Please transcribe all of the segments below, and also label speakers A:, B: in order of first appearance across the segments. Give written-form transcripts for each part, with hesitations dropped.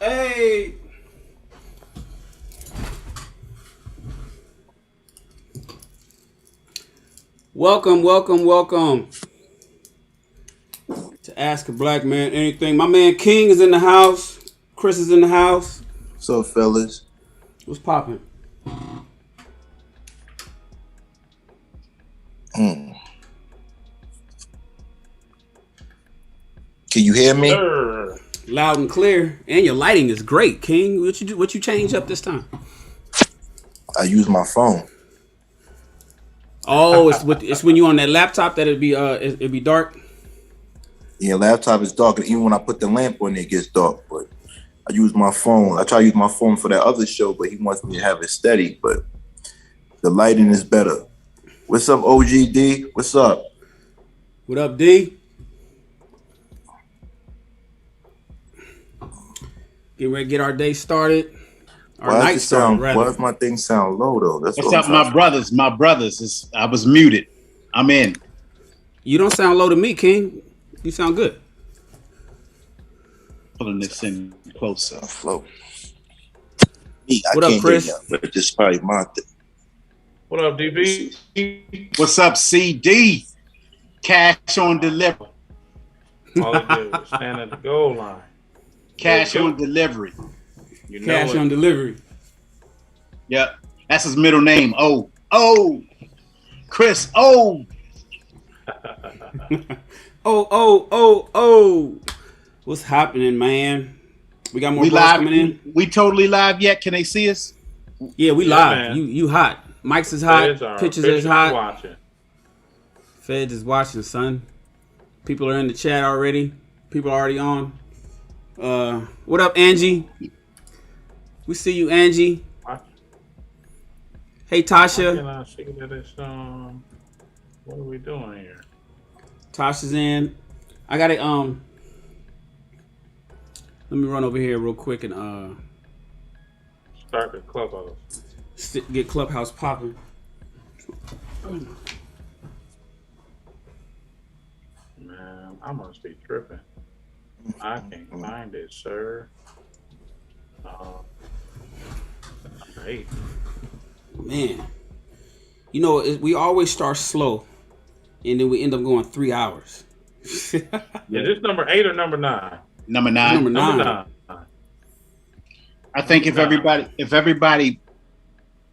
A: Hey. Welcome to Ask a Black Man Anything. My man King is in the house. Chris is in the house.
B: So, fellas,
A: What's popping?
B: can you hear me?
C: Sir.
A: Loud and clear. And your lighting is great, King. What you change up this time?
B: I use my phone.
A: Oh, it's when you on that laptop that it'd be dark.
B: Yeah, laptop is dark, and even when I put the lamp on, it gets dark. But I use my phone. I try to use my phone for that other show, but he wants me to have it steady. But the lighting is better. What's up, OGD? What's up?
A: What up, D? Getting ready to get our day started. Our
B: Why
A: night
B: does
A: started,
B: why
A: rather.
B: does my thing sound low though? That's
D: What's
B: what I'm
D: up,
B: trying
D: my brothers? My brothers. I was muted. I'm in.
A: You don't sound low to me, King. You sound good.
D: Pulling this in closer.
B: to flow. Me, I
A: What up,
B: can't
A: Chris?
B: hear you, but this is probably my thing.
C: What up, DB?
D: What's up, CD? Cash on delivery.
C: All I did was stand at the goal line.
D: Cash
C: There you
D: on
C: go.
D: delivery.
C: You know
A: Cash
C: it.
A: on delivery.
D: Yep. That's his middle name. Oh. Chris. Oh.
A: Oh. What's happening, man? We got more
D: We
A: bros
D: live.
A: coming in.
D: We totally live yet? Can they see us?
A: Yeah, we
C: Yeah,
A: live.
C: man.
A: You hot. Mike's is hot.
C: Feds are
A: Pictures is
C: officially
A: hot.
C: watching.
A: Feds is watching, son. People are in the chat already. People are already on. What up, Angie? We see you, Angie. Hey,
C: Why
A: Tasha.
C: can I see that it's what are we doing here?
A: Tasha's in. I got it. Let me run over here real quick and
C: Start the clubhouse.
A: get Clubhouse popping.
C: Man, I must be tripping. I can't find it, sir. Hey,
A: Man, you know we always start slow, and then we end up going 3 hours.
C: is this number 8 or number 9?
D: Number 9.
A: Number
C: Number
A: 9.
C: 9.
D: I think if
C: Number
D: everybody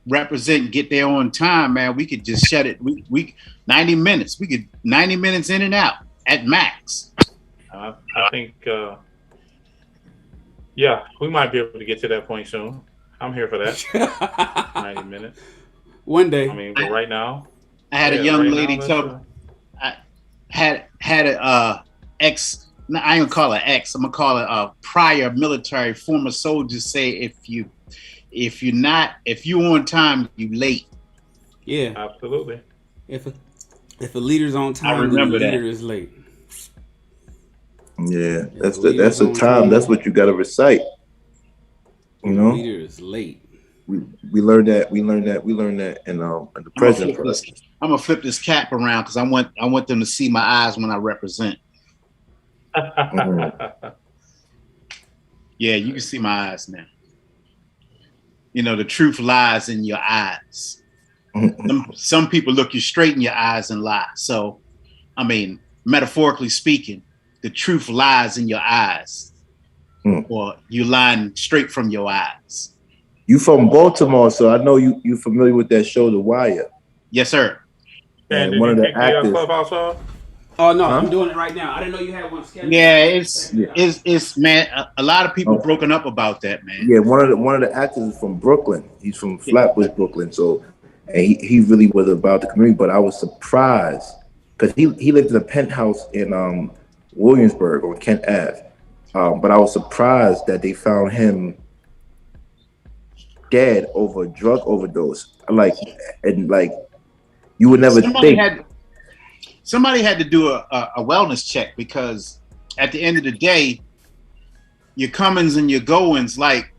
D: represent and get there on time, man, we could just shut it. We 90 minutes. We could 90 minutes in and out at max.
C: I think, yeah, we might be able to get to that point soon. I'm here for that. 90 minutes.
A: One day.
C: I mean, but right now,
D: I had a
C: yeah,
D: young
C: right
D: lady
C: now,
D: tell I had a ex. No, I ain't gonna call her ex. I'm gonna call her a prior military former soldier. Say if you on time, you late.
A: Yeah.
C: absolutely.
A: If a leader's on time,
D: I remember
A: then the
D: that.
A: leader is late.
B: Yeah, that's
A: the
B: that's the
A: leader's on
B: time.
A: time.
B: That's what you got to recite. You
A: The
B: know,
A: leader is late.
B: we learned that. We learned that in the present.
D: I'm gonna flip this cap around because I want them to see my eyes when I represent. Yeah, you can see my eyes now. You know, the truth lies in your eyes. Some people look you straight in your eyes and lie. So, I mean, metaphorically speaking, the truth lies in your eyes, or you lying straight from your eyes.
B: You from Baltimore, so I know you familiar with that show, The Wire.
D: Yes, sir.
C: And
B: And
C: did
B: one
C: you
B: of the
C: kick the
B: actors.
C: clubhouse off?
A: Oh no,
B: Huh?
A: I'm doing it right now. I didn't know you had one scheduled.
D: Yeah, it's man. A lot of people
B: Oh.
D: broken up about that, man.
B: Yeah, one of the actors is from Brooklyn. He's from Flatbush, Brooklyn. So, and he really was about the community. But I was surprised because he lived in a penthouse in Williamsburg on Kent Ave. But I was surprised that they found him dead over a drug overdose. Like you would never think.
D: Somebody had to do a wellness check because at the end of the day, your comings and your goings, like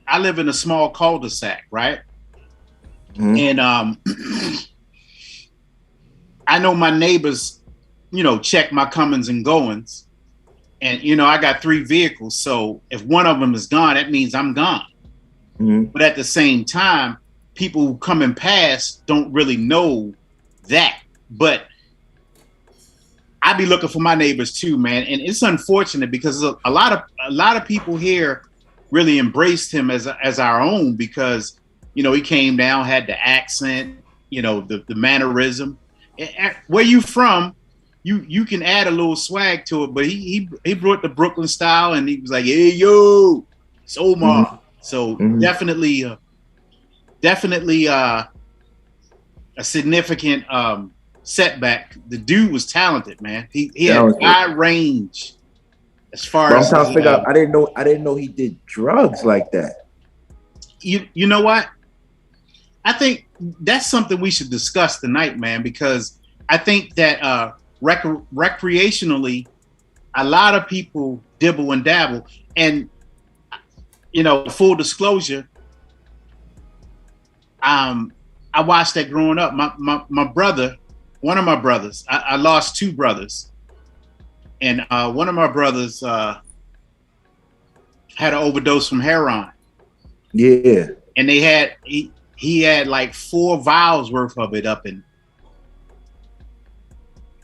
D: I live in a small cul-de-sac, right?
B: Mhm.
D: And I know my neighbors, check my comings and goings. And you know, I got 3 vehicles, so if one of them is gone, that means I'm gone. But at the same time, people who come and pass don't really know that. But I be looking for my neighbors too, man. And it's unfortunate because a lot of people here really embraced him as our own, because you know, he came down, had the accent, you know, the mannerism. Where you from, you can add a little swag to it, but he brought the Brooklyn style, and he was like, hey yo, it's Omar. So definitely a significant setback. The dude was talented, man. He had a wide range as far as.
B: I'm trying to figure out. I didn't know he did drugs like that.
D: You know what? I think that's something we should discuss tonight, man, because I think that recreationally, a lot of people dibble and dabble. And, you know, full disclosure, I watched that growing up. My brother, one of my brothers, I lost 2 brothers. And one of my brothers had an overdose from heroin.
B: Yeah.
D: And he had like 4 vials worth of it up in.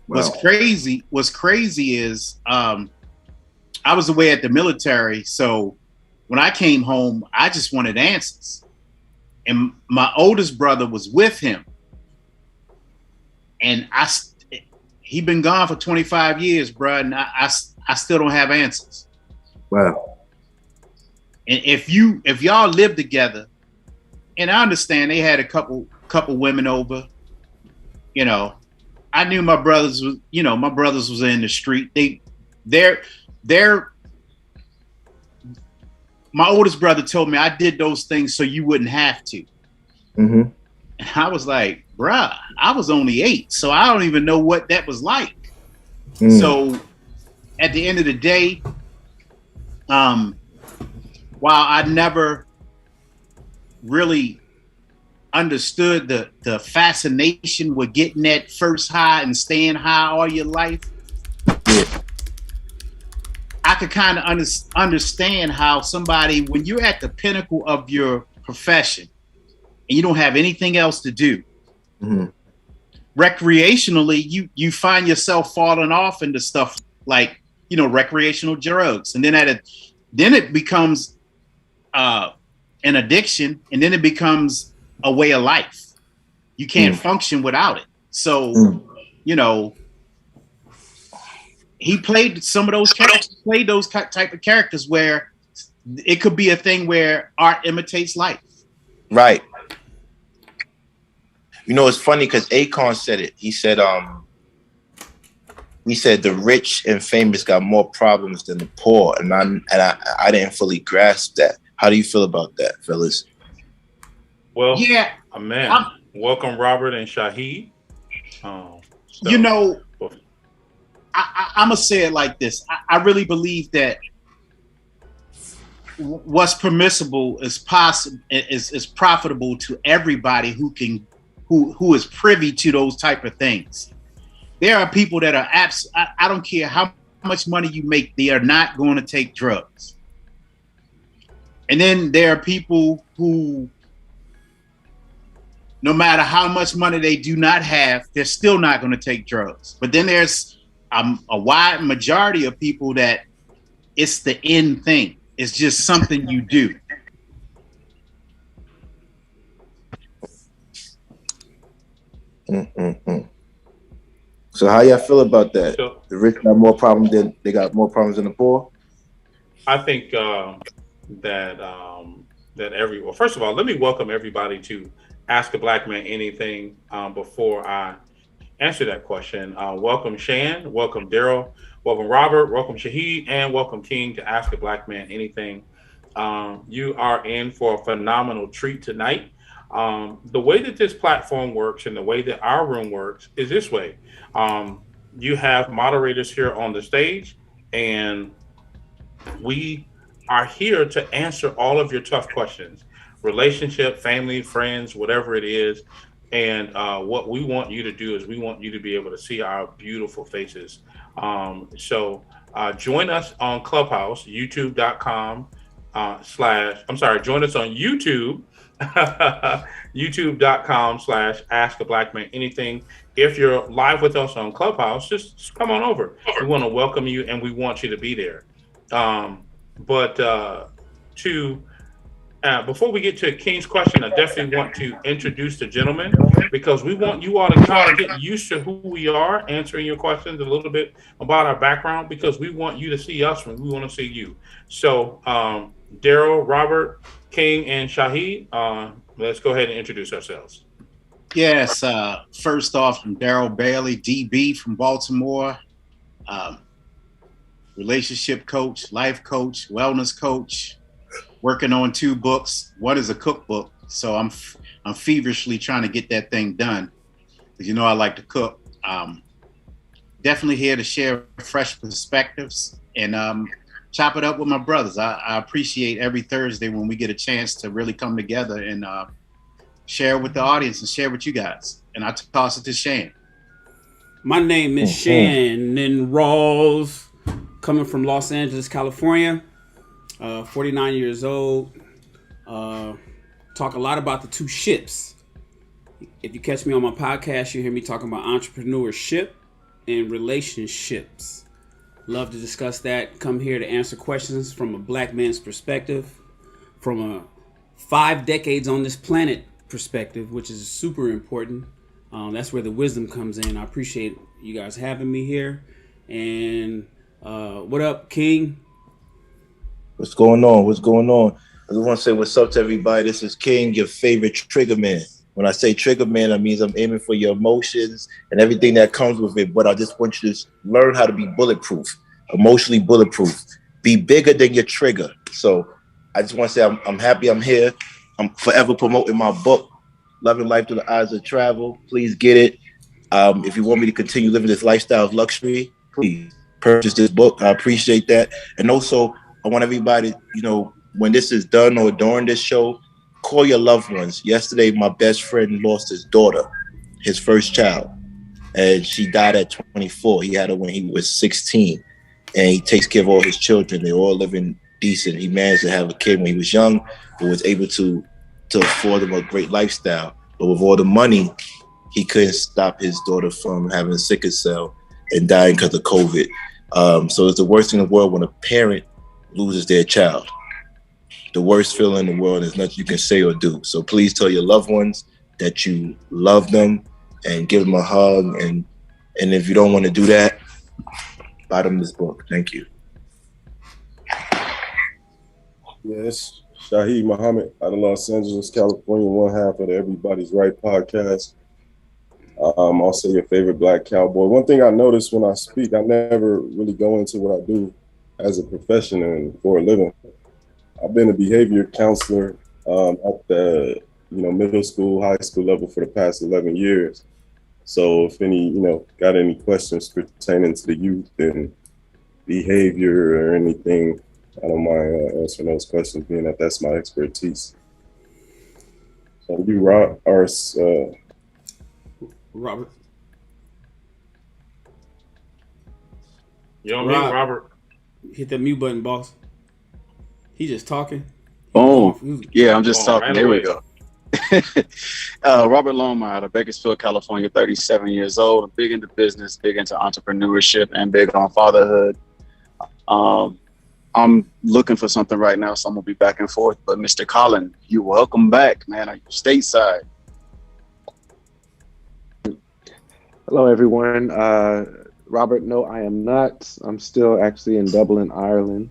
D: Wow. What's crazy is I was away at the military, so when I came home, I just wanted answers. And my oldest brother was with him. And he been gone for 25 years, bro, and I still don't have answers.
B: Wow.
D: And if y'all live together, and I understand they had a couple women over, you know, I knew my brothers was in the street. My oldest brother told me I did those things so you wouldn't have to. And I was like, bruh, I was only 8, so I don't even know what that was like. So at the end of the day, while I never really understood the fascination with getting that first high and staying high all your life, I could kind of understand how somebody, when you're at the pinnacle of your profession and you don't have anything else to do, recreationally, you find yourself falling off into stuff like, you know, recreational drugs, and then it becomes an addiction, and then it becomes a way of life. You can't function without it. So, you know, he played some of those characters, played those type of characters where it could be a thing where art imitates life.
B: Right. You know, it's funny because Akon said it. He said the rich and famous got more problems than the poor, and I didn't fully grasp that. How do you feel about that, fellas?
C: Well,
D: yeah,
C: man. Welcome, Robert and Shaheed.
D: You know, I'm gonna say it like this. I really believe that what's permissible is possible is profitable to everybody who is privy to those type of things. There are people that are I don't care how much money you make, they are not going to take drugs. And then there are people who, no matter how much money they do not have, they're still not going to take drugs. But then there's a wide majority of people that it's the end thing. It's just something you do.
B: So how y'all feel about that? So, the rich got more problems than the poor?
C: I think first of all, let me welcome everybody to Ask a Black Man Anything. Before I answer that question, welcome Shan, welcome Daryl, welcome Robert, welcome Shaheed, and welcome King to Ask a Black Man Anything. You are in for a phenomenal treat tonight. The way that this platform works and the way that our room works is this way. You have moderators here on the stage, and we are here to answer all of your tough questions, relationship, family, friends, whatever it is. And what we want you to do is we want you to be able to see our beautiful faces. So Join us on Clubhouse, youtube.com join us on YouTube, youtube.com/Ask a Black Man Anything. If you're live with us on Clubhouse, just come on over. We want to welcome you and we want you to be there. Before we get to King's question, I definitely want to introduce the gentleman because we want you all to kind of get used to who we are, answering your questions a little bit about our background because we want you to see us when we want to see you. So, Daryl, Robert, King, and Shahid, let's go ahead and introduce ourselves.
D: Yes, first off, I'm Daryl Bailey, DB from Baltimore, relationship coach, life coach, wellness coach, working on 2 books. One is a cookbook, so I'm feverishly trying to get that thing done because I like to cook. Definitely here to share fresh perspectives and chop it up with my brothers. I appreciate every Thursday when we get a chance to really come together and share with the audience and share with you guys. And I toss it to Shan.
A: My name is Shannon Rawls, coming from Los Angeles, California. 49 years old. Talk a lot about the 2 ships. If you catch me on my podcast, you hear me talking about entrepreneurship and relationships. Love to discuss that. Come here to answer questions from a black man's perspective, from a 5 decades on this planet perspective, which is super important. That's where the wisdom comes in. I appreciate you guys having me here. And what up, King?
B: What's going on? I just want to say what's up to everybody. This is King, your favorite trigger man. When I say trigger man, that means I'm aiming for your emotions and everything that comes with it. But I just want you to learn how to be bulletproof, emotionally bulletproof. Be bigger than your trigger. So I just want to say I'm happy I'm here. I'm forever promoting my book, Loving Life Through the Eyes of Travel. Please get it. If you want me to continue living this lifestyle of luxury, please purchase this book. I appreciate that. And also, I want everybody, when this is done or during this show, call your loved ones. Yesterday, my best friend lost his daughter, his first child, and she died at 24. He had her when he was 16, and he takes care of all his children. They're all living decent. He managed to have a kid when he was young, but was able to afford him a great lifestyle. But with all the money, he couldn't stop his daughter from having sickle cell and dying because of COVID. So it's the worst thing in the world when a parent loses their child. The worst feeling in the world. There's nothing you can say or do. So please tell your loved ones that you love them and give them a hug. And if you don't want to do that, buy them this book. Thank you.
E: Yes, Shahid Muhammad out of Los Angeles, California, one half of the Everybody's Right podcast. Also your favorite black cowboy. One thing I noticed when I speak, I never really go into what I do as a profession and for a living. I've been a behavior counselor at the middle school, high school level for the past 11 years. So if any, got any questions pertaining to the youth and behavior or anything, I don't mind answering those questions, being that that's my expertise. So you,
A: Robert.
C: You on mute, Robert?
A: Hit that mute button, boss. He just talking.
F: Boom. Yeah, I'm just talking. There we go. Robert Longmire out of Bakersfield, California, 37 years old. I'm big into business, big into entrepreneurship, and big on fatherhood. I'm looking for something right now, so I'm going to be back and forth. But Mr. Colin, you're welcome back, man. Are you stateside?
G: Hello, everyone. Robert, no, I am not. I'm still actually in Dublin, Ireland,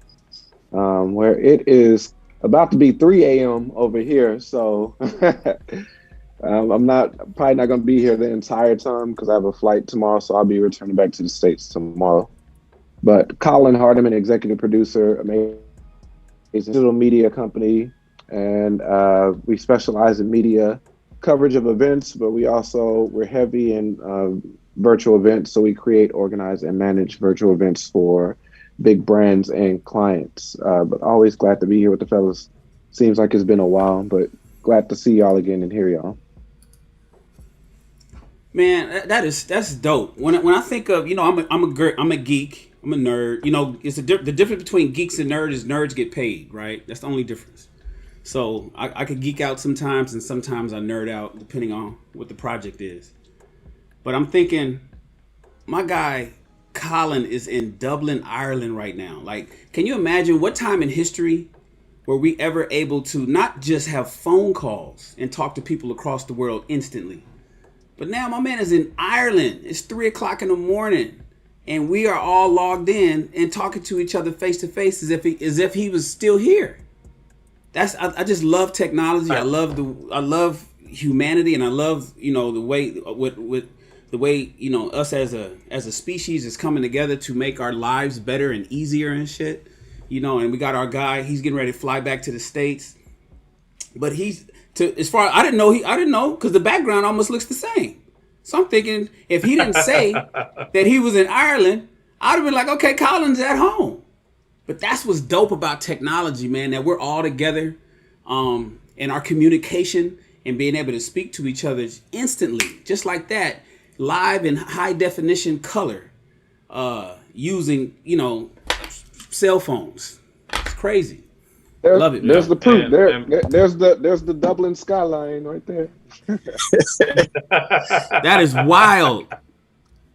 G: where it is about to be 3 a.m. over here. So I'm probably not going to be here the entire time because I have a flight tomorrow. So I'll be returning back to the States tomorrow. But Colin Hardiman, executive producer, amazing digital media company. And we specialize in media coverage of events, but we're heavy in virtual events. So we create, organize, and manage virtual events for big brands and clients. But always glad to be here with the fellas. Seems like it's been a while, but glad to see y'all again and hear y'all.
A: Man, that's dope. When I think of, I'm a geek. I'm a nerd. You know, it's the difference between geeks and nerds is nerds get paid, right? That's the only difference. So I could geek out sometimes, and sometimes I nerd out depending on what the project is. But I'm thinking, my guy Colin is in Dublin, Ireland right now. Like, can you imagine what time in history were we ever able to not just have phone calls and talk to people across the world instantly? But now my man is in Ireland. It's 3:00 in the morning, and we are all logged in and talking to each other face to face as if he was still here. I just love technology. I love humanity, and I love the way with the way us as a species is coming together to make our lives better and easier and shit. And we got our guy. He's getting ready to fly back to the States, but I didn't know because the background almost looks the same. So I'm thinking if he didn't say that he was in Ireland, I'd have been like, okay, Colin's at home. But that's what's dope about technology, man, that we're all together in our communication and being able to speak to each other instantly, just like that, live in high definition color, using, cell phones. It's crazy. Love it, man.
G: There's the proof. There's the Dublin skyline right there.
A: That is wild.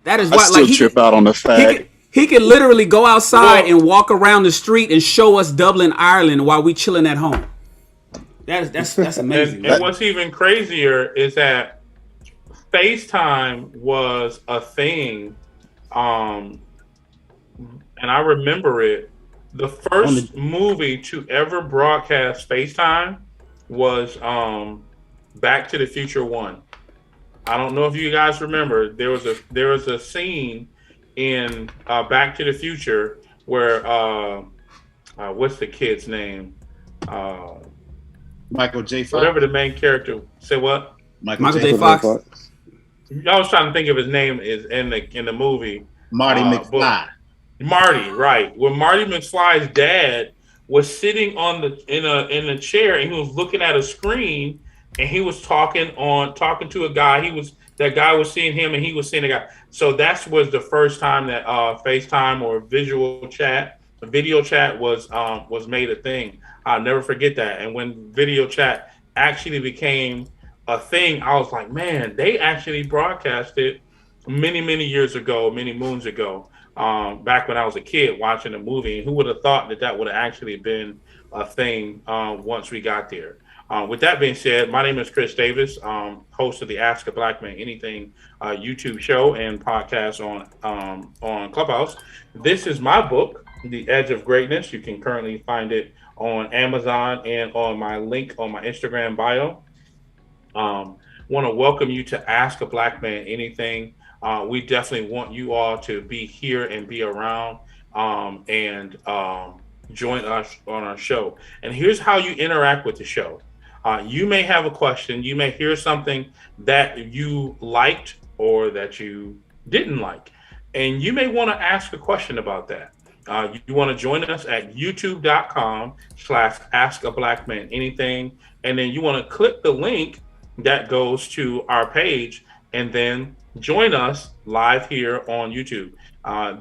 A: That is
F: I
A: wild.
F: still trip out on the fact.
A: He could literally go outside and walk around the street and show us Dublin, Ireland while we chilling at home. That's amazing.
C: And what's even crazier is that FaceTime was a thing, and I remember it. The first movie to ever broadcast FaceTime was Back to the Future 1. I don't know if you guys remember. There was a scene in Back to the Future where what's the kid's name?
D: Michael J. Fox.
C: Whatever the main character. Say what?
A: Michael J. Fox.
C: I was trying to think of his name is in the movie.
D: Marty McFly.
C: Marty, right? Where Marty McFly's dad was sitting in a chair and he was looking at a screen and he was talking to a guy. That guy was seeing him and he was seeing the guy. So that was the first time that FaceTime or video chat was made a thing. I'll never forget that. And when video chat actually became a thing, I was like, man, they actually broadcasted many, many years ago, many moons ago, back when I was a kid watching a movie. And who would have thought that would have actually been a thing once we got there? With that being said, my name is Chris Davis, host of the Ask a Black Man Anything YouTube show and podcast on Clubhouse. This is my book, The Edge of Greatness. You can currently find it on Amazon and on my link on my Instagram bio. Want to welcome you to Ask a Black Man Anything. We definitely want you all to be here and be around and join us on our show. And here's how you interact with the show. You may have a question. You may hear something that you liked or that you didn't like. And you may want to ask a question about that. You want to join us at youtube.com/askablackmananything. And then you want to click the link that goes to our page and then join us live here on YouTube.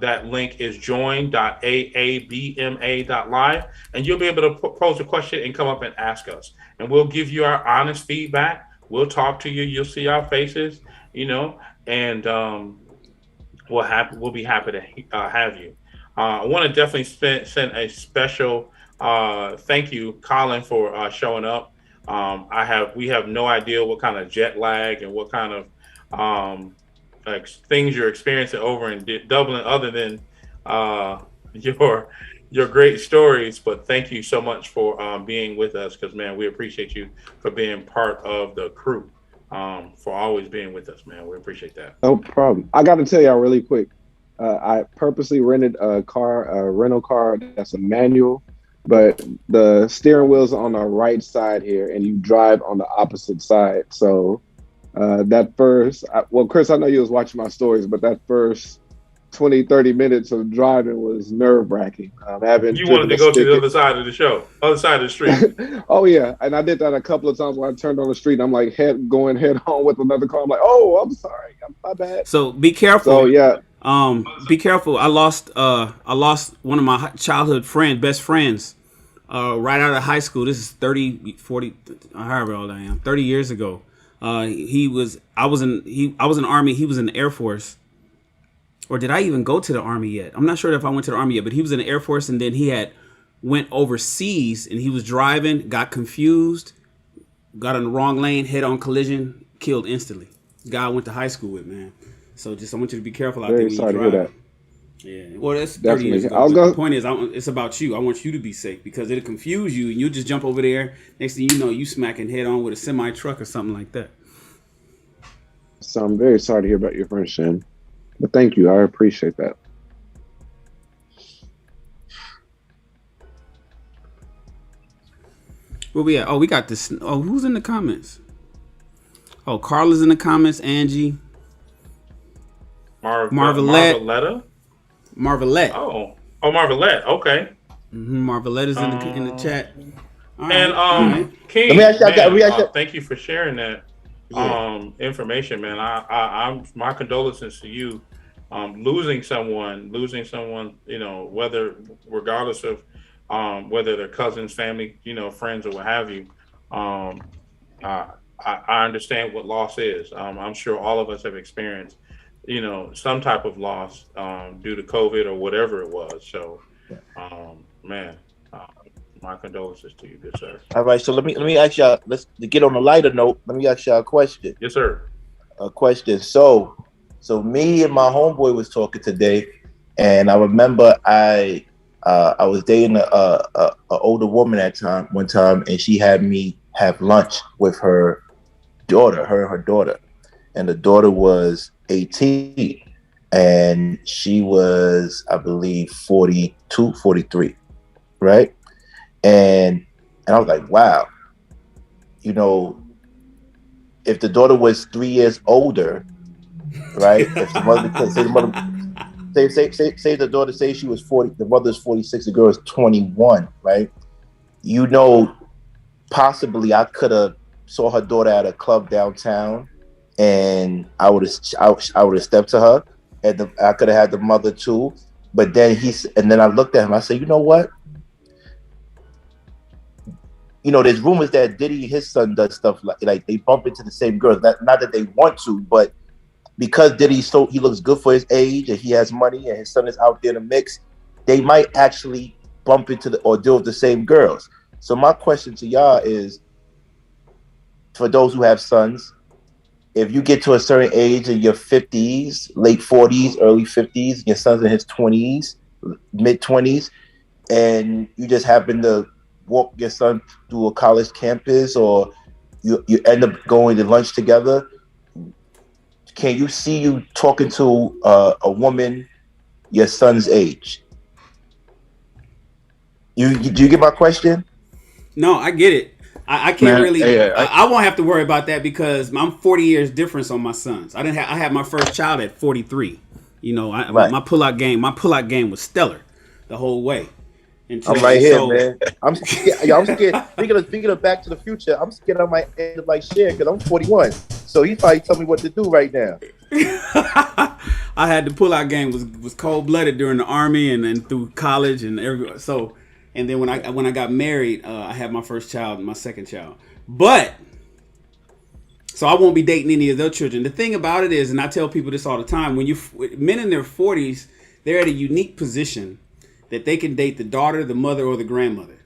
C: That link is join.aabma.live, and you'll be able to pose a question and come up and ask us. And we'll give you our honest feedback. We'll talk to you. You'll see our faces, and we'll be happy to have you. I want to definitely send a special thank you, Colin, for showing up. We have no idea what kind of jet lag and what kind of things you're experiencing over in Dublin, other than your great stories. But thank you so much for being with us, because man, we appreciate you for being part of the crew, for always being with us, man. We appreciate that.
G: No problem. I got to tell y'all really quick. I purposely rented a rental car that's a manual, but the steering wheel's on the right side here, and you drive on the opposite side. So Chris, I know you was watching my stories, but that first 20, 30 minutes of driving was nerve-wracking.
C: You wanted to go to the other side of the street.
G: Oh, yeah. And I did that a couple of times when I turned on the street. And I'm like going head on with another car. I'm like, oh, I'm sorry. My bad.
A: So be careful.
G: So, yeah.
A: Be careful. I lost one of my childhood best friends, right out of high school. This is 30, 40, however old I am, 30 years ago. I was in Army. He was in the Air Force. Or did I even go to the Army yet? I'm not sure if I went to the Army yet, but he was in the Air Force, and then he had went overseas, and he was driving, got confused, got in the wrong lane, head-on collision, killed instantly. Guy I went to high school with, man. So I want you to be careful out there when you drive. Very sorry to hear that. Yeah, well, that's 30 years ago. The point is, it's about you. I want you to be safe because it'll confuse you, and you'll just jump over there. Next thing you know, you smacking head-on with a semi-truck or something like that.
G: So I'm very sorry to hear about your friend, Shen. But thank you. I appreciate that.
A: Where we at? Oh, we got this. Oh, who's in the comments? Oh, Carla's in the comments. Angie.
C: Marveletta?
A: Marvelette.
C: Oh, Marvelette. Okay.
A: Marvelette is in the chat.
C: And King, thank you for sharing that information, man. I'm my condolences to you. Losing someone, whether regardless of whether they're cousins, family, friends, or what have you. I understand what loss is. I'm sure all of us have experienced, some type of loss due to COVID or whatever it was. So, my condolences to you, good sir.
B: All right, so let me ask y'all. Let's get on a lighter note. Let me ask y'all a question.
C: Yes, sir.
B: A question. So me and my homeboy was talking today, and I remember I was dating a older woman one time, and she had me have lunch with her daughter, and the daughter was 18, and she was, I believe, 42, 43, right? And I was like, wow, if the daughter was 3 years older, right? If the mother, say the daughter, say she was 40, the mother's 46, the girl is 21, right? Possibly I could have saw her daughter at a club downtown, and I would have stepped to her, and I could have had the mother too. But then I looked at him. I said, you know what? There's rumors that Diddy, his son, does stuff like they bump into the same girls. Not that they want to, but because Diddy he looks good for his age and he has money and his son is out there in the mix, they might actually bump into or deal with the same girls. So my question to y'all is, for those who have sons, if you get to a certain age in your 50s, late 40s, early 50s, your son's in his 20s, mid 20s, and you just happen to walk your son through a college campus, or you end up going to lunch together, can you see you talking to a woman your son's age? Do you get my question?
A: No, I get it. I can't I won't have to worry about that because I'm 40 years difference on my sons. I had my first child at 43. Right. My pullout game was stellar the whole way.
B: I'm right here, man. I'm scared. I'm scared. Thinking of Back to the Future, I'm scared I might end up like Cher because I'm 41. So he probably tell me what to do right now.
A: I had the pullout game was cold blooded during the Army and then through college and everywhere. So, and then when I got married, I had my first child and my second child. But so I won't be dating any of their children. The thing about it is, and I tell people this all the time, when men in their 40s, they're at a unique position that they can date the daughter, the mother, or the grandmother.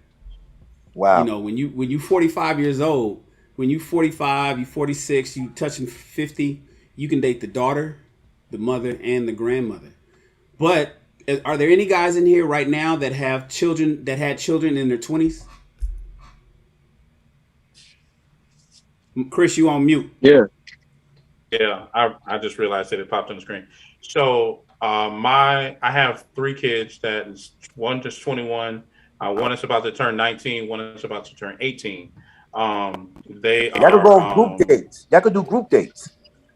B: Wow.
A: When you 45 years old, when you 45, you 46, you touching 50, you can date the daughter, the mother, and the grandmother. But are there any guys in here right now that had children in their 20s? Chris, you on mute.
C: Yeah, I just realized that it popped on the screen. So I have 3 kids that one just 21, one is about to turn 19, one is about to turn 18. Y'all
B: could go on group dates. Y'all could do group dates.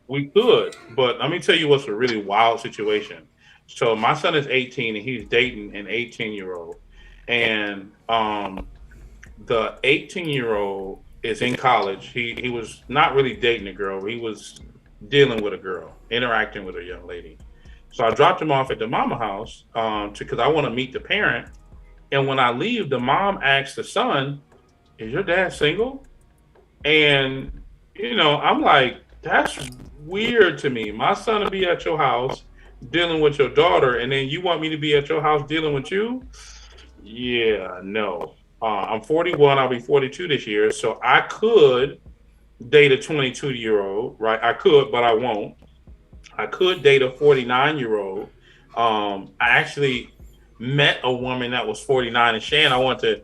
C: We could, but let me tell you what's a really wild situation. So my son is 18 and he's dating an 18-year-old, and the 18-year-old is in college. He was not really dating a girl. He was dealing with a girl, interacting with a young lady. So I dropped him off at the mama house because I want to meet the parent. And when I leave, the mom asks the son, "Is your dad single?" And I'm like, that's weird to me. My son will be at your house dealing with your daughter, and then you want me to be at your house dealing with you? Yeah, no. I'm 41. I'll be 42 this year, so I could date a 22-year-old, right? I could, but I won't. I could date a 49-year-old. I actually met a woman that was 49, and Shan, I want to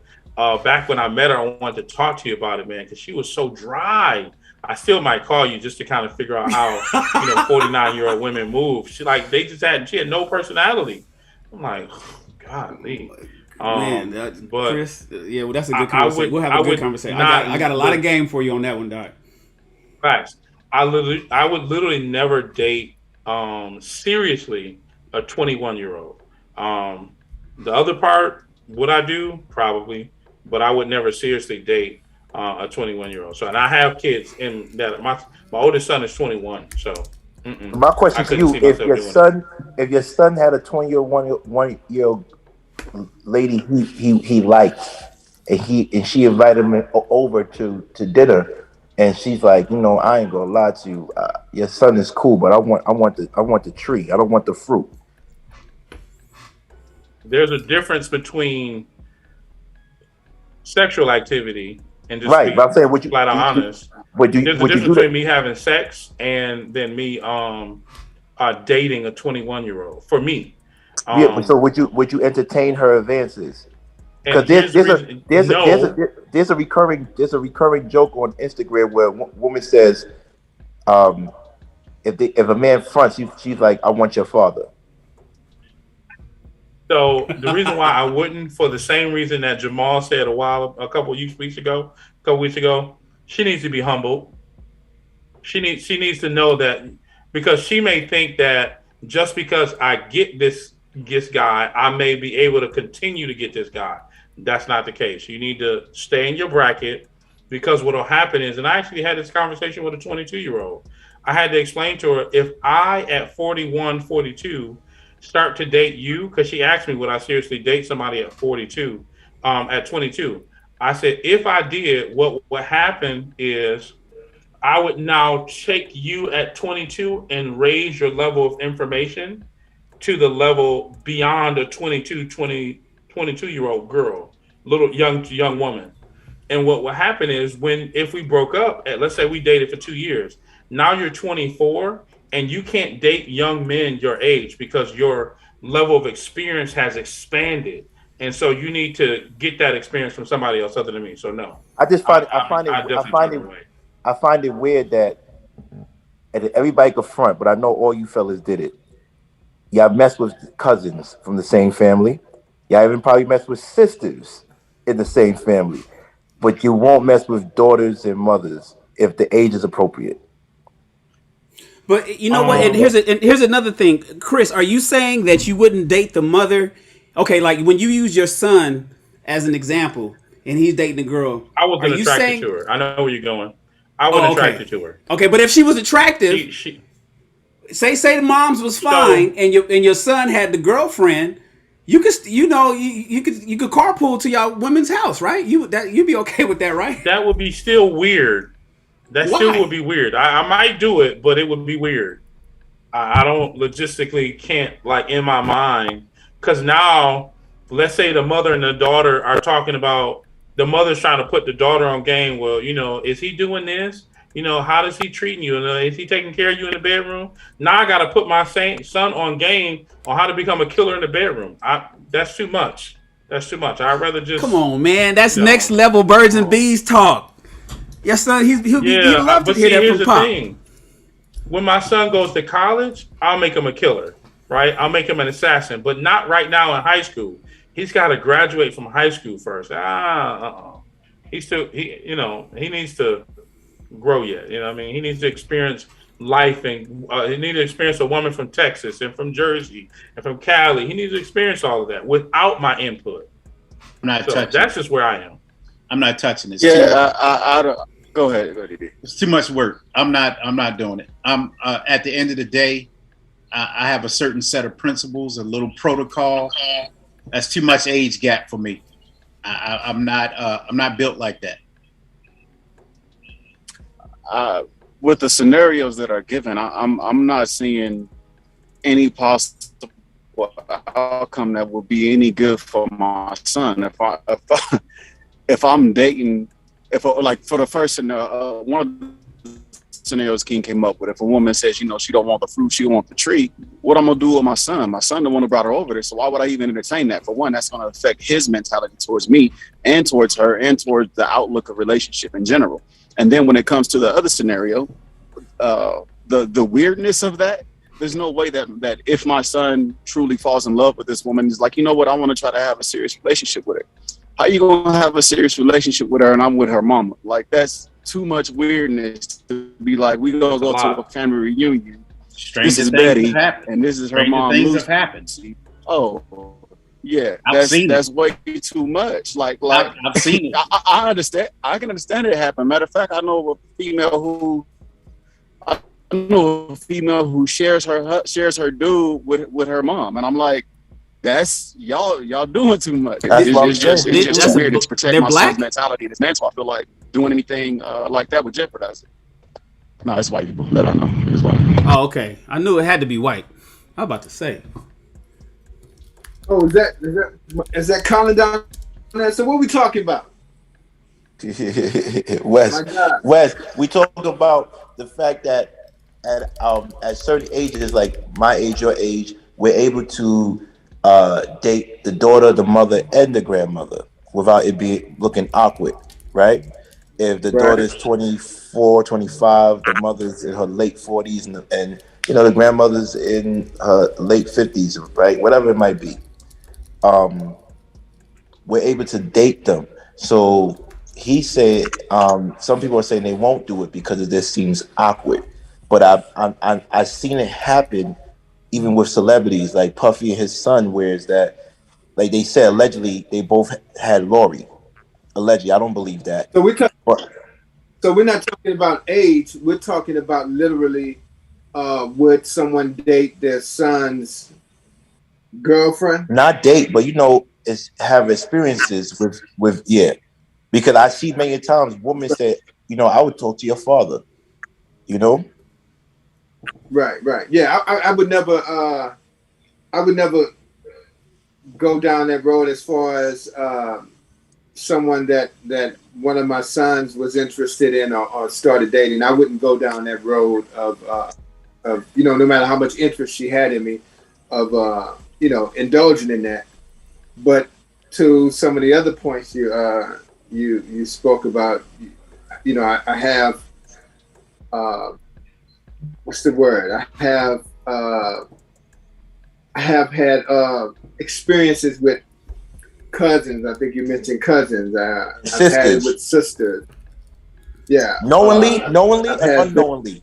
C: back when I met her, I wanted to talk to you about it, man, because she was so dry. I still might call you just to kind of figure out how 49-year-old women move. She had no personality. I'm like, golly.
A: Man,
C: but
A: Chris, yeah, well, that's a good conversation. We'll have a good conversation. I got a lot of game for you on that one, Doc.
C: Facts. I would literally never date seriously a 21-year-old. The other part, would I do? Probably, but I would never seriously date a 21-year-old. So, and I have kids, and that my oldest son is 21. So,
B: my question to you: if your son had a 21-year-old lady he liked, and she invited him over to dinner, and she's like, I ain't gonna lie to you, your son is cool, but I want the tree. I don't want the fruit.
C: There's a difference between sexual activity and just
B: right. But I'm saying,
C: flat out honest. There's a difference between me having sex and then me dating a 21-year-old. For me.
B: Yeah. So would you entertain her advances? Because there's a recurring joke on Instagram where a woman says, if a man fronts, she's like, I want your father.
C: So the reason why I wouldn't, for the same reason that Jamal said a couple weeks ago, she needs to be humbled. She needs to know that, because she may think that just because I get this guy, I may be able to continue to get this guy. That's not the case. You need to stay in your bracket, because what will happen is, and I actually had this conversation with a 22-year-old. I had to explain to her, if I at 41, 42 start to date you, because she asked me, would I seriously date somebody at 42, at 22? I said, if I did, what would happen is I would now take you at 22 and raise your level of information to the level beyond a 22-year-old girl, little young woman. And what will happen is, if we broke up, let's say we dated for 2 years, now you're 24 and you can't date young men your age because your level of experience has expanded. And so you need to get that experience from somebody else other than me. So no.
B: I find it weird that everybody could front, but I know all you fellas did it. Y'all mess with cousins from the same family. Y'all even probably mess with sisters in the same family. But you won't mess with daughters and mothers if the age is appropriate.
A: But you know what? And here's another thing, Chris. Are you saying that you wouldn't date the mother? Okay, like when you use your son as an example, and he's dating a girl.
C: I wasn't attracted to her. I know where you're going. I wasn't attracted to her.
A: Okay, but if she was attractive, say the mom's was fine, and your son had the girlfriend, you could carpool to y'all women's house, right? You'd be okay with that, right?
C: That would be still weird. That still would be weird. I might do it, but it would be weird. I don't logistically can't, like, in my mind, because now, let's say the mother and the daughter are talking about, the mother's trying to put the daughter on game. Well, is he doing this? How does he treating you? Is he taking care of you in the bedroom? Now I got to put my son on game on how to become a killer in the bedroom. That's too much. That's too much. I'd rather just...
A: Come on, man. That's next level birds and bees talk. Yes, son. He'd love to hear that from Pop.
C: Thing. When my son goes to college, I'll make him a killer, right? I'll make him an assassin, but not right now in high school. He's got to graduate from high school first. He needs to grow yet. You know what I mean? He needs to experience life, and he needs to experience a woman from Texas and from Jersey and from Cali. He needs to experience all of that without my input. That's just where I am.
D: I'm not touching this.
F: Yeah, I don't. Go ahead.
D: It's too much work. I'm not doing it. At the end of the day, I have a certain set of principles, a little protocol. That's too much age gap for me. I'm not built like that.
F: With the scenarios that are given, I'm not seeing any possible outcome that would be any good for my son. If I'm dating, like for the first one of the scenarios King came up with, if a woman says, she don't want the fruit, she don't want the tree, what I'm gonna do with my son? My son the one who brought her over there, so why would I even entertain that? For one, that's gonna affect his mentality towards me and towards her and towards the outlook of relationship in general. And then when it comes to the other scenario, the weirdness of that, there's no way that if my son truly falls in love with this woman, is like, you know what, I want to try to have a serious relationship with her. How you gonna have a serious relationship with her and I'm with her mama? Like, that's too much weirdness to be like, we gonna go to a family reunion. This is Betty and this is her mom.
D: Things have happened.
F: Oh, yeah,
D: that's
F: way too much. Like
D: I've seen it.
F: I understand. I can understand it happen. Matter of fact, I know a female who shares her dude with her mom, and I'm like, that's y'all doing too much. It's just weird to protect my son's mentality and his mental. I feel like doing anything like that would jeopardize it. No, it's white people. Let I know. It's white.
A: Oh, okay. I knew it had to be white. I was about to say.
H: Oh, is that calling down there? So what are we talking about?
B: Wes, we talk about the fact that at certain ages, like my age, your age, we're able to date the daughter, the mother, and the grandmother without it being looking awkward, right? If the daughter's 24, 25, the mother's in her late 40s, and the grandmother's in her late 50s, right? Whatever it might be. We're able to date them. So he said, some people are saying they won't do it because this seems awkward. But I've seen it happen even with celebrities like Puffy and his son, where is that, like they said, allegedly they both had Lori. Allegedly, I don't believe that.
H: So we're not talking about age. We're talking about literally, would someone date their son's girlfriend?
B: Not date, but have experiences with because I see many times women say, I would talk to your father,
H: Right. Yeah, I would never go down that road as far as someone that one of my sons was interested in or started dating. I wouldn't go down that road of no matter how much interest she had in me, of indulging in that. But to some of the other points you spoke about, I have what's the word? I have had experiences with cousins. I think you mentioned cousins. I've had it with sisters. Yeah.
B: Knowingly and unknowingly.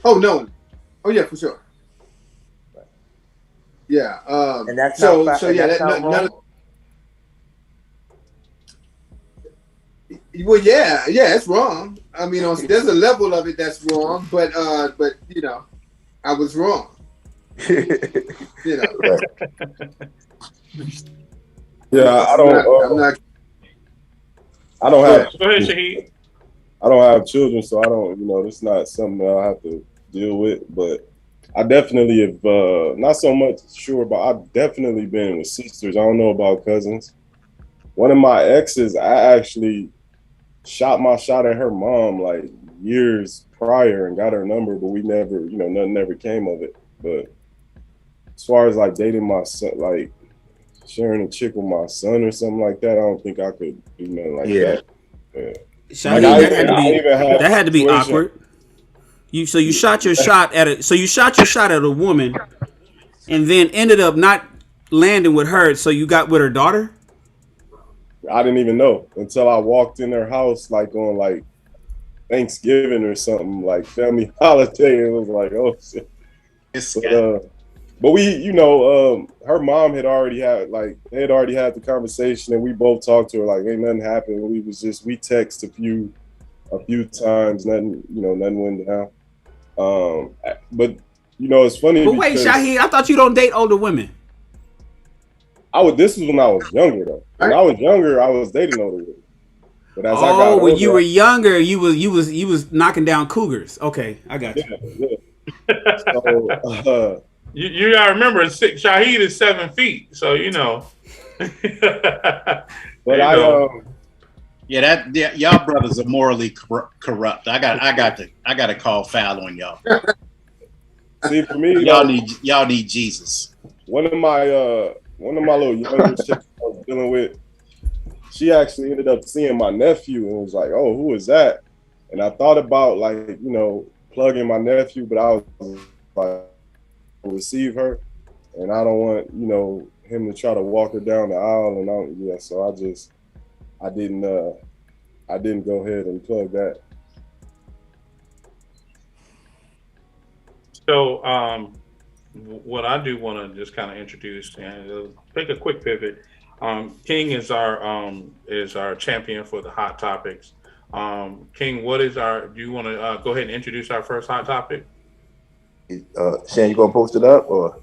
H: Knowingly. Oh yeah, for sure. Yeah.
B: And that's
H: none
B: wrong.
H: Well, yeah, it's wrong. I mean, there's a level of it that's wrong, but I was wrong.
E: Yeah, I don't have.
C: Go ahead, Shaheed.
E: I don't have children, so I don't. It's not something that I have to deal with. But I definitely have not so much sure, but I've definitely been with sisters. I don't know about cousins. One of my exes, I actually shot my shot at her mom like years prior and got her number, but we never, nothing never came of it. But as far as like dating my son, like sharing a chick with my son or something like that, I don't think I could do nothing like that. Yeah.
A: Shaheed, that had to be awkward. You shot your shot at a woman, and then ended up not landing with her. So you got with her daughter.
E: I didn't even know until I walked in their house, like on like Thanksgiving or something, like family holiday. It was like, oh shit. But we, her mom had already had the conversation, and we both talked to her like, ain't nothing happened. We text a few times, nothing went down. But you know, it's funny.
A: But wait, Shaheed, I thought you don't date older women.
E: This is when I was younger though. When I was younger, I was dating older women. But as I got older,
A: when you were younger, you was knocking down cougars. Okay, I got you.
E: Yeah. So,
C: you gotta remember, Shaheed is 7 feet, so you know.
E: But
D: y'all brothers are morally corrupt. I got to call foul on y'all.
E: See, for me,
D: y'all need Jesus.
E: One of my little younger chicks I was dealing with, she actually ended up seeing my nephew and was like, "Oh, who is that?" And I thought about plugging my nephew, but I was like, receive her, and I don't want him to try to walk her down the aisle, and so I didn't go ahead and plug that.
C: So what I do want to just kind of introduce and take a quick pivot. King is our champion for the hot topics. King, do you want to go ahead and introduce our first hot topic?
B: Shan, you gonna post it up or?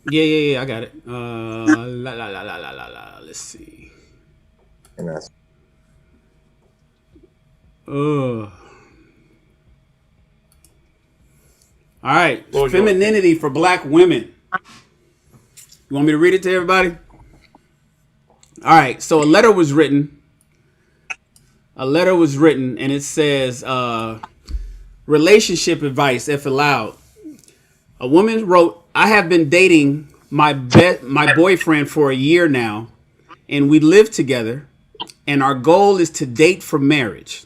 A: Yeah, I got it. Let's see.
B: And that's
A: all right. Femininity for Black women. You want me to read it to everybody? All right. So a letter was written, and it says, relationship advice, if allowed. A woman wrote, "I have been dating my boyfriend for a year now, and we live together, and our goal is to date for marriage.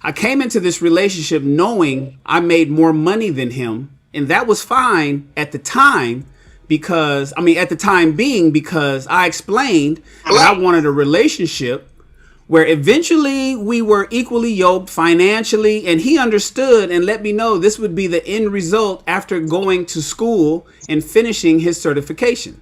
A: I came into this relationship knowing I made more money than him, and that was fine at the time because I explained that I wanted a relationship where eventually we were equally yoked financially, and he understood and let me know this would be the end result after going to school and finishing his certification.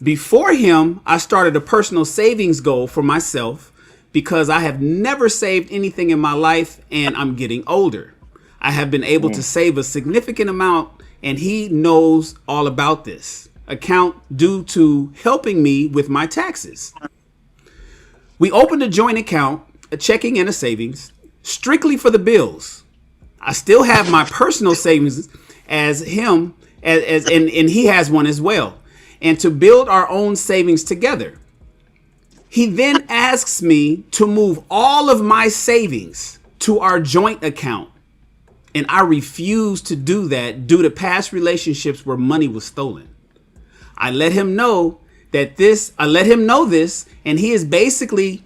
A: Before him, I started a personal savings goal for myself because I have never saved anything in my life and I'm getting older. I have been able to save a significant amount, and he knows all about this account due to helping me with my taxes. We opened a joint account, a checking and a savings, strictly for the bills. I still have my personal savings as him, and he has one as well, and to build our own savings together. He then asks me to move all of my savings to our joint account, and I refuse to do that due to past relationships where money was stolen. I let him know this, and he is basically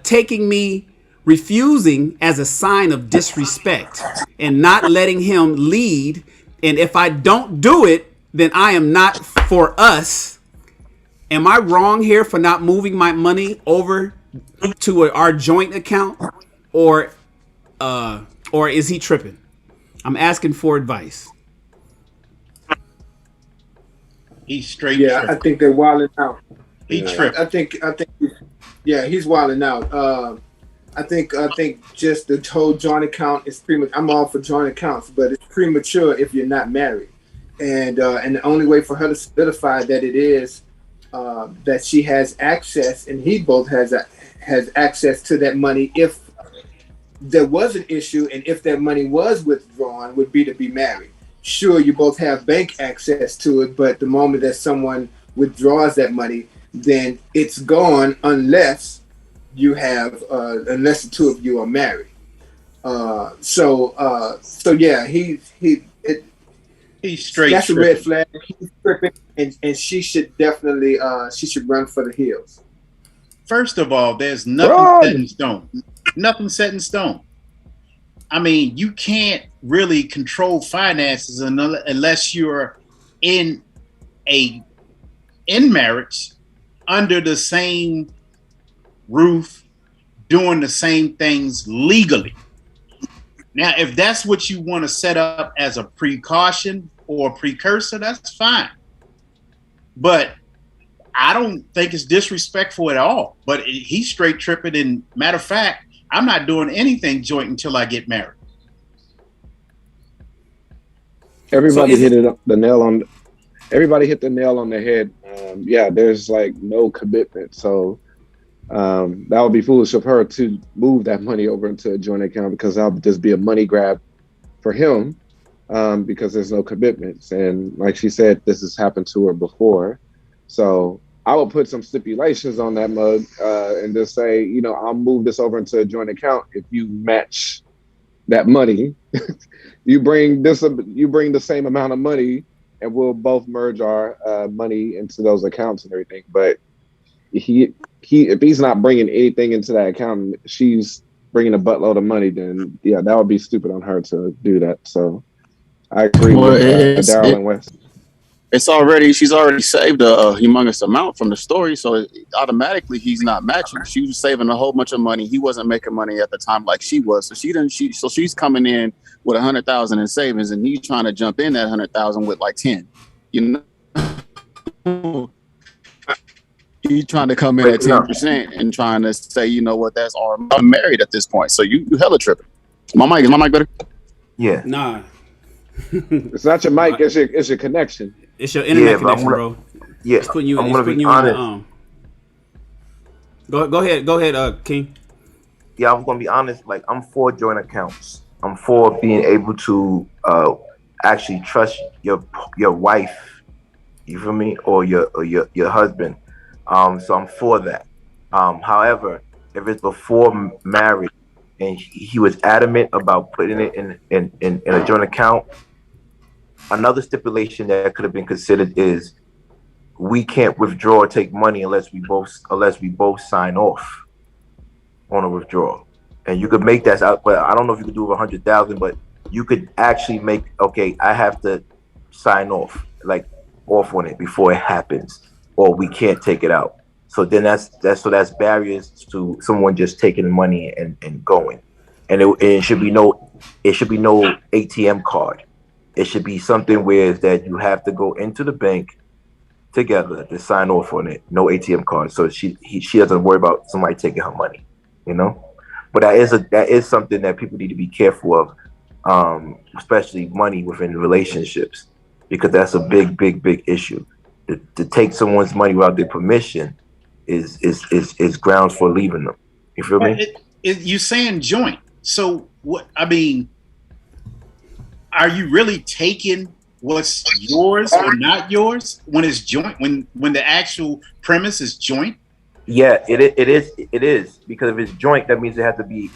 A: taking me refusing as a sign of disrespect and not letting him lead. And if I don't do it, then I am not for us. Am I wrong here for not moving my money over to our joint account, or is he tripping? I'm asking for advice.
D: He's straight.
H: Yeah,
D: tripping.
H: I think they're wilding out.
D: He tripped.
H: I think. Yeah, he's wilding out. I think just the whole joint account is premature. I'm all for joint accounts, but it's premature if you're not married. And the only way for her to solidify that it is that she has access, and he both has access to that money if there was an issue, and if that money was withdrawn, would be to be married. Sure, you both have bank access to it, but the moment that someone withdraws that money, then it's gone unless unless the two of you are married. So yeah, he's
D: straight.
H: That's
D: tripping.
H: a red flag. He's tripping, and she should definitely she should run for the hills.
D: First of all, there's nothing set in stone. Nothing set in stone. I mean, you can't really control finances unless you're in marriage, under the same roof, doing the same things legally. Now, if that's what you want to set up as a precaution or a precursor, that's fine. But I don't think it's disrespectful at all. But he's straight tripping. And matter of fact, I'm not doing anything joint until I get married.
A: So
G: Everybody
A: is
G: hit
A: it?
G: it the nail on. Everybody hit the nail on the head. Yeah, there's like no commitment, so that would be foolish of her to move that money over into a joint account because that would just be a money grab for him because there's no commitments. And like she said, this has happened to her before. So I would put some stipulations on that mug and just say, I'll move this over into a joint account if you match that money. You bring the same amount of money, and we'll both merge our money into those accounts and everything. But he if he's not bringing anything into that account, she's bringing a buttload of money, then yeah, that would be stupid on her to do that. So I agree
F: Well,
G: with Daryl and Wes.
F: she's already saved a humongous amount from the story, so automatically he's not matching. She was saving a whole bunch of money. He wasn't making money at the time like she was, so she's coming in with 100,000 in savings, and he's trying to jump in that 100,000 with like 10. He's trying to come in at 10% and trying to say, you know what, that's all. I'm married at this point, so you hella tripping. Is my mic better?
B: Yeah.
A: Nah.
G: It's not your mic, it's your connection.
A: It's your internet connection, bro.
B: Yeah,
A: It's putting you
B: I'm
A: in
B: honest.
A: Go ahead, King.
B: Yeah, I was gonna be honest. Like, I'm for joint accounts. I'm for being able to actually trust your wife. You feel me, or your husband. So I'm for that. However, if it's before marriage and he was adamant about putting it in a joint account, another stipulation that could have been considered is we can't withdraw or take money unless we both sign off on a withdrawal. And you could make that out, but I don't know if you could do 100,000, but you could actually make, okay, I have to sign off on it before it happens, or we can't take it out. So then that's barriers to someone just taking the money and going. And it should be no ATM card. It should be something where that you have to go into the bank together to sign off on it. No ATM card, so she doesn't worry about somebody taking her money. But that is something that people need to be careful of, especially money within relationships, because that's a big issue. To take someone's money without their permission is grounds for leaving them. You feel me?
D: You're saying joint. So what? I mean, are you really taking what's yours or not yours when it's joint? When the actual premise is joint?
B: Yeah, it is because if it's joint, that means it has to be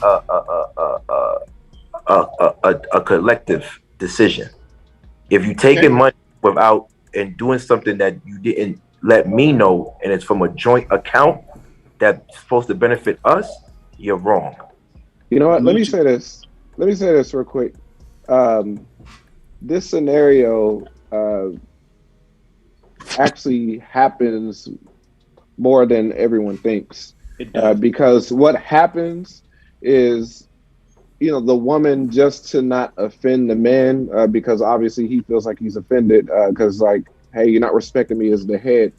B: a collective decision. If you taking money without and doing something that you didn't let me know, and it's from a joint account that's supposed to benefit us, you're wrong.
G: You know what? Let me say this real quick. This scenario actually happens more than everyone thinks, because what happens is, the woman, just to not offend the man, because obviously he feels like he's offended, because hey, you're not respecting me as the head.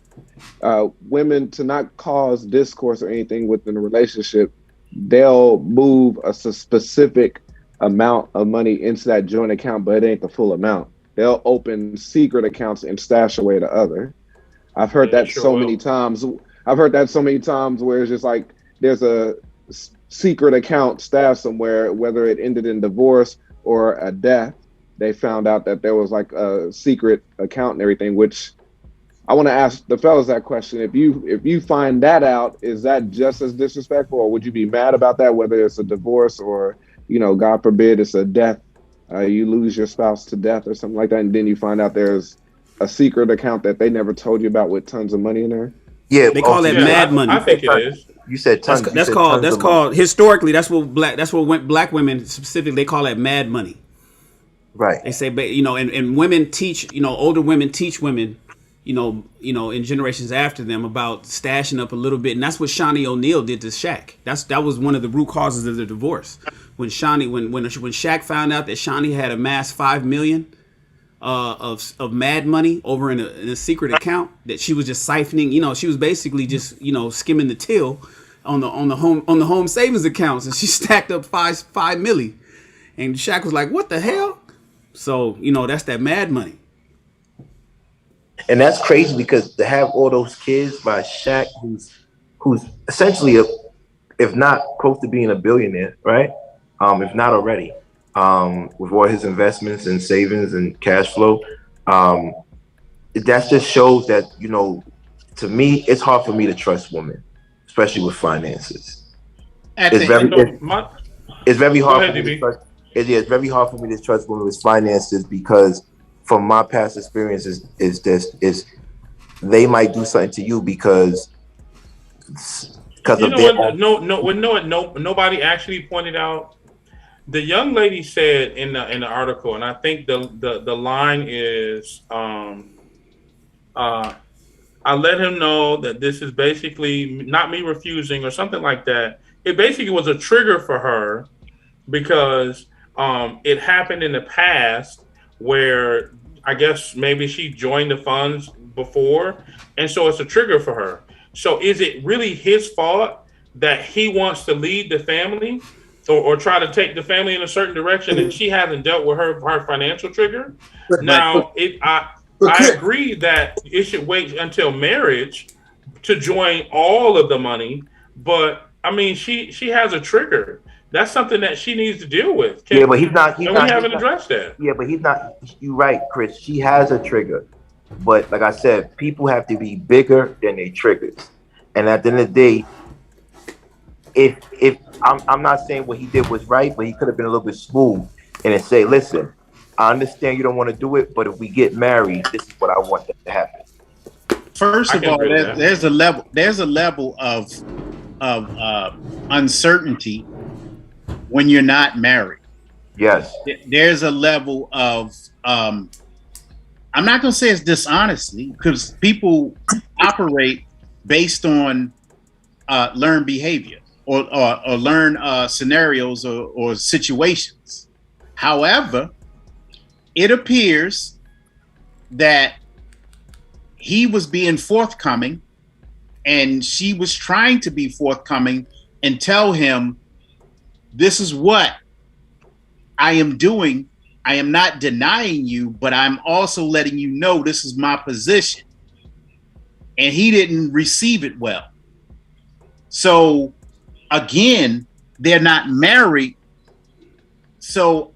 G: Women, to not cause discourse or anything within a relationship, they'll move a specific amount of money into that joint account, but it ain't the full amount. They'll open secret accounts and stash away the other. I've heard that so many times. I've heard that so many times where it's just like there's a secret account stashed somewhere, whether it ended in divorce or a death. They found out that there was like a secret account and everything, which I want to ask the fellas that question. If you find that out, is that just as disrespectful, or would you be mad about that, whether it's a divorce or, God forbid, it's a death, you lose your spouse to death or something like that, and then you find out there's a secret account that they never told you about with tons of money in there?
B: Yeah,
A: they call that mad money.
C: I think it is.
B: You said tons.
A: That's called historically. That's what black women specifically, they call that mad money.
B: Right.
A: They say, and women teach, older women teach women, in generations after them about stashing up a little bit, and that's what Shawnee O'Neal did to Shaq. That was one of the root causes of the divorce. When Shaq found out that Shawnee had amassed $5 million of mad money over in a secret account that she was just siphoning, she was basically just skimming the till on the home savings accounts, and she stacked up $5 million, and Shaq was like, "What the hell?" So, that's that mad money.
B: And that's crazy because to have all those kids by Shaq, who's essentially if not close to being a billionaire, right? If not already, with all his investments and savings and cash flow, that just shows that, to me, it's hard for me to trust women, especially with finances. It's very hard for me to trust. It's very hard for me to trust women with finances because, from my past experiences, is they might do something to you because of their
C: what? Nobody actually pointed out. The young lady said in the article, and I think the line is, I let him know that this is basically not me refusing or something like that. It basically was a trigger for her because it happened in the past where I guess maybe she joined the funds before, and so it's a trigger for her. So is it really his fault that he wants to lead the family or try to take the family in a certain direction and she hasn't dealt with her financial trigger? I agree that it should wait until marriage to join all of the money, but I mean, she has a trigger. That's something that she needs to deal with.
B: But he's not.
C: We haven't addressed that.
B: Yeah, but he's not. You're right, Chris. She has a trigger, but like I said, people have to be bigger than their triggers. And at the end of the day, if I'm not saying what he did was right, but he could have been a little bit smooth and then say, "Listen, I understand you don't want to do it, but if we get married, this is what I want to happen."
D: First of all, there's a level of uncertainty when you're not married.
B: Yes.
D: There's a level of I'm not going to say it's dishonesty because people operate based on learned behavior or learn scenarios or situations. However, it appears that he was being forthcoming and she was trying to be forthcoming and tell him, this is what I am doing. I am not denying you, but I'm also letting you know this is my position. And he didn't receive it well. So again, they're not married. So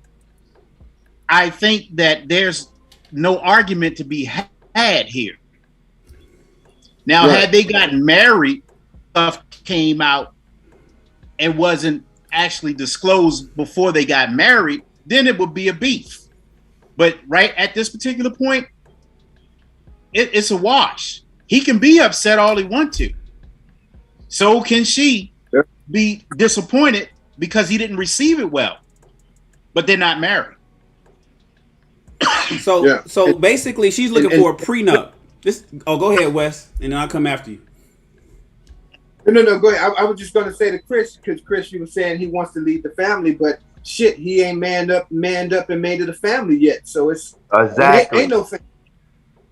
D: I think that there's no argument to be had here. Now, had they gotten married, stuff came out and wasn't actually disclosed before they got married, then it would be a beef. But right at this particular point, it's a wash. He can be upset all he wants to. So can she be disappointed because he didn't receive it well. But they're not married.
A: So basically, she's looking for a prenup. Go ahead, Wes, and then I'll come after you.
H: No, go ahead. I was just going to say to Chris, because Chris, you were saying he wants to lead the family, but shit, he ain't manned up and made it a family yet. So it's
B: exactly
H: ain't no family.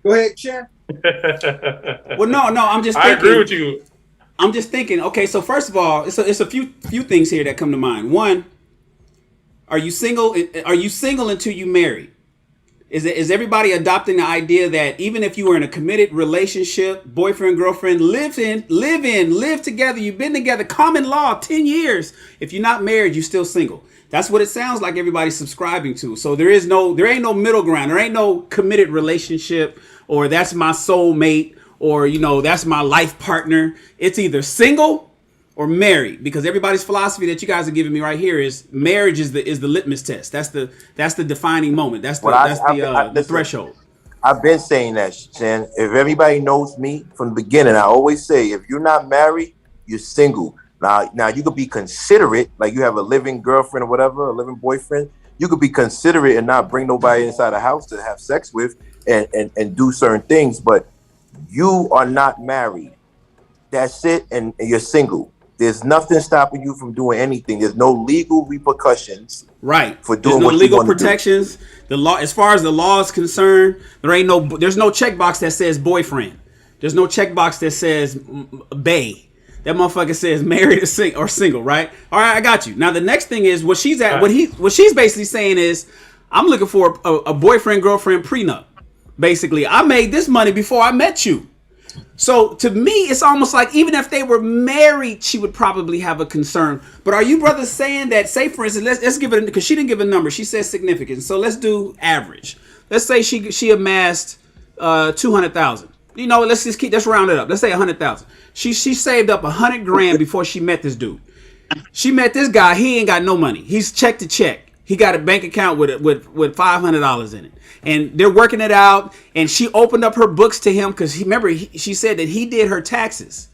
H: Go ahead, Chan.
A: Well, no, I'm just thinking.
C: I agree with you.
A: I'm just thinking. Okay, so first of all, it's a few things here that come to mind. One, are you single? Are you single until you marry? Is everybody adopting the idea that even if you were in a committed relationship, boyfriend, girlfriend, live together, you've been together, common law, 10 years, if you're not married, you're still single? That's what it sounds like everybody's subscribing to. So there ain't no middle ground. There ain't no committed relationship or that's my soulmate or, that's my life partner. It's either single or married, because everybody's philosophy that you guys are giving me right here is marriage is the litmus test. That's the defining moment. That's the threshold.
B: I've been saying that, Shan. If everybody knows me from the beginning, I always say, if you're not married, you're single. Now you could be considerate, like you have a living girlfriend or whatever, a living boyfriend. You could be considerate and not bring nobody inside the house to have sex with and do certain things, but you are not married. That's it, and you're single. There's nothing stopping you from doing anything. There's no legal repercussions.
A: Right.
B: For doing
A: there's no
B: what
A: legal
B: you want
A: protections.
B: to do.
A: The law, as far as the law is concerned, there's no checkbox that says boyfriend. There's no checkbox that says bae. That motherfucker says married or single, right? All right, I got you. Now the next thing is what she's basically saying is, I'm looking for a boyfriend girlfriend prenup. Basically, I made this money before I met you. So to me, it's almost like even if they were married, she would probably have a concern. But are you brothers saying that, say for instance, let's give it, because she didn't give a number, she said significant. So let's do average. Let's say she amassed 200,000. You know, let's round it up. Let's say 100,000. She saved up 100 grand before she met this dude. She met this guy. He ain't got no money. He's check to check. He got a bank account with $500 in it, and they're working it out. And she opened up her books to him because she said that he did her taxes.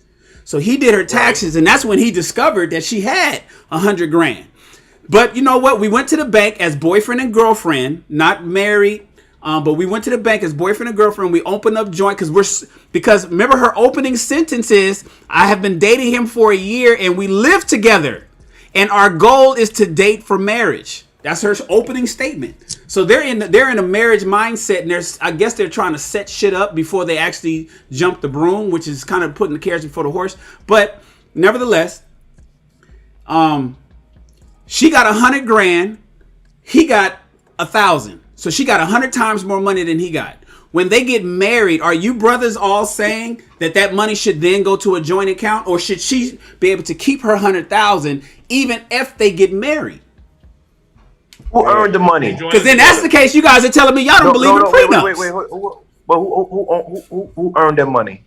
A: So he did her taxes, and that's when he discovered that she had 100 grand. But you know what? We went to the bank as boyfriend and girlfriend, not married. But we went to the bank as boyfriend and girlfriend. We opened up joint because remember her opening sentence is, I have been dating him for a year and we live together, and our goal is to date for marriage. That's her opening statement. So they're in a marriage mindset, and I guess they're trying to set shit up before they actually jump the broom, which is kind of putting the carriage before the horse. But nevertheless, she got 100 grand, he got 1,000. So she got 100 times more money than he got. When they get married, are you brothers all saying that money should then go to a joint account, or should she be able to keep her 100,000 even if they get married?
I: Who earned the money?
A: Because then that's the case. You guys are telling me y'all don't believe in prenups.
I: Wait. Who earned that money?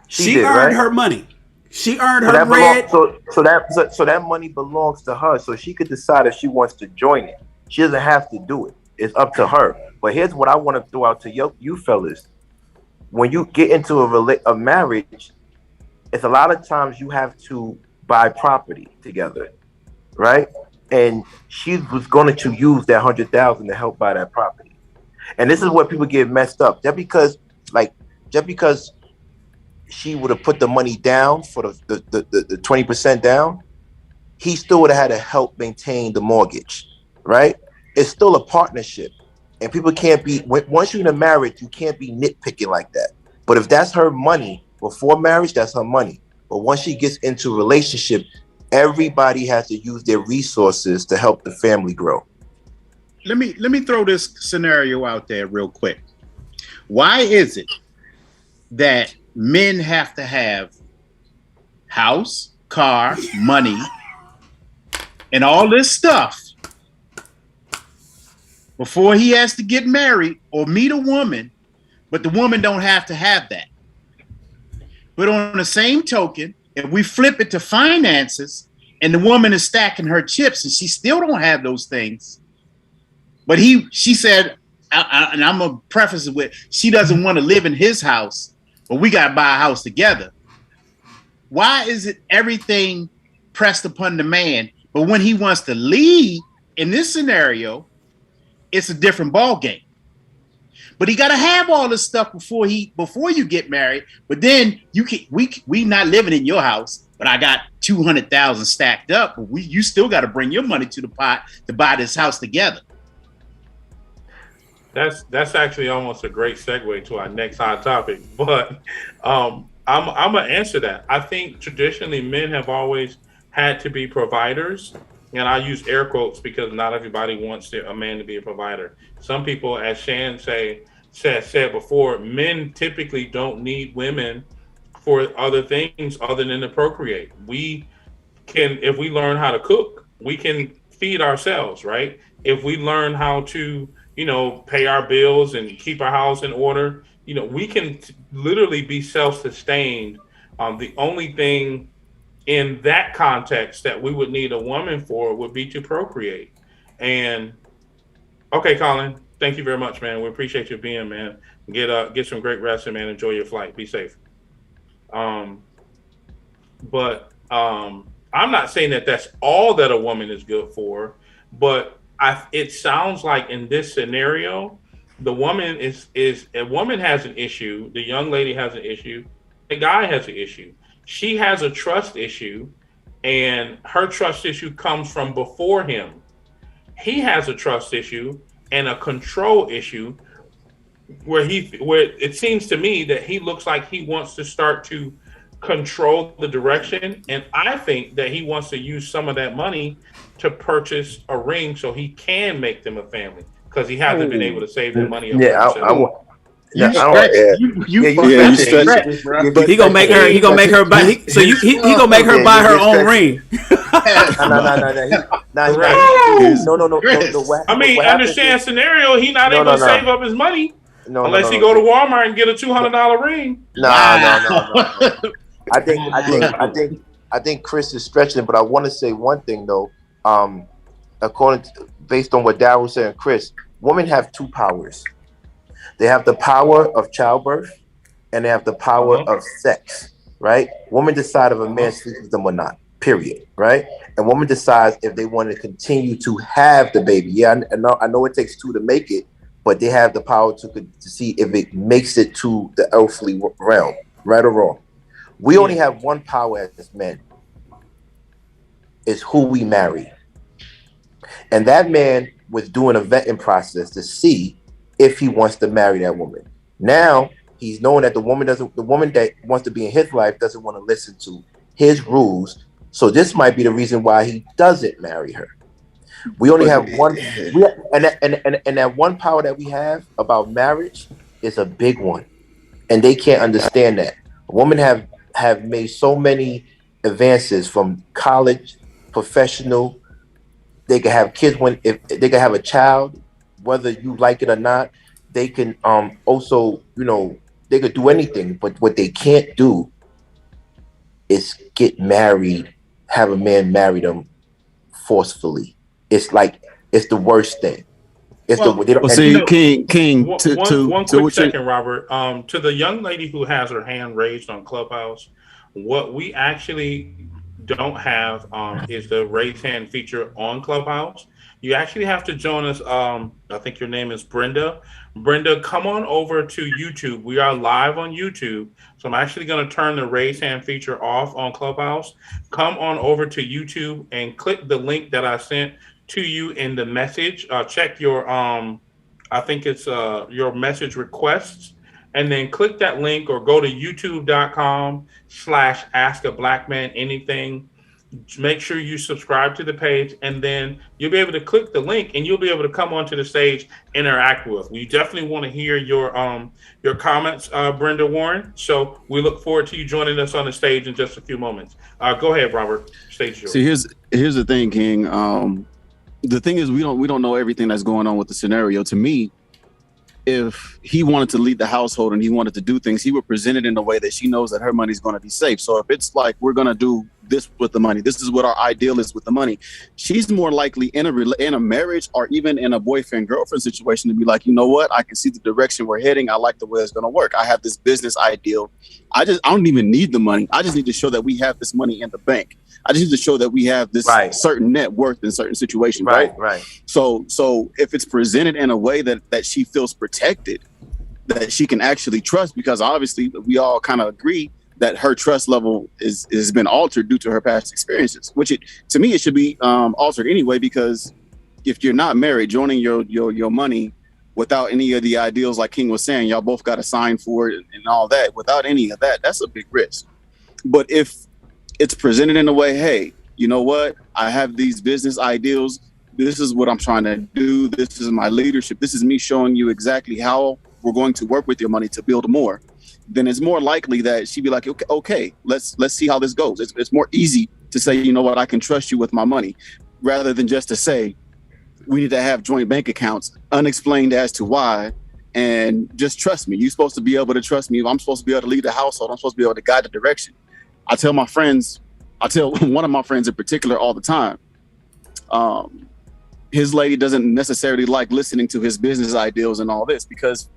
A: She did, earned her money. She earned her bread.
I: So that money belongs to her. So she could decide if she wants to join it. She doesn't have to do it. It's up to her. But here's what I want to throw out to you fellas. When you get into a marriage, it's a lot of times you have to buy property together, right? And she was going to use that 100,000 to help buy that property. And this is where people get messed up. Just because she would have put the money down for the 20% down, he still would have had to help maintain the mortgage, right? It's still a partnership. And people can't be, once you're in a marriage, you can't be nitpicking like that. But if that's her money before marriage, that's her money. But once she gets into a relationship, everybody has to use their resources to help the family grow.
D: Let me throw this scenario out there real quick. Why is it that men have to have house, car, money, and all this stuff before he has to get married or meet a woman, but the woman don't have to have that? But on the same token, if we flip it to finances and the woman is stacking her chips and she still don't have those things, but she said, and I'm gonna preface it with, she doesn't want to live in his house, but we got to buy a house together. Why is it everything pressed upon the man, but when he wants to leave in this scenario, it's a different ball game? But he got to have all this stuff before you get married. But then we not living in your house, but I got 200,000 stacked up. But you still got to bring your money to the pot to buy this house together.
C: That's actually almost a great segue to our next hot topic. But I'm gonna answer that. I think traditionally men have always had to be providers. And I use air quotes because not everybody wants a man to be a provider. Some people, as Shan said before, men typically don't need women for other things other than to procreate. We can, if we learn how to cook, we can feed ourselves, right? If we learn how to, pay our bills and keep our house in order, we can literally be self-sustained. The only thing in that context that we would need a woman for would be to procreate. And okay, Colin, thank you very much, man. We appreciate you being, man. Get some great rest and, man, enjoy your flight. Be safe. But I'm not saying that that's all that a woman is good for, but it sounds like in this scenario, the woman a woman has an issue, the young lady has an issue, the guy has an issue. She has a trust issue, and her trust issue comes from before him. He has a trust issue and a control issue where it seems to me that he looks like he wants to start to control the direction, and I think that he wants to use some of that money to purchase a ring so he can make them a family because he hasn't been able to save that money up for
I: Yeah,
C: himself.
D: You
I: I
D: stretch.
I: don't.
D: You
B: Yeah, you
D: stretch.
B: stretch.
A: He gonna make her. He gonna make her buy. He gonna make her buy her own ring.
I: No.
C: I mean, understand scenario. He not able to save up his money unless he go to Walmart and get a $200 ring.
I: No. I think Chris is stretching, but I want to say one thing though. Based on what Darryl said and Chris, women have two powers. They have the power of childbirth, and they have the power of sex. Right? Women decide if a man sleeps with them or not. Period. Right? And woman decides if they want to continue to have the baby. Yeah, I know it takes two to make it, but they have the power to see if it makes it to the earthly realm, right or wrong. We only have one power as men. It's who we marry. And that man was doing a vetting process to see if he wants to marry that woman. Now he's knowing that the woman that wants to be in his life doesn't want to listen to his rules. So this might be the reason why he doesn't marry her. We only have one, and that one power that we have about marriage is a big one, and they can't understand that. Women have made so many advances from college, professional. They can have kids if they can have a child, whether you like it or not. They can also, they could do anything, but what they can't do is get married, have a man marry them forcefully. It's like it's the worst thing. It's
C: King. One quick second, Robert. To the young lady who has her hand raised on Clubhouse, what we actually don't have is the raise hand feature on Clubhouse. You actually have to join us. I think your name is Brenda. Brenda, come on over to YouTube. We are live on YouTube. So I'm actually going to turn the raise hand feature off on Clubhouse. Come on over to YouTube and click the link that I sent to you in the message. Check your, I think it's your message requests. And then click that link or go to youtube.com/askablackmananything. Make sure you subscribe to the page, and then you'll be able to click the link and you'll be able to come onto the stage, interact with. We definitely want to hear your comments, Brenda Warren. So we look forward to you joining us on the stage in just a few moments. Go ahead, Robert. Stage yours.
F: See, here's the thing, King. The thing is, we don't know everything that's going on with the scenario. To me, if he wanted to lead the household and he wanted to do things, he would present it in a way that she knows that her money's going to be safe. So if it's like, we're going to do this with the money, this is what our ideal is with the money, she's more likely in a marriage or even in a boyfriend girlfriend situation to be like, you know what, I can see the direction we're heading. I like the way it's going to work. I have this business ideal. I don't even need the money. I just need to show that we have this money in the bank. I just need to show that we have this certain net worth in certain situations.
I: Right.
F: So if it's presented in a way that she feels protected, that she can actually trust, because obviously we all kind of agree that her trust level has been altered due to her past experiences, which to me, it should be altered anyway, because if you're not married, joining your money without any of the ideals, like King was saying, y'all both got to sign for it and all that, without any of that, that's a big risk. But if it's presented in a way, hey, you know what, I have these business ideals, this is what I'm trying to do, this is my leadership, this is me showing you exactly how we're going to work with your money to build more, then it's more likely that she'd be like, okay, let's see how this goes. It's more easy to say, you know what, I can trust you with my money, rather than just to say, we need to have joint bank accounts, unexplained as to why, and just trust me. You're supposed to be able to trust me. If I'm supposed to be able to lead the household, I'm supposed to be able to guide the direction. I tell one of my friends in particular all the time, his lady doesn't necessarily like listening to his business ideals and all this, because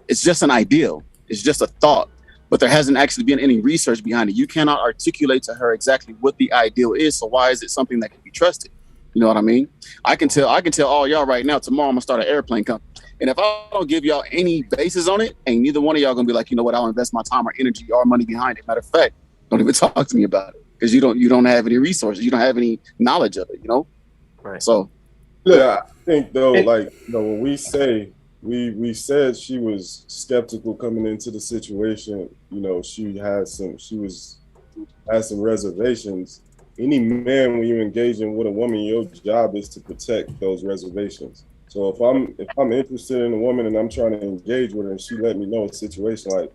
F: it's just an ideal. It's just a thought, but there hasn't actually been any research behind it. You cannot articulate to her exactly what the ideal is. So why is it something that can be trusted? You know what I mean? I can tell all y'all right now, tomorrow I'm gonna start an airplane company. And if I don't give y'all any basis on it, ain't neither one of y'all gonna be like, you know what, I'll invest my time or energy or money behind it. Matter of fact, don't even talk to me about it, because you don't have any resources. You don't have any knowledge of it, you know?
I: Right.
F: So
E: yeah, I think though, when we say we said she was skeptical coming into the situation. You know, she had some reservations. Any man, when you're engaging with a woman, your job is to protect those reservations. So if I'm interested in a woman and I'm trying to engage with her and she let me know a situation like,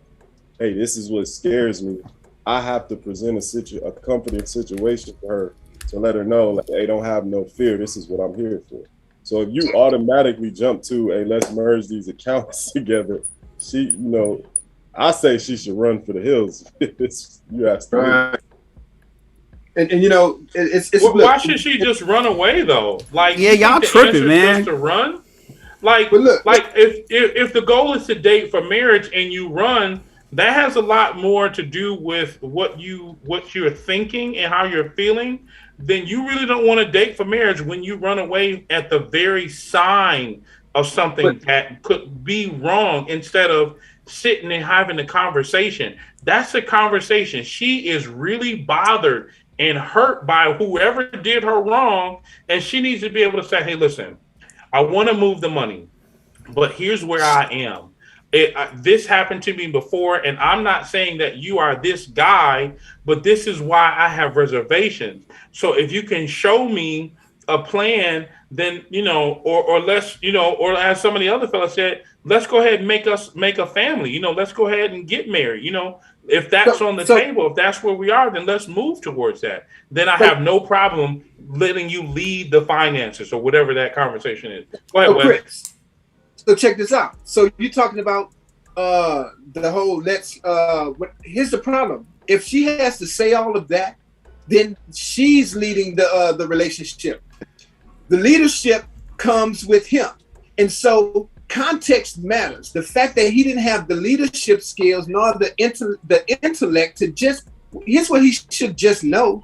E: hey, this is what scares me, I have to present a comforting situation for her to let her know, like, hey, don't have no fear. This is what I'm here for. So if you automatically jump to, hey, let's merge these accounts together, I say she should run for the hills. You asked me.
H: Right. And you know, it's
C: why should she just run away though? Like,
A: yeah, y'all tripping, man.
C: Just to run? Like, if the goal is to date for marriage and you run, that has a lot more to do with what you're thinking and how you're feeling. Then you really don't want to date for marriage when you run away at the very sign of something that could be wrong instead of sitting and having a conversation. That's a conversation. She is really bothered and hurt by whoever did her wrong, and she needs to be able to say, hey, listen, I want to move the money, but here's where I am. This happened to me before, and I'm not saying that you are this guy, but this is why I have reservations. So if you can show me a plan, then, or let's, or as some of the other fellas said, let's go ahead and make a family. Let's go ahead and get married. If that's on the table, if that's where we are, then let's move towards that. Then I have no problem letting you lead the finances or whatever that conversation is. Go ahead, Wes.
H: Chris, so check this out. So you're talking about the whole here's the problem. If she has to say all of that, then she's leading the relationship. The leadership comes with him. And so context matters. The fact that he didn't have the leadership skills nor the intellect to here's what he should just know,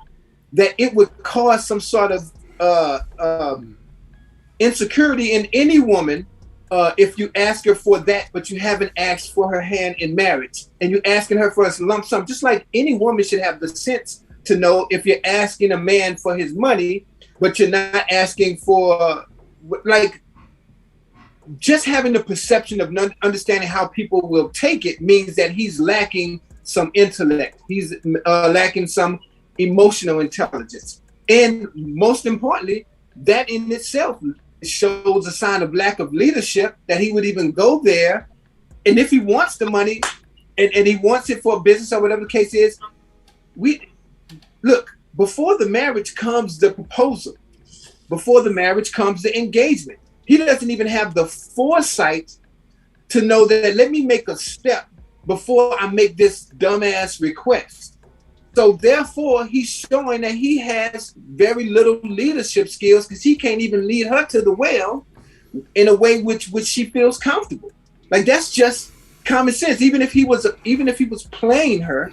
H: that it would cause some sort of insecurity in any woman if you ask her for that, but you haven't asked for her hand in marriage, and you're asking her for a lump sum. Just like any woman should have the sense to know if you're asking a man for his money, but you're not asking for, like, just having the perception of not understanding how people will take it means that he's lacking some intellect. He's lacking some emotional intelligence. And most importantly, that in itself shows a sign of lack of leadership, that he would even go there. And if he wants the money and he wants it for a business or whatever the case is, before the marriage comes the proposal. Before the marriage comes the engagement. He doesn't even have the foresight to know that let me make a step before I make this dumbass request. So therefore, he's showing that he has very little leadership skills because he can't even lead her to the well in a way which she feels comfortable. Like, that's just common sense. Even if he was playing her,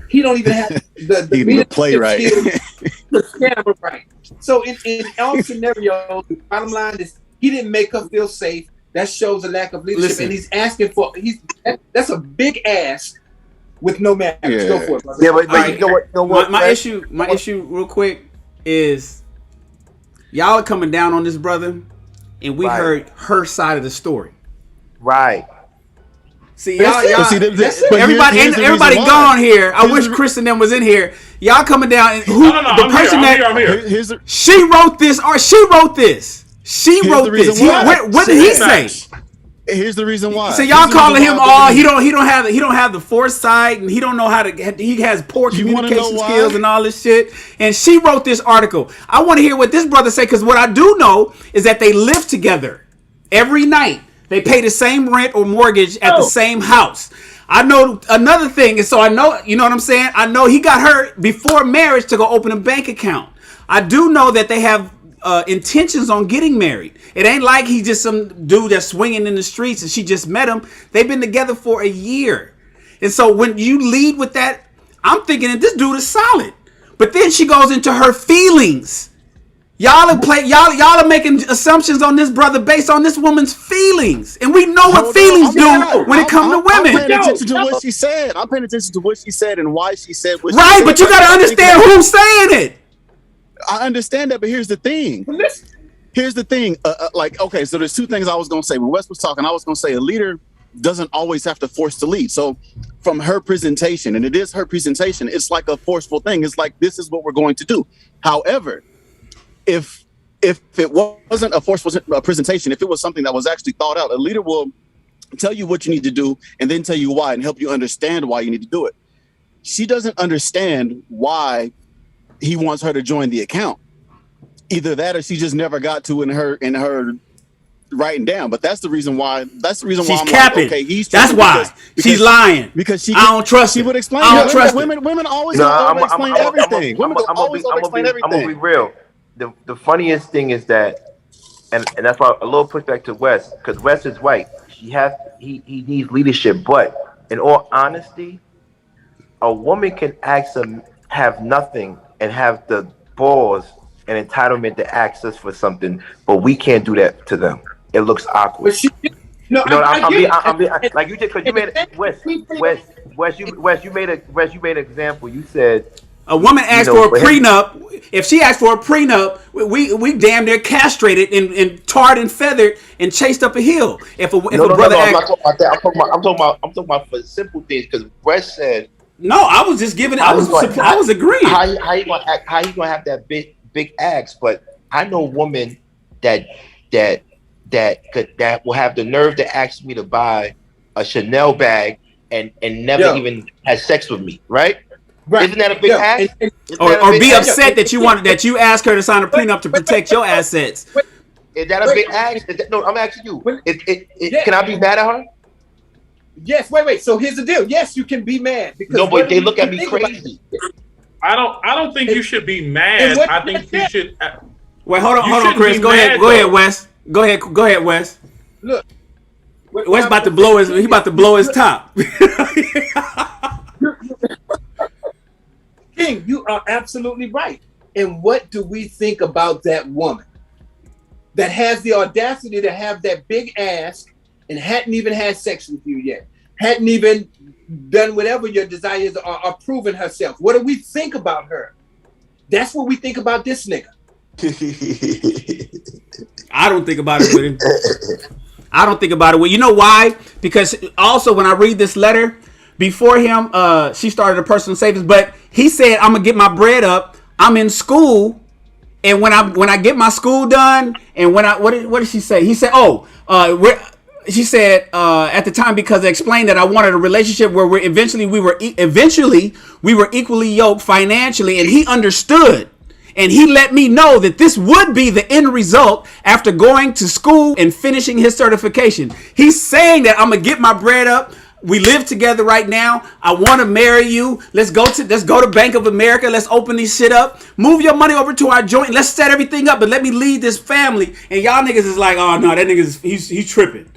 H: he don't even have the
F: playwright
H: skills to scam her right. So in all scenarios, the bottom line is he didn't make her feel safe. That shows a lack of leadership.
A: Listen.
H: And he's asking for that's a big ask with no marriage.
F: Yeah.
H: Go for it, brother.
I: Yeah, but you know what?
A: My issue real quick is y'all are coming down on this brother, and we heard her side of the story.
I: Right.
A: See, y'all everybody gone here. I wish Chris and them was in here. Y'all coming down, and
C: I'm here.
A: She wrote this, or she wrote this. She wrote this. What did he say?
F: Here's the reason why.
A: So y'all calling him he don't have the foresight, and he don't know how to. He has poor communication skills and all this shit. And she wrote this article. I want to hear what this brother say, because what I do know is that they live together every night. They pay the same rent or mortgage at the same house. I know another thing, and so I know, you know what I'm saying? I know he got her before marriage to go open a bank account. I do know that they have intentions on getting married. It ain't like he's just some dude that's swinging in the streets and she just met him. They've been together for a year. And so when you lead with that, I'm thinking that this dude is solid. But then she goes into her feelings. Y'all are making assumptions on this brother based on this woman's feelings, and we know what feelings do when it comes to women.
F: I'm paying attention to what she said. I'm paying attention to what she said and why she said what she
A: Right,
F: said.
A: but you got to understand who's saying it.
F: I understand that, but here's the thing. here's the thing. Like, okay, so there's two things I was going to say. When Wes was talking, I was going to say a leader doesn't always have to force to lead. So from her presentation, and it is her presentation, it's like a forceful thing. It's like, this is what we're going to do. However, if it wasn't a forceful presentation, if it was something that was actually thought out, a leader will tell you what you need to do and then tell you why and help you understand why you need to do it. She doesn't understand why he wants her to join the account. Either that or she just never got to in her writing down. But that's the reason why. She's
A: why I'm capping.
F: Like, okay, he's
A: that's why because she's lying.
F: Because
A: I don't trust.
F: She would explain.
A: I don't trust
F: women always explain everything. Women always explain everything.
I: I'm gonna be real. The funniest thing is that, and that's why a little pushback to Wes, because Wes is white. He needs leadership, but in all honesty, a woman can have nothing and have the balls and entitlement to ask us for something, but we can't do that to them. It looks awkward. Like you did, because you made Wes, you made an example. You said
A: a woman asked for a prenup. If she asked for a prenup, we damn near castrated and tarred and feathered and chased up a hill. If a brother
I: I'm not talking about that. I'm talking about for simple things. Because Wes said
A: no. I was just giving. I was agreeing.
I: How you gonna have that big axe? But I know women that will have the nerve to ask me to buy a Chanel bag and never even had sex with me, right? Right. Isn't that a big ask?
A: Or be upset that you asked her to sign a prenup to protect your assets.
I: Is that a big ask? No, I'm asking you. Can I be mad at her?
J: Yes. Wait. So here's the deal. Yes, you can be mad because
I: no, but they look at me crazy.
C: I don't think you should be mad. I think you should.
A: Wait, hold on, Chris. Go ahead, Wes. Go ahead, Wes.
J: Look,
A: Wes about to blow his top.
J: King, you are absolutely right. And what do we think about that woman that has the audacity to have that big ass and hadn't even had sex with you yet? Hadn't even done whatever your desires are proven herself. What do we think about her? That's what we think about this nigga.
A: I don't think about it with him. I don't think about it with. You know why? Because also when I read this letter, before him, she started a personal savings, but he said, "I'm gonna get my bread up. I'm in school, and when I get my school done, and what did she say? He said, she said at the time because I explained that I wanted a relationship where we were equally yoked financially, and he understood." And he let me know that this would be the end result after going to school and finishing his certification. He's saying that I'm gonna get my bread up. We live together right now. I want to marry you. Let's go to Bank of America. Let's open this shit up. Move your money over to our joint. Let's set everything up. But let me lead this family. And y'all niggas is like, oh no, that nigga's he's tripping.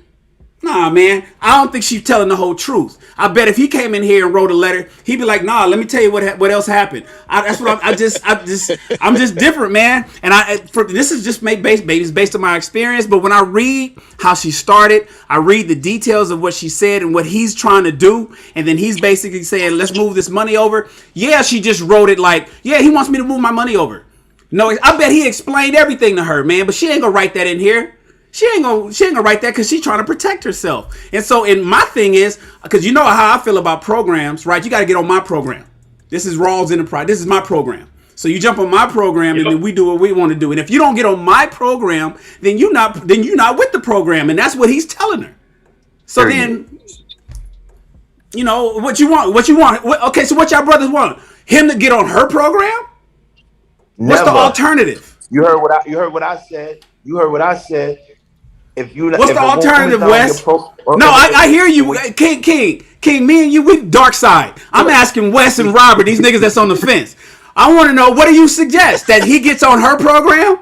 A: Nah, man, I don't think she's telling the whole truth. I bet if he came in here and wrote a letter, he'd be like, "Nah, let me tell you what else happened." I'm just different, man. And this is just based on my experience. But when I read how she started, I read the details of what she said and what he's trying to do, and then he's basically saying, "Let's move this money over." Yeah, she just wrote it like, "Yeah, he wants me to move my money over." No, I bet he explained everything to her, man. But she ain't gonna write that in here. She ain't gonna write that because she's trying to protect herself. And so, my thing is, because you know how I feel about programs, right? You got to get on my program. This is Rawls Enterprise. This is my program. So you jump on my program, and then we do what we want to do. And if you don't get on my program, then you're not with the program, and that's what he's telling her. So then, you know what you want. Okay, so what y'all brothers want? Him to get on her program?
I: Never.
A: What's the alternative?
I: You heard what I said.
A: What's the alternative, Wes? I hear you, King. Me and you, we dark side. I'm asking Wes and Robert, these niggas that's on the fence. I want to know, what do you suggest? That he gets on her program?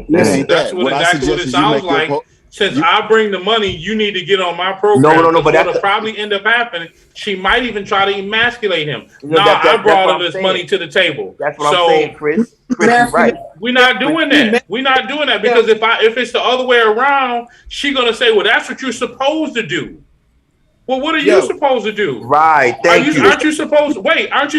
C: That's exactly what it sounds like. Since I bring the money, you need to get on my program.
I: No, but
C: what'll probably end up happening, she might even try to emasculate him. I brought this money to the table.
I: That's what I'm saying, Chris. Chris, right.
C: We're not doing that. We're not doing that because if it's the other way around, she's gonna say, "Well, that's what you're supposed to do." Well, what are you supposed to do?
I: Right. Thank you.
C: Aren't you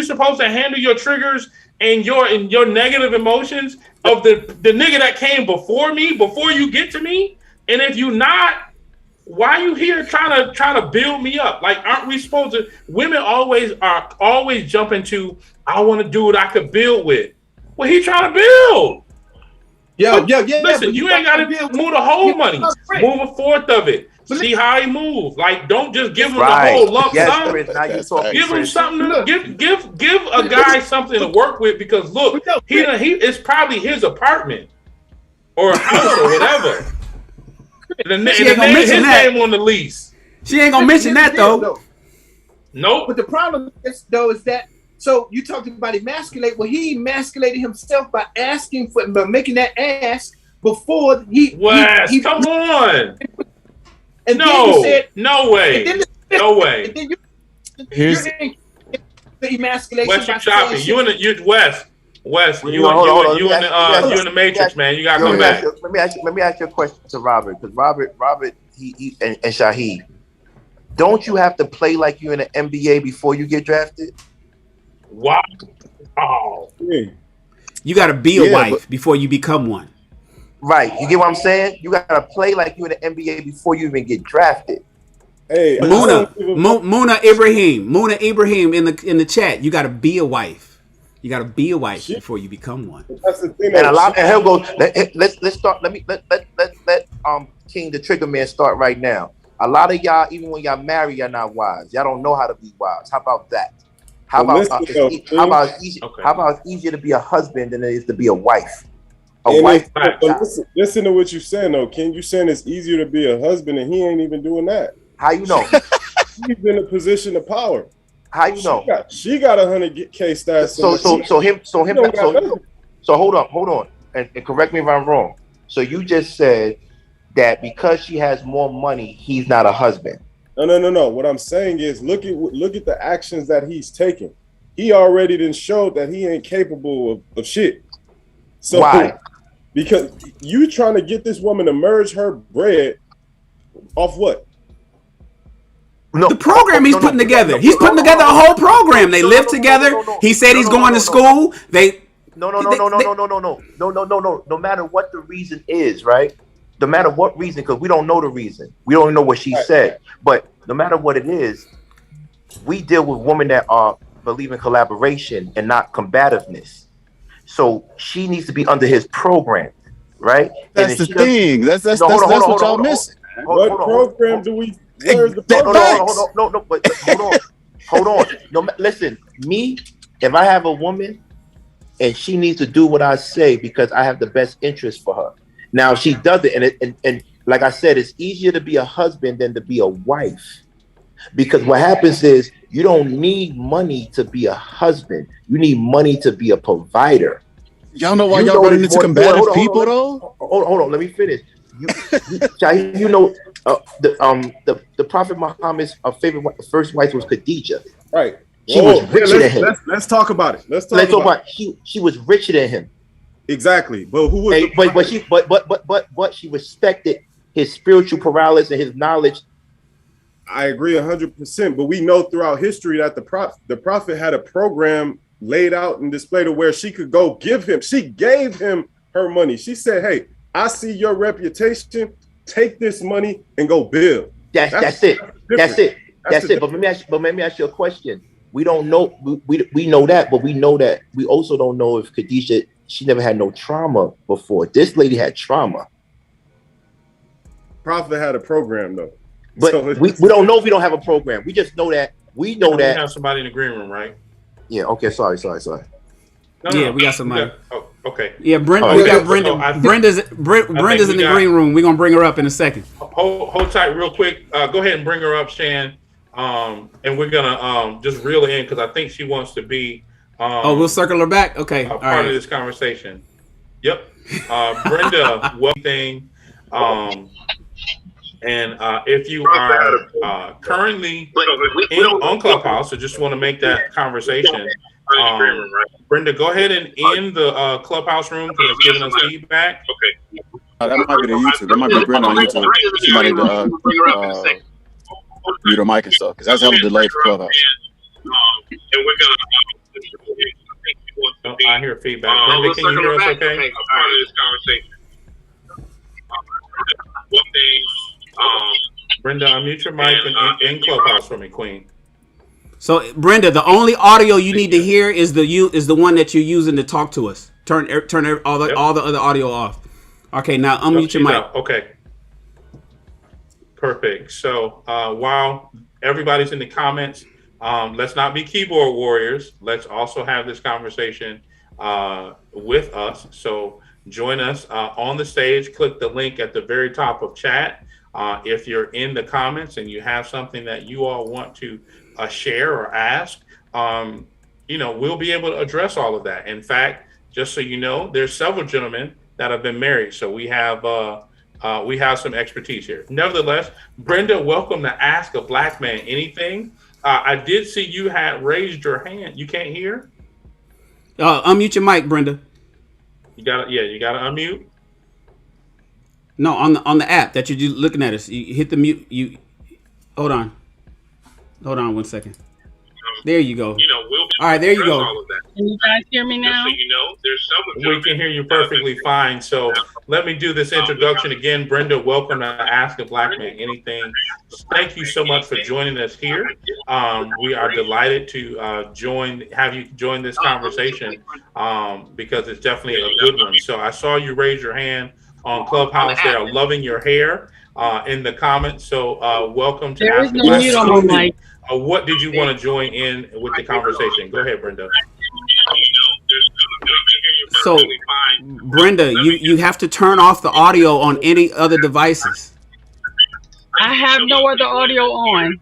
C: supposed to handle your triggers and your negative emotions of the nigga that came before me, before you get to me? And if you not, why you here trying to build me up? Like, aren't we supposed to? Women always jump into, I want to do what I could build with. Well, he trying to build.
J: Yeah.
C: Listen, you ain't got to move the whole money. Move a fourth of it. See how he moves. Like, don't just give him the whole lump sum. Give him something. Give a guy something to work with, because look, he it's probably his apartment or a house or whatever. His name on the lease.
A: She ain't gonna mention that though.
C: Nope.
J: But the problem is that. So you talked about emasculate. Well, he emasculated himself by making that ask before he.
C: Come on.
J: And
C: no,
J: then you said,
C: no way. No way.
J: And then here's the emasculation.
C: Wes, you chopping. You in the Matrix, man. You gotta come back.
I: Let me ask you a question to Robert, because Robert, he and Shaheed. Don't you have to play like you in the NBA before you get drafted?
C: Wow. Oh.
A: You got to be a wife before you become one.
I: Right. You get what I'm saying? You got to play like you in the NBA before you even get drafted.
E: Hey,
A: Muna Ibrahim in the chat. You got to be a wife. You got to be a wife before you become one.
E: That's the thing.
I: And a lot. And he'll go. Let's start. Let King the Trigger Man start right now. A lot of y'all, even when y'all marry, y'all not wives. Y'all don't know how to be wives. How about that? How about it's easier to be a husband than it is to be a wife?
E: Listen to what you're saying though, King. You saying it's easier to be a husband, and he ain't even doing that.
I: How you know?
E: He's in a position of power.
I: How you know?
E: She got 100K stats.
I: So hold on, and correct me if I'm wrong. So you just said that because she has more money, he's not a husband.
E: No. What I'm saying is, look at the actions that he's taking. He already done showed that he ain't capable of shit. So
I: why?
E: Because you trying to get this woman to merge her bread off what?
A: No, the program he's putting together. He's putting together a whole program. They live together. He said he's going to school.
I: No. No matter what the reason is, right? No matter what reason, because we don't know the reason. We don't know what she said. But no matter what it is, we deal with women that believe in collaboration and not combativeness. So she needs to be under his program, right?
F: That's the thing. That's what y'all missing.
E: What program do we?
I: Where's the program? No, but hold on. No, listen, me, if I have a woman and she needs to do what I say because I have the best interest for her. Now she does it, and like I said, it's easier to be a husband than to be a wife. Because what happens is you don't need money to be a husband. You need money to be a provider.
F: Y'all know why y'all running into combative people though?
I: Hold on, let me finish. You know, the Prophet Muhammad's first wife was Khadijah.
E: Right.
I: She was richer than him.
E: Let's talk about it. Let's talk about it.
I: She was richer than him.
E: Exactly. But who was?
I: But she respected his spiritual prowess and his knowledge.
E: I agree 100%, but we know throughout history that the prophet had a program laid out and displayed where she could go give him. She gave him her money. She said, "Hey, I see your reputation. Take this money and go build."
I: That's it. But let me ask you a question. We don't know. We know that, but we know that we also don't know if Khadijah, she never had no trauma before. This lady had trauma.
E: Prophet had a program though.
I: But so we don't know if we don't have a program. We just know that we
C: have somebody in the green room, right?
I: Yeah. Okay. Sorry.
A: No, we got somebody.
C: Okay.
A: Yeah, Brenda. We got Brenda. Brenda's in the green room. We're gonna bring her up in a second.
C: Hold tight, real quick. Go ahead and bring her up, Shan. And we're gonna just reel it in because I think she wants to be.
A: We'll circle her back. Okay.
C: Part of this conversation. Yep. Brenda, one thing. And if you are currently on Clubhouse, I just want to make that conversation. Brenda, go ahead and end the Clubhouse room because it's giving us feedback. Okay.
F: That might be the YouTube. That might be Brenda on YouTube. She might need to mute her mic and stuff, because that's hella delayed for Clubhouse.
C: And we're gonna. I hear feedback. Brenda, can you hear us? Okay. Part of this conversation. One thing. Brenda, unmute your mic in Clubhouse for me, Queen.
A: So Brenda, the only audio you need to hear is the one that you're using to talk to us. Turn all the other audio off. Okay, now unmute your mic.
C: Okay. Perfect. So while everybody's in the comments, let's not be keyboard warriors. Let's also have this conversation with us. So join us on the stage. Click the link at the very top of chat. If you're in the comments and you have something that you all want to share or ask, we'll be able to address all of that. In fact, just so you know, there's several gentlemen that have been married, so we have some expertise here. Nevertheless, Brenda, welcome to Ask a Black Man Anything. I did see you had raised your hand. You can't hear?
A: Unmute your mic, Brenda.
C: You gotta unmute.
A: No, on the app that you're looking at us. You hit the mute. Hold on 1 second. There you go. All right, there you go.
K: Can you guys hear me now?
C: We can hear you perfectly fine. So let me do this introduction again. Brenda, welcome to Ask a Black Man Anything. Thank you so much for joining us here. We are delighted to have you join this conversation because it's definitely a good one. So I saw you raise your hand on Clubhouse. They are loving your hair in the comments. So welcome to Ask a Black Man Anything. What did you want to join in with the conversation? Go ahead, Brenda.
A: So, Brenda, you have to turn off the audio on any other devices.
K: I have no other audio on.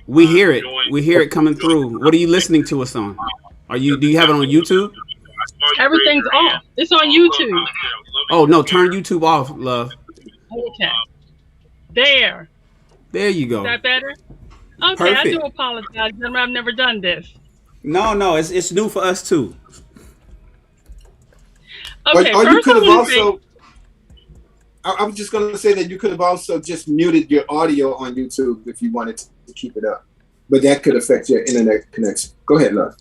A: We hear it. We hear it coming through. What are you listening to us on? Do you have it on YouTube?
K: Everything's off. It's on YouTube.
A: Oh no, turn YouTube off, love.
K: Okay. There
A: you go.
K: Is that better? Okay, perfect. I do apologize. I've never done this.
A: No, it's new for us too.
K: Okay,
J: or you could have also. I was just going to say that you could have also just muted your audio on YouTube if you wanted to keep it up, but that could affect your internet connection. Go ahead, love.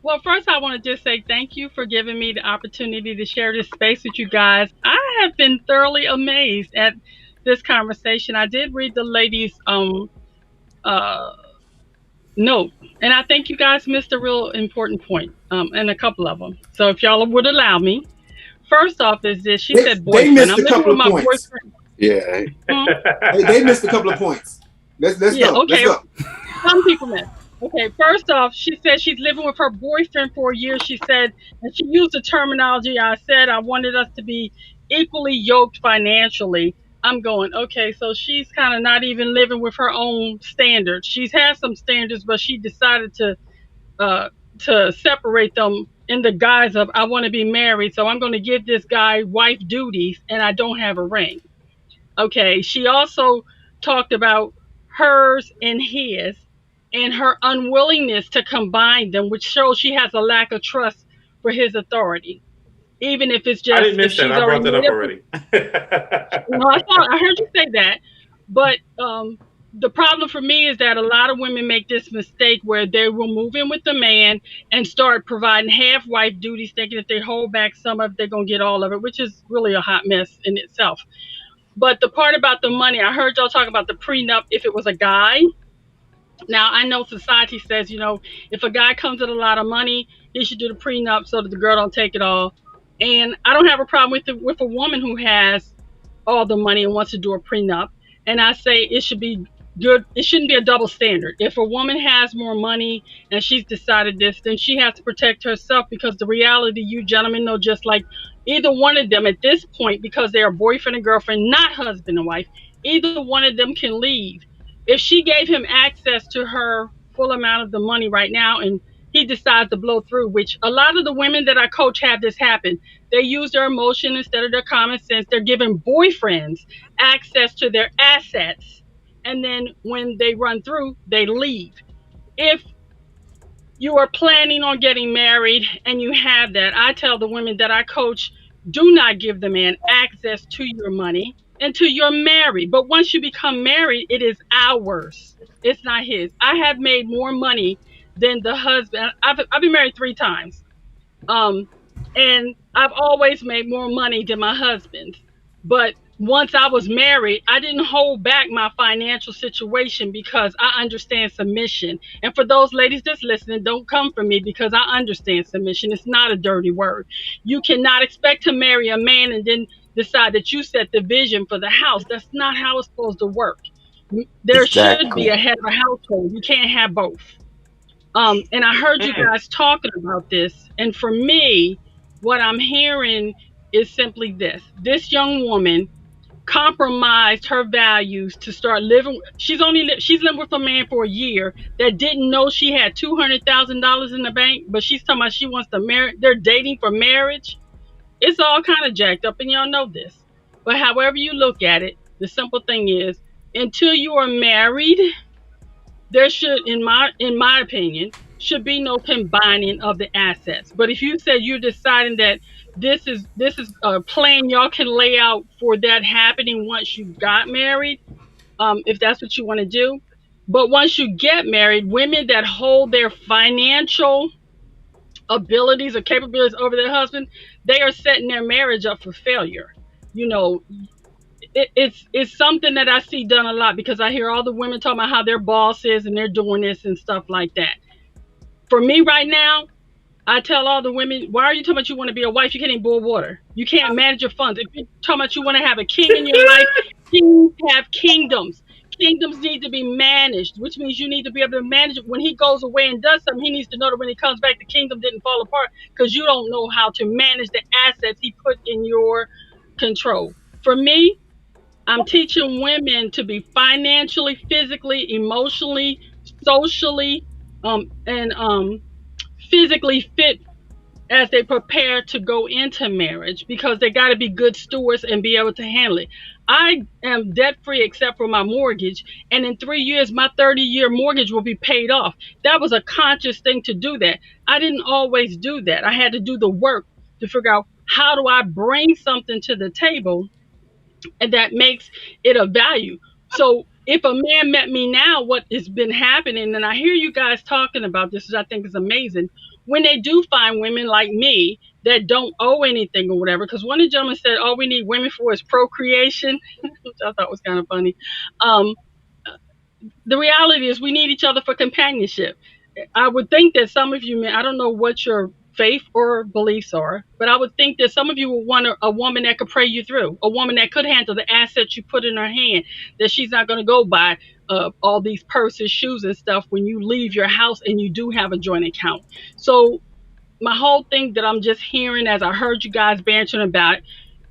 K: Well, first I want to just say thank you for giving me the opportunity to share this space with you guys. I have been thoroughly amazed at this conversation. I did read the lady's note, and I think you guys missed a real important point, and a couple of them. So if y'all would allow me, first off is this: she said boyfriend.
J: They missed a couple of points.
F: Yeah,
J: they missed a couple of points. Let's go.
K: Okay.
J: Let's go.
K: Some people missed. Okay, first off, she said she's living with her boyfriend for a year. She said, and she used the terminology I said, I wanted us to be equally yoked financially. I'm going, okay, so she's kind of not even living with her own standards. She's had some standards, but she decided to separate them in the guise of, I want to be married, so I'm going to give this guy wife duties, and I don't have a ring. Okay, she also talked about hers and his, and her unwillingness to combine them, which shows she has a lack of trust for his authority. Even if it's just...
C: I didn't miss that. I brought that up already.
K: No, I heard you say that. But the problem for me is that a lot of women make this mistake where they will move in with the man and start providing half-wife duties, thinking if they hold back some of it, they're going to get all of it, which is really a hot mess in itself. But the part about the money, I heard y'all talk about the prenup if it was a guy. Now, I know society says, if a guy comes with a lot of money, he should do the prenup so that the girl don't take it all. And I don't have a problem with a woman who has all the money and wants to do a prenup. And I say it should be good. It shouldn't be a double standard. If a woman has more money and she's decided this, then she has to protect herself, because the reality, you gentlemen know, just like either one of them at this point, because they are boyfriend and girlfriend, not husband and wife, either one of them can leave. If she gave him access to her full amount of the money right now and he decides to blow through, which a lot of the women that I coach have this happen. They use their emotion instead of their common sense. They're giving boyfriends access to their assets. And then when they run through, they leave. If you are planning on getting married and you have that, I tell the women that I coach, do not give the man access to your money. until you're married. But once you become married, it is ours. It's not his. I have made more money than the husband. I've been married 3 times. Um, and I've always made more money than my husband. But once I was married, I didn't hold back my financial situation because I understand submission. And for those ladies that's listening, don't come for me because I understand submission. It's not a dirty word. You cannot expect to marry a man and then decide that you set the vision for the house. That's not how it's supposed to work. There should be
I: Exactly.
K: a head of a household. You can't have both. And I heard you guys talking about this, and for me, what I'm hearing is simply this: this young woman compromised her values to start living. She's lived with a man for a year that didn't know she had $200,000 in the bank, but she's talking about she wants to marry. They're dating for marriage. It's all kind of jacked up, and y'all know this. But however you look at it, the simple thing is, until you are married, there should, in my opinion, should be no combining of the assets. But if you say you're deciding that this is a plan y'all can lay out for that happening once you got married, if that's what you want to do. But once you get married, women that hold their financial abilities or capabilities over their husband, they are setting their marriage up for failure. You know, it's something that I see done a lot because I hear all the women talking about how their boss is and they're doing this and stuff like that. For me right now, I tell all the women, why are you talking about you want to be a wife? You can't even boil water. You can't manage your funds. If you're talking about you want to have a king in your life, kings have kingdoms. Kingdoms need to be managed, which means you need to be able to manage it. When he goes away and does something, he needs to know that when he comes back, the kingdom didn't fall apart because you don't know how to manage the assets he put in your control. For me, I'm teaching women to be financially, physically, emotionally, socially, and physically fit as they prepare to go into marriage because they got to be good stewards and be able to handle it. I am debt free except for my mortgage, and in 3 years, my 30-year mortgage will be paid off. That was a conscious thing to do that. I didn't always do that. I had to do the work to figure out how do I bring something to the table and that makes it of value. So if a man met me now, what has been happening, and I hear you guys talking about this, which I think is amazing, when they do find women like me that don't owe anything or whatever, because one of the gentlemen said all we need women for is procreation, which I thought was kind of funny. Um, the reality is we need each other for companionship. I would think that some of you, I don't know what your faith or beliefs are, but I would think that some of you would want a woman that could pray you through, a woman that could handle the assets you put in her hand, that she's not going to go buy all these purses, shoes, and stuff when you leave your house and you do have a joint account. So my whole thing that I'm just hearing as I heard you guys bantering about,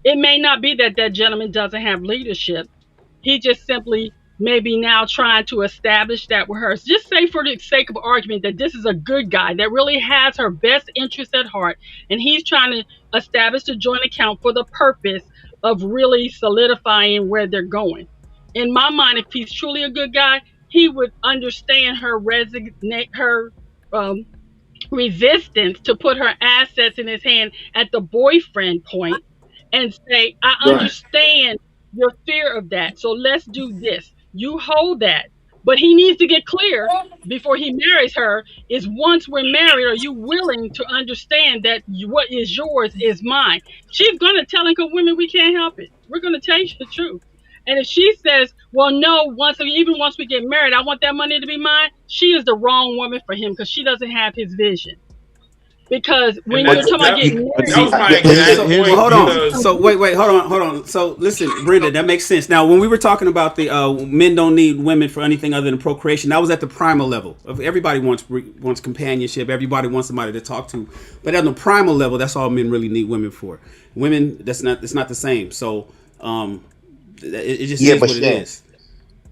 K: it may not be that that gentleman doesn't have leadership. He just simply maybe now trying to establish that with her. Just say for the sake of argument that this is a good guy that really has her best interest at heart, and he's trying to establish a joint account for the purpose of really solidifying where they're going. In my mind, if he's truly a good guy, he would understand her resistance to put her assets in his hand at the boyfriend point and say, I understand your fear of that. So let's do this. You hold that. But he needs to get clear before he marries her is once we're married, are you willing to understand that what is yours is mine? She's going to tell him, because women, we can't help it. We're going to tell you the truth. And if she says, well, no, even once we get married, I want that money to be mine, she is the wrong woman for him because she doesn't have his vision. Because when you're talking about getting married,
C: that was my exact point.
A: Hold on. So wait, hold on. So listen, Brenda, that makes sense. Now, when we were talking about the men don't need women for anything other than procreation, that was at the primal level. Everybody wants companionship. Everybody wants somebody to talk to. But at the primal level, that's all men really need women for. Women, it's not the same. So it just is what it is.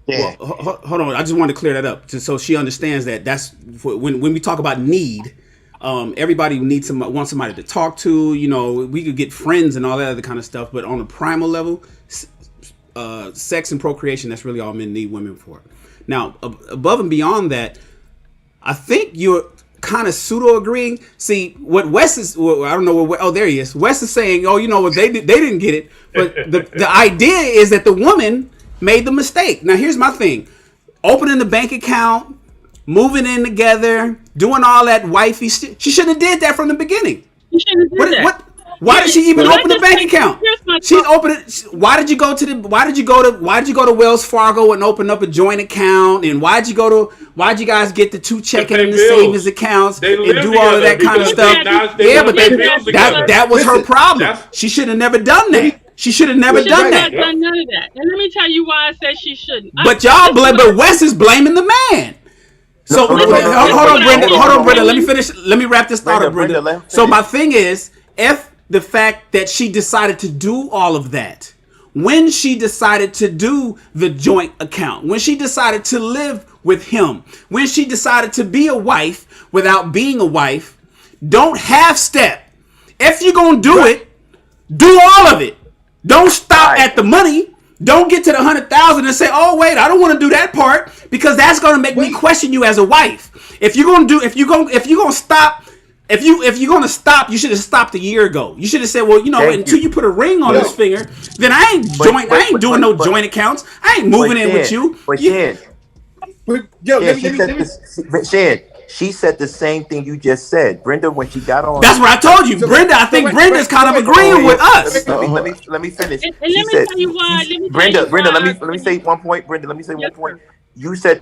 A: Yeah. Well, hold on. I just wanted to clear that up, so she understands that that's when we talk about need. Everybody wants somebody to talk to. You know, we could get friends and all that other kind of stuff, but on a primal level, sex and procreation, that's really all men need women for. Now, above and beyond that, I think you're kind of pseudo agreeing. See, what Wes is, well, I don't know what, oh, there he is. Wes is saying, oh, you know what, they didn't get it. But the idea is that the woman made the mistake. Now, here's my thing. Opening the bank account, moving in together, doing all that wifey shit. She shouldn't have did that from the beginning.
K: You shouldn't have did that.
A: Why did she even open the bank account? She opened it. Why did you go to Wells Fargo and open up a joint account? And why'd you guys get the 2 checking and the savings accounts and do all of that kind of stuff? Yeah, but that was her problem. She should have never done that. She should have never done that.
K: Done none of that. And let me tell you why I said she shouldn't.
A: But Wes is blaming the man. So hold on, Brenda. Let me finish. Let me wrap this thought up, Brenda. So my thing is, if the fact that she decided to do all of that, when she decided to do the joint account, when she decided to live with him, when she decided to be a wife without being a wife, don't half step. If you're gonna do it, do all of it. Don't stop at the money. Don't get to the 100,000 and say, "Oh wait, I don't want to do that part," because that's gonna make me question you as a wife. If you're gonna stop. If you're gonna stop, you should have stopped a year ago. You should have said, "Well, until you put a ring on his finger, then I ain't doing no joint accounts. I ain't moving in with you."
I: But Shan, she said the same thing you just said, Brenda, when she got on.
A: That's what I told you, Brenda. I think Brenda's kind of agreeing with us.
I: Let me finish.
K: And let me tell you why.
I: Brenda, let me say one point. Brenda, let me say one point. You said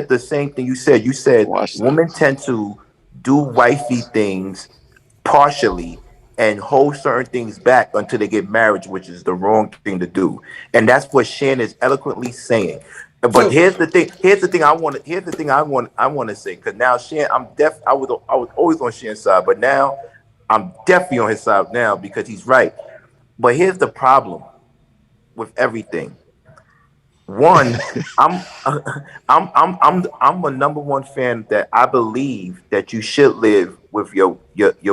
I: the same thing. You said women tend to do wifey things partially and hold certain things back until they get married, which is the wrong thing to do. And that's what Shan is eloquently saying. But here's the thing I want to say, because now Shan, I was always on Shan's side, but now I'm definitely on his side now because he's right. But here's the problem with everything. One, I'm a number one fan that I believe that you should live with your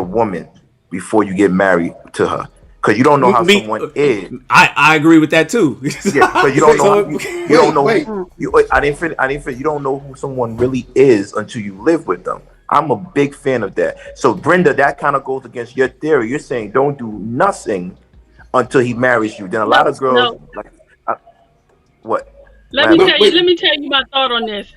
I: woman before you get married to her, because you don't know how someone is.
A: I agree with that too.
I: Yeah, because you don't know. I didn't finish. You don't know who someone really is until you live with them. I'm a big fan of that. So Brenda, that kind of goes against your theory. You're saying don't do nothing until he marries you. Then a lot of girls what?
K: Let me tell you my thought on this.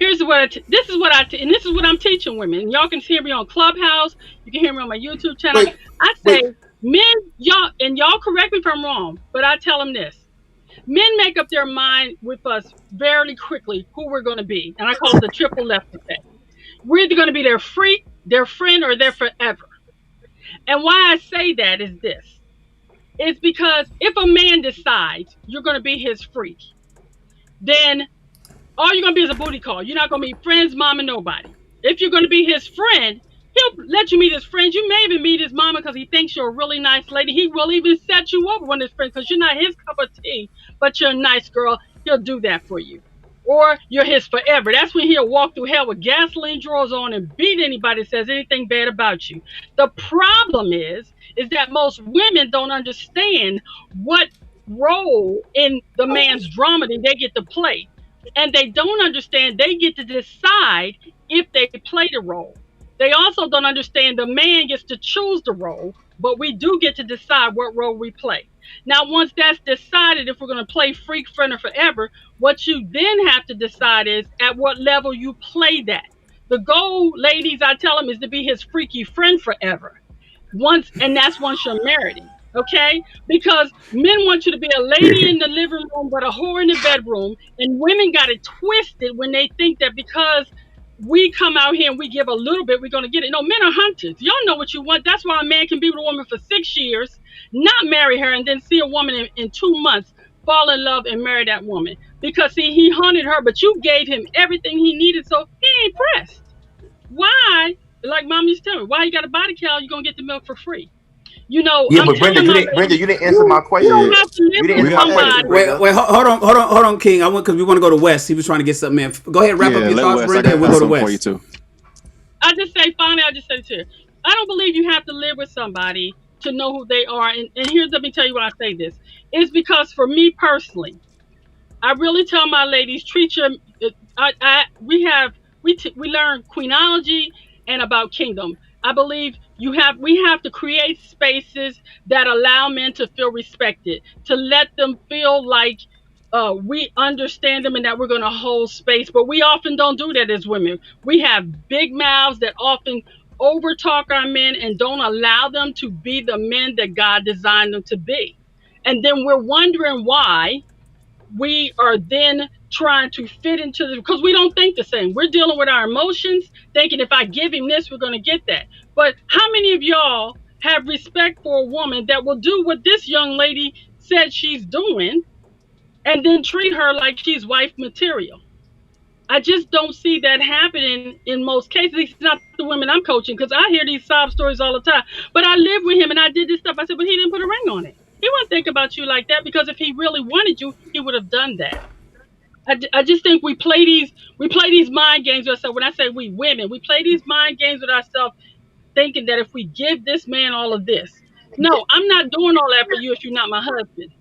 K: This is what I'm teaching women. And y'all can hear me on Clubhouse. You can hear me on my YouTube channel. I say, men, y'all correct me if I'm wrong, but I tell them this. Men make up their mind with us very quickly who we're going to be. And I call it the triple left effect. We're either going to be their freak, their friend, or their forever. And why I say that is this. It's because if a man decides you're going to be his freak, then all you're going to be is a booty call. You're not going to be friends, mom, and nobody. If you're going to be his friend, he'll let you meet his friends. You may even meet his mama because he thinks you're a really nice lady. He will even set you up with one of his friends because you're not his cup of tea, but you're a nice girl. He'll do that for you. Or you're his forever. That's when he'll walk through hell with gasoline drawers on and beat anybody that says anything bad about you. The problem is that most women don't understand what role in the man's drama that they get to play. And they don't understand they get to decide if they play the role. They also don't understand the man gets to choose the role, but we do get to decide what role we play. Now, once that's decided, if we're going to play freak, friend, or forever, what you then have to decide is at what level you play that. The goal, ladies, I tell them, is to be his freaky friend forever. And that's once you're married. Okay? Because men want you to be a lady in the living room but a whore in the bedroom, and women got it twisted when they think that because we come out here and we give a little bit, we're going to get it. No, men are hunters. Y'all know what you want. That's why a man can be with a woman for 6 years, not marry her, and then see a woman in 2 months, fall in love and marry that woman. Because, see, he hunted her, but you gave him everything he needed, so he ain't pressed. Why? Like Mom used to tell me, why you got a body cow, you're going to get the milk for free. You know,
I: yeah, but Brenda, you didn't answer my question.
K: You don't have to live with somebody.
A: Wait, hold on, King. Because we want to go to West. He was trying to get something in. Go ahead, wrap up your thoughts, Brenda, and we'll go to West.
K: I just say it to you. I don't believe you have to live with somebody to know who they are. And let me tell you why I say this. It's because for me personally, I really tell my ladies, treat your. We learn queenology and about kingdom. I believe we have to create spaces that allow men to feel respected, to let them feel like we understand them and that we're going to hold space. But we often don't do that as women. We have big mouths that often overtalk our men and don't allow them to be the men that God designed them to be. And then we're wondering why we are then trying to fit into the, because we don't think the same. We're dealing with our emotions, thinking if I give him this, we're going to get that. But how many of y'all have respect for a woman that will do what this young lady said she's doing and then treat her like she's wife material? I just don't see that happening in most cases. It's not the women I'm coaching, because I hear these sob stories all the time. But I lived with him and I did this stuff. I said, but he didn't put a ring on it. He wouldn't think about you like that, because if he really wanted you, he would have done that. I just think we play these mind games with ourselves. When I say we women, we play these mind games with ourselves, thinking that if we give this man all of this, no, I'm not doing all that for you if you're not my husband.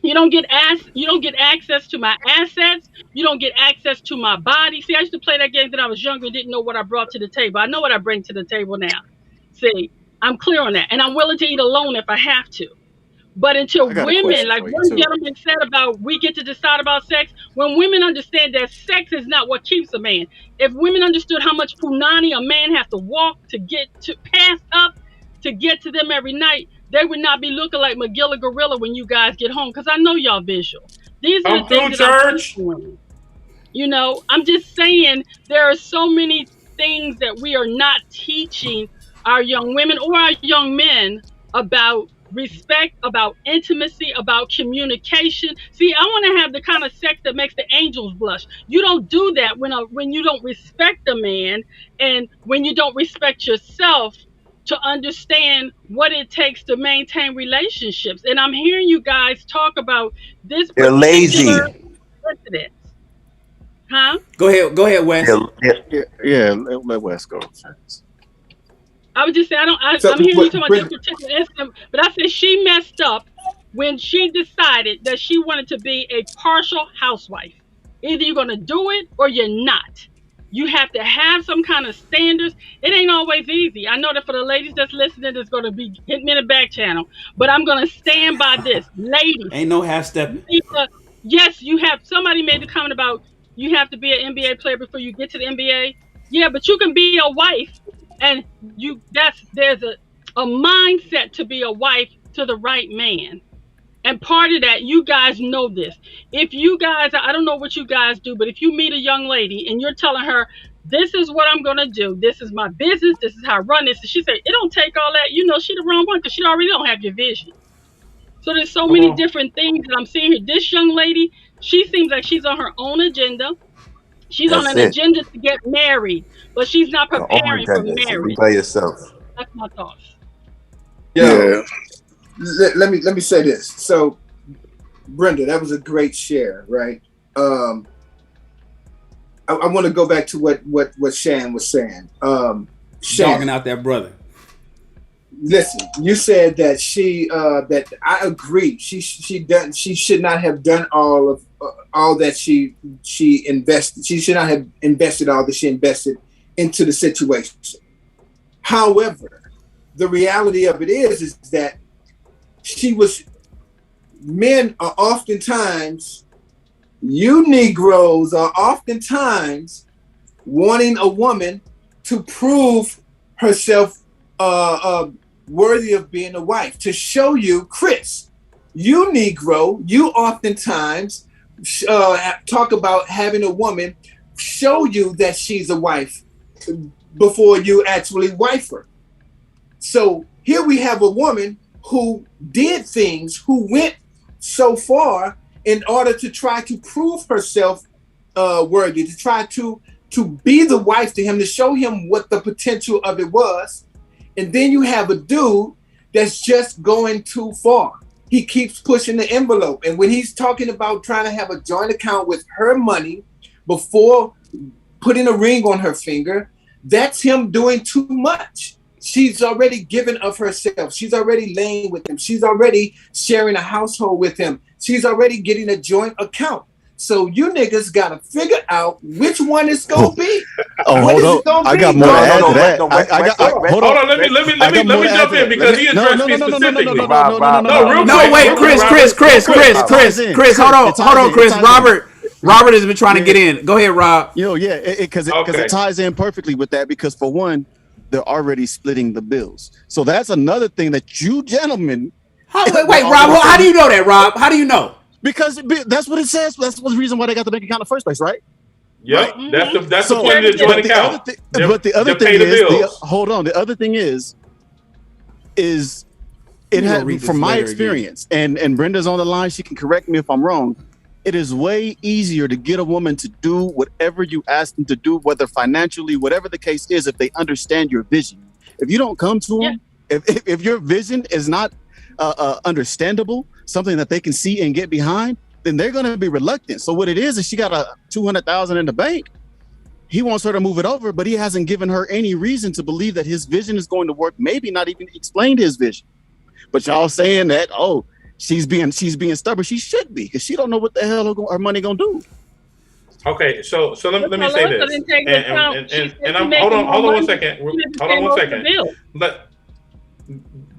K: You don't get access to my assets. You don't get access to my body. See, I used to play that game when I was younger and didn't know what I brought to the table. I know what I bring to the table now. See, I'm clear on that. And I'm willing to eat alone if I have to. But until
F: I got a
K: women,
F: question
K: like
F: for you
K: one
F: too.
K: gentleman said about we get to decide about sex, when women understand that sex is not what keeps a man. If women understood how much punani a man has to walk to get to pass up to get to them every night, they would not be looking like Magilla Gorilla when you guys get home. Because I know y'all visual. These are the
C: Come through,
K: things that I'm
C: church.
K: teaching. I'm just saying there are so many things that we are not teaching our young women or our young men about respect, about intimacy, about communication. See, I want to have the kind of sex that makes the angels blush. You don't do that when you don't respect a man, and when you don't respect yourself to understand what it takes to maintain relationships. And I'm hearing you guys talk about this
I: They're lazy.
K: particular incident. Huh?
A: Go ahead, Wes.
F: Yeah, let Wes go first.
K: I was just saying,
H: So,
K: I'm hearing you talking about this
H: Brenda,
K: particular incident, but I said she messed up when she decided that she wanted to be a partial housewife. Either you're going to do it or you're not. You have to have some kind of standards. It ain't always easy. I know that for the ladies that's listening, it's going to be hitting me in the back channel, but I'm going to stand by this. Ladies,
A: Ain't no half stepping.
K: yes, you have. Somebody made the comment about you have to be an NBA player before you get to the NBA. Yeah, but you can be a wife, and there's a mindset to be a wife to the right man. And part of that, you guys know this. If you guys, I don't know what you guys do, but if you meet a young lady and you're telling her, this is what I'm going to do, this is my business, this is how I run this, and she said, it don't take all that, she the wrong one, because she already don't have your vision. So there's so many different things that I'm seeing here. This young lady, she seems like she's on her own agenda. She's on
I: That's
K: an
I: it.
K: agenda to get married, but she's not
I: Your own
K: preparing for
I: agenda. Be
K: marriage.
I: by yourself.
K: That's my thoughts.
H: yeah. Let me say this. So, Brenda, that was a great share, right? I want to go back to what Shan was saying. Shan,
A: Dogging out that brother.
H: listen, you said that that I agree. She should not have done all that she invested. She should not have invested all that she invested into the situation. However, the reality of it is that men are oftentimes, you Negroes are oftentimes wanting a woman to prove herself worthy of being a wife, to show you, Chris, you Negro, you oftentimes talk about having a woman show you that she's a wife before you actually wife her. So here we have a woman who did things, who went so far in order to try to prove herself worthy, to try to be the wife to him, to show him what the potential of it was. And then you have a dude that's just going too far. He keeps pushing the envelope. And when he's talking about trying to have a joint account with her money before putting a ring on her finger, that's him doing too much. She's already given of herself. She's already laying with him. She's already sharing a household with him. She's already getting a joint account.
J: So you niggas gotta figure out which one it's gonna be.
L: Oh,
J: What
L: hold
J: is
L: on.
J: it gonna
L: I
J: be?
L: got more to add to that.
C: Hold on, let me jump in because he addressed me specifically. No, real quick.
A: No, wait, Chris. Hold on, Chris. Robert has been trying to get in. Go ahead, Rob.
L: Because it ties in perfectly with that. Because for one, they're already splitting the bills. So that's another thing that you gentlemen.
A: Wait, Rob. How do you know that, Rob? How do you know?
L: Because that's what it says. That's the reason why they got the bank account in the first place, right?
C: Yep, right? That's the point of the joint account.
L: But the other thing is, hold on. The other thing is it had, from my experience, and Brenda's on the line. She can correct me if I'm wrong. It is way easier to get a woman to do whatever you ask them to do, whether financially, whatever the case is, if they understand your vision. If you don't come to them, if your vision is not understandable, something that they can see and get behind, then they're going to be reluctant. So what it is she got a $200,000 in the bank. He wants her to move it over, but he hasn't given her any reason to believe that his vision is going to work. Maybe not even explained his vision. But y'all saying that, she's being stubborn. She should be, because she don't know what the hell her money gonna do.
C: Okay, so let me say this, and I'm hold on one second.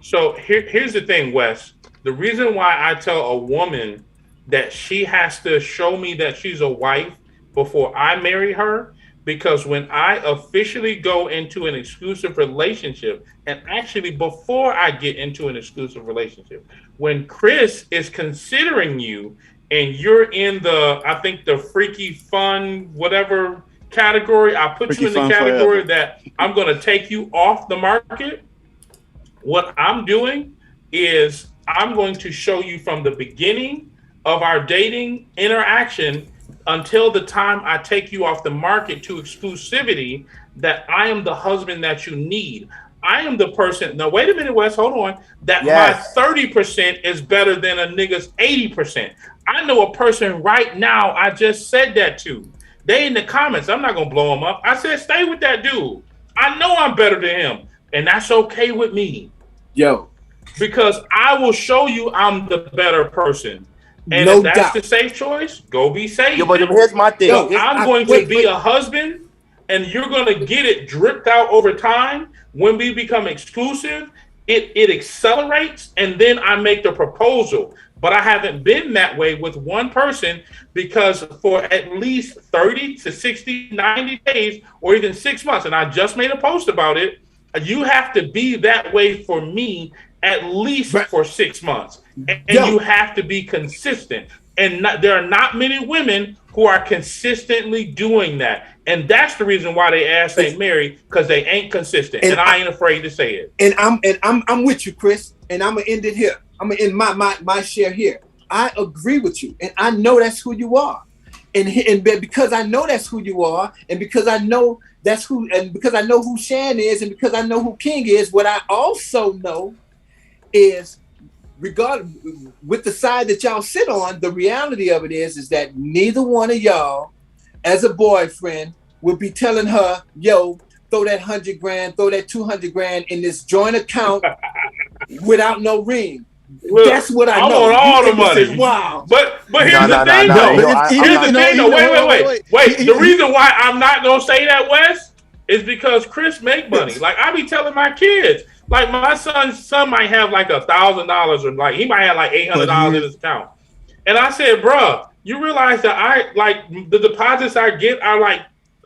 C: So here's the thing, Wes. The reason why I tell a woman that she has to show me that she's a wife before I marry her, because when I officially go into an exclusive relationship, and actually before I get into an exclusive relationship, when Chris is considering you and you're in the freaky fun, whatever category, I put you in the category that I'm going to take you off the market. What I'm doing is I'm going to show you from the beginning of our dating interaction until the time I take you off the market to exclusivity that I am the husband that you need. I am the person. Now, wait a minute, Wes, hold on. That my 30% is better than a nigga's 80%. I know a person right now I just said that to. They in the comments. I'm not going to blow them up. I said, stay with that dude. I know I'm better than him. And that's okay with me. Because I will show you I'm the better person. And if that's the safe choice, go be safe.
I: Yeah, but here's my thing.
C: I'm going to be a husband, and you're going to get it dripped out over time. When we become exclusive, it accelerates, and then I make the proposal. But I haven't been that way with one person, because for at least 30 to 60, 90 days, or even 6 months, and I just made a post about it, you have to be that way for me at least for 6 months. And you have to be consistent. And there are not many women who are consistently doing that. And that's the reason why they ass ain't married, because they ain't consistent. And I ain't afraid to say it.
J: And I'm with you, Chris. And I'm gonna end it here. I'm gonna end my share here. I agree with you, and I know that's who you are. And because I know that's who you are, and because I know that's who, and because I know who Shan is, and because I know who King is, what I also know is, regardless with the side that y'all sit on, the reality of it is that neither one of y'all, as a boyfriend, would be telling her, yo, throw that $100,000, throw that $200,000 in this joint account without no ring. Look, that's what I know.
C: I want all the money.
J: Say, wow.
C: But here's the thing, Here's the thing. Wait. The reason why I'm not gonna say that, Wes, is because Chris make money. Like I be telling my kids, like my son might have like $1,000, or like he might have like $800 in his account. And I said, bruh, you realize that I like the deposits I get are like,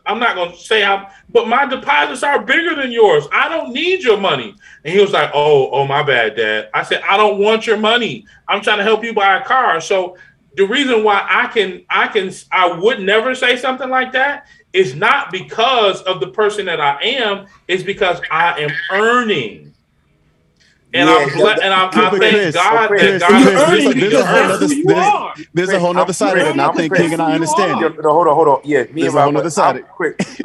C: I'm not going to say how, but my deposits are bigger than yours. I don't need your money. And he was like, oh, my bad, Dad. I said, I don't want your money. I'm trying to help you buy a car. So the reason why I would never say something like that is not because of the person that I am. It's because I am earning. And I thank God that God is
L: there's a whole nother side of it, and I think King and I understand.
I: Hold on. Yeah, me and Robert,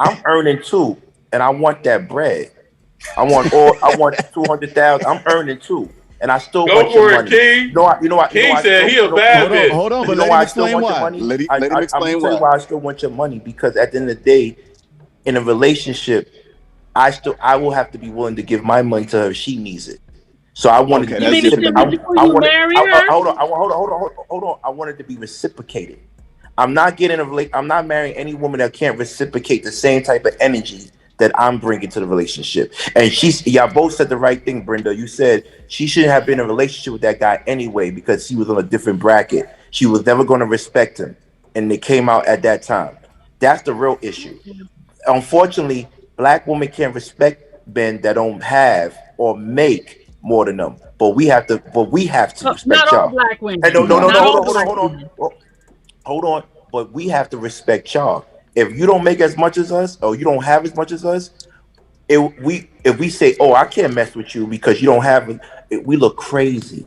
I: I'm earning too, and I want that bread. I want 200,000. I'm earning too, and I still want your money.
C: King.
I: You know what?
C: King said he a bad bitch.
L: Hold on, but let him explain why. Let him explain why.
I: I still want your money, because at the end of the day, in a relationship, I will have to be willing to give my money to her if she needs it. So I wanted to be hold on. I wanted to be reciprocated. I'm not marrying any woman that can't reciprocate the same type of energy that I'm bringing to the relationship. And y'all both said the right thing, Brenda. You said she shouldn't have been in a relationship with that guy anyway because he was on a different bracket. She was never going to respect him, and it came out at that time. That's the real issue. Unfortunately, black women can't respect men that don't have or make more than them. But we have to respect
K: Not all
I: y'all.
K: black women.
I: And no,
K: Not all
I: hold
K: black
I: on.
K: women.
I: Hold on. But we have to respect y'all. If you don't make as much as us, or you don't have as much as us, if we say, "Oh, I can't mess with you because you don't have it," we look crazy.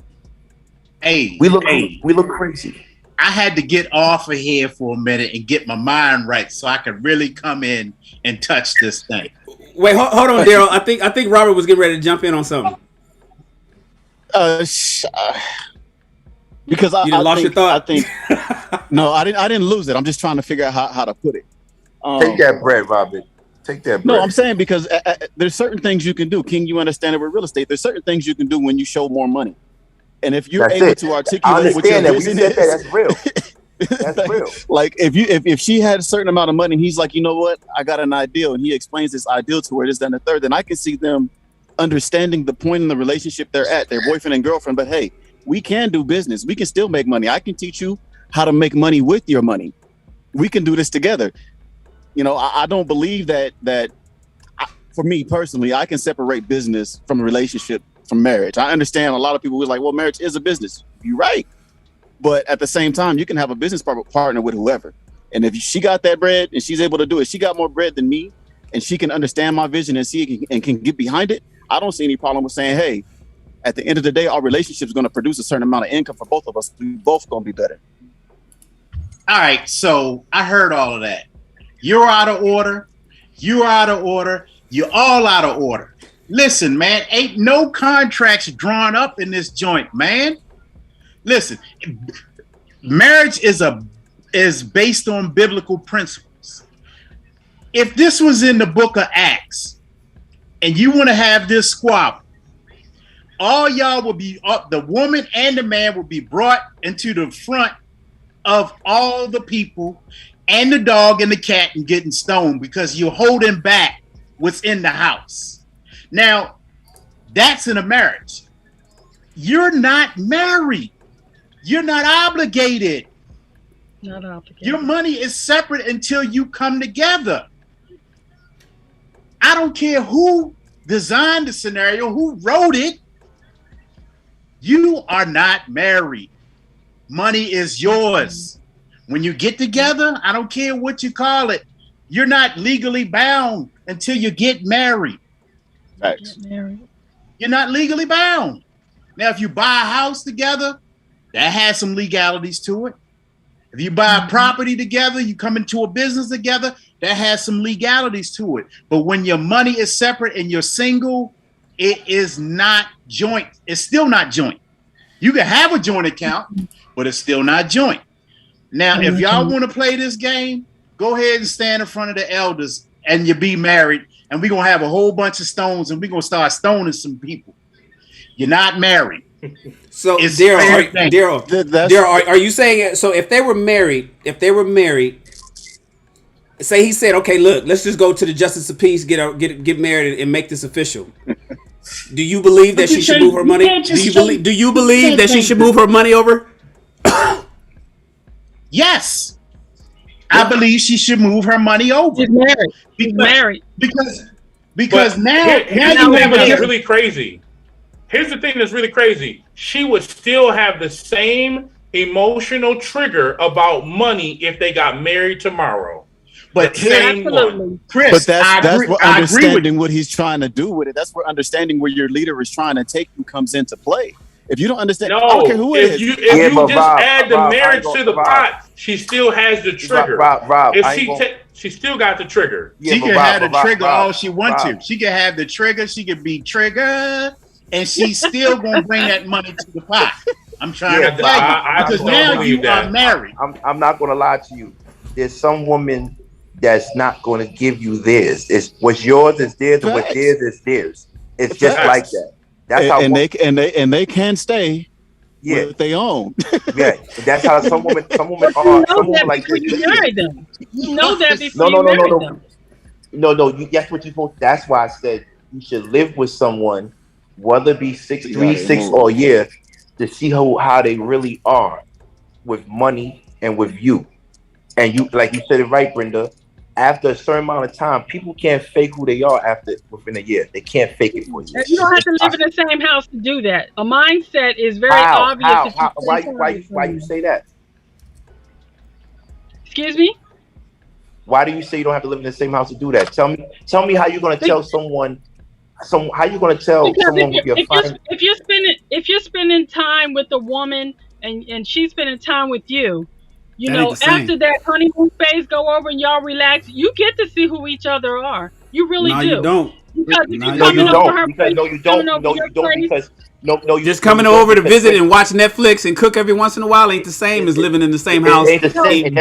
I: We look crazy.
D: I had to get off of here for a minute and get my mind right so I could really come in and touch this thing.
A: Wait, hold on, Daryl. I think Robert was getting ready to jump in on something.
L: Because
A: you lost your thought.
L: I think no, I didn't lose it. I'm just trying to figure out how to put it.
I: Take that bread, Robert. Take that bread.
L: No, I'm saying because there's certain things you can do. King, you understand it with real estate. There's certain things you can do when you show more money. And if you're able to articulate what your vision is,
I: that's real. That's real.
L: Like if she had a certain amount of money and he's like, you know what, I got an ideal, and he explains this ideal to her, this, that, and the third, then I can see them understanding the point in the relationship they're at, their boyfriend and girlfriend. But hey, we can do business. We can still make money. I can teach you how to make money with your money. We can do this together. You know, I don't believe that for me personally, I can separate business from a relationship from marriage. I understand a lot of people were like, well, marriage is a business. You're right. But at the same time, you can have a business partner with whoever. And if she got that bread and she's able to do it, she got more bread than me, and she can understand my vision and see it and can get behind it. I don't see any problem with saying, hey, at the end of the day, our relationship is going to produce a certain amount of income for both of us. We both going to be better.
D: All right. So I heard all of that. You're out of order. You're out of order. You're all out of order. Listen, man, ain't no contracts drawn up in this joint, man. Listen, marriage is based on biblical principles. If this was in the book of Acts and you want to have this squabble, all y'all will be up, the woman and the man will be brought into the front of all the people and the dog and the cat and getting stoned because you're holding back what's in the house. Now, that's in a marriage. You're not married. You're not obligated.
K: Not obligated.
D: Your money is separate until you come together. I don't care who designed the scenario, who wrote it. You are not married. Money is yours. When you get together, I don't care what you call it, you're not legally bound until you get married.
L: Thanks.
D: You're not legally bound. Now, if you buy a house together, that has some legalities to it. If you buy a property together, you come into a business together, that has some legalities to it. But when your money is separate and you're single, it is not joint. It's still not joint. You can have a joint account, but it's still not joint. Now, if y'all want to play this game, go ahead and stand in front of the elders and you be married, and we're going to have a whole bunch of stones and we're going to start stoning some people. You're not married.
A: So, Daryl, are you saying, so if they were married, say he said, okay, look, let's just go to the justice of peace, get married and make this official. Do you believe that she should move her money? Do you believe that she should move her money over?
D: Yes. I believe she should move her money over.
K: She's married.
D: Because now
C: you have a really crazy. Here's the thing that's really crazy. She would still have the same emotional trigger about money if they got married tomorrow.
D: But
C: one.
L: Chris, but that's where understanding what he's trying to do with it. That's where understanding where your leader is trying to take you comes into play. If you don't understand, I don't care who it is.
C: If you just add the marriage to the pot, she still has the trigger. She still got the trigger.
D: She can have the trigger all she wants to. She can have the trigger. She can be triggered, and she's still gonna bring that money to the pot. I'm trying to tell you because now you are married.
I: I'm not gonna lie to you. There's some woman that's not going to give you theirs. It's what's yours is theirs, and what's theirs is theirs. It's just like that. That's how.
L: And they can stay with their own.
I: Yeah, that's how some women are. Some women like this.
K: You marry them. You know that before
I: No,
K: you marry them.
I: No. That's what you supposed. That's why I said you should live with someone, whether it be 6 or a year, to see how they really are with money and with you. And you, like you said it right, Brenda. After a certain amount of time, people can't fake who they are within a year. They can't fake it for you.
K: You don't have to live in the same house to do that. A mindset is very obvious.
I: Why you say that?
K: Excuse me?
I: Why do you say you don't have to live in the same house to do that? Tell me how you're going to tell someone. How you going to tell someone
K: if you're spending time with a woman and she's spending time with you, you know, after that honeymoon phase go over and y'all relax, you get to see who each other are. You really do.
A: You don't.
K: Because
I: you don't.
A: Just coming over to visit and watch Netflix and cook every once in a while ain't the same as living in the same house,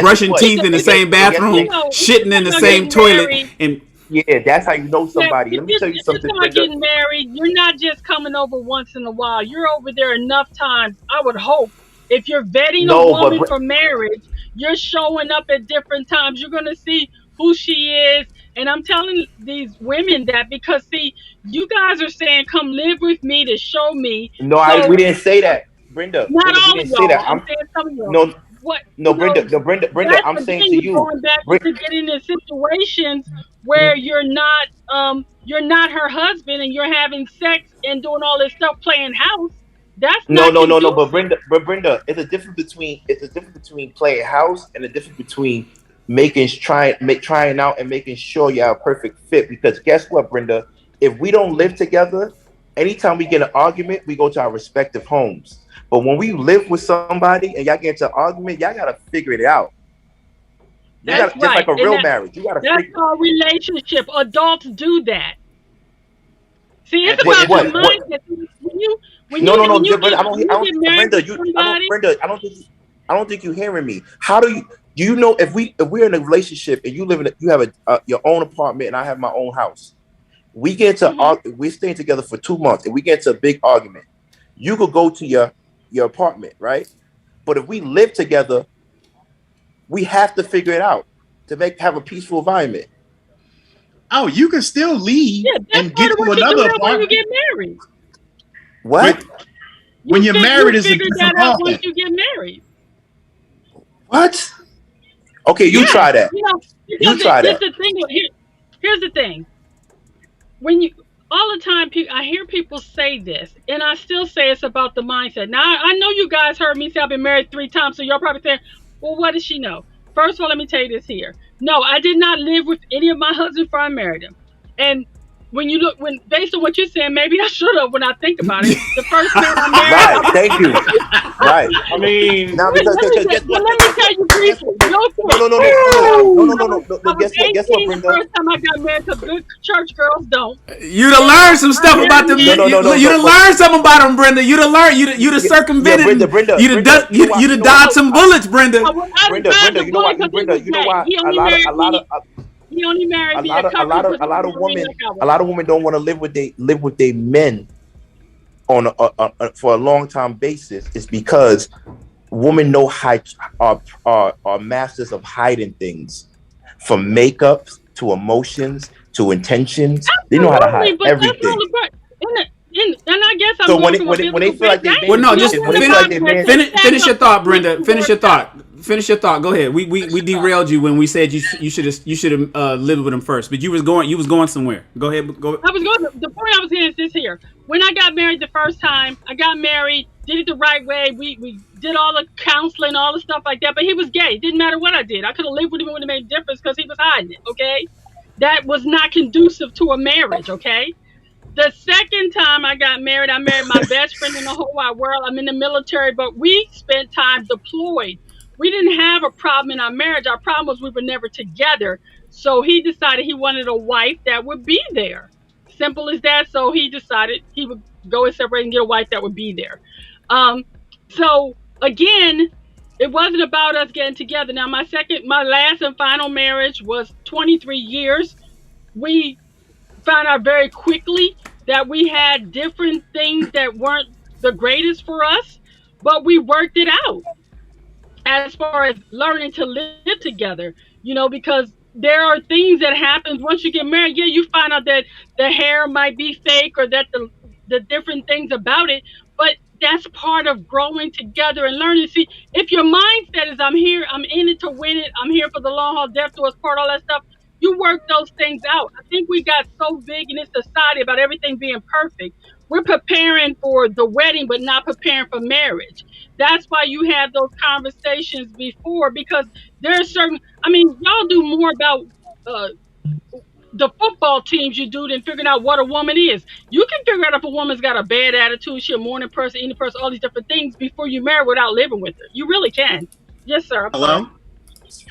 A: brushing teeth in the same bathroom, shitting in the same toilet, and
I: yeah, that's how you know somebody. Let me tell you something.
K: If you're getting married, you're not just coming over once in a while. You're over there enough times. I would hope. If you're vetting a woman for marriage, you're showing up at different times. You're going to see who she is. And I'm telling these women that because, see, you guys are saying, come live with me to show me.
I: No, we didn't say that, Brenda.
K: Not all
I: we
K: of
I: didn't
K: y'all.
I: Say that.
K: I'm saying some of y'all.
I: Brenda, I'm saying to you.
K: Going back to getting in situations where you're not her husband and you're having sex and doing all this stuff, playing house. That's
I: no. But Brenda, it's a difference between playing house and a difference between trying out and making sure you have a perfect fit. Because guess what, Brenda? If we don't live together, anytime we get an argument, we go to our respective homes. But when we live with somebody and y'all get into an argument, y'all gotta figure it out.
K: Just
I: like a real marriage. You gotta.
K: That's our relationship. Adults do that. See, it's about your mindset.
I: Brenda, I don't think you're hearing me. How do you know if we're in a relationship and you have your own apartment and I have my own house, we get to we're staying together for 2 months and we get into a big argument. You could go to your apartment, right? But if we live together, we have to figure it out to have a peaceful environment.
D: Oh, you can still leave and get to another apartment.
K: When you get married.
I: What?
D: When you're married, is a
K: different apartment. Once you get married.
I: What? Okay, you try that. You try that.
K: Here's the thing. All the time, I hear people say this, and I still say it's about the mindset. Now, I know you guys heard me say I've been married 3 times, so y'all probably saying, well, what does she know? First of all, let me tell you this here. No, I did not live with any of my husbands before I married him. And based on what you're saying, maybe I should have when I think about it. The first man I married.
I: Right, thank you. Right.
C: I mean,
K: now because let me tell you briefly.
I: No. Guess what, Brenda?
K: The first time I got married, because good church girls don't.
A: You'd have learned some stuff about them. You'd have learned something about them, Brenda. You'd have learned. You'd have circumvented. You'd have dodged some bullets, Brenda.
I: Brenda, you know why? Brenda, you know why?
K: He only married me a
I: lot of women don't want to live with their men on for a long time basis. It's because women know are masters of hiding things, from makeup to emotions to intentions. They know how to hide everything.
K: And I guess I'm
I: so when they feel like they
A: just finish your thought, Brenda. Finish your thought. Go ahead. We derailed you when we said you should have lived with him first, but you was going somewhere. Go ahead. Go.
K: I was going. The point I was saying is this here. When I got married the first time, I got married, did it the right way. We did all the counseling, all the stuff like that. But he was gay. It didn't matter what I did. I could have lived with him. It would have made a difference because he was hiding it. Okay, that was not conducive to a marriage. Okay. The second time I got married, I married my best friend in the whole wide world. I'm in the military, but we spent time deployed. We didn't have a problem in our marriage. Our problem was we were never together. So he decided he wanted a wife that would be there. Simple as that. So he decided he would go and separate and get a wife that would be there. So again, it wasn't about us getting together. Now, my last and final marriage was 23 years. We found out very quickly that we had different things that weren't the greatest for us, but we worked it out as far as learning to live together, because there are things that happen once you get married. Yeah, you find out that the hair might be fake, or that the different things about it, but that's part of growing together and learning. See, if your mindset is I'm here, I'm in it to win it, I'm here for the long haul, death do us part, all that stuff, you work those things out. I think we got so big in this society about everything being perfect. We're preparing for the wedding, but not preparing for marriage. That's why you have those conversations before, because there's certain, y'all do more about uh, the football teams you do than figuring out what a woman is. You can figure out if a woman's got a bad attitude, she a morning person, evening person, all these different things before you marry without living with her. You really can. Yes, sir.
D: Hello?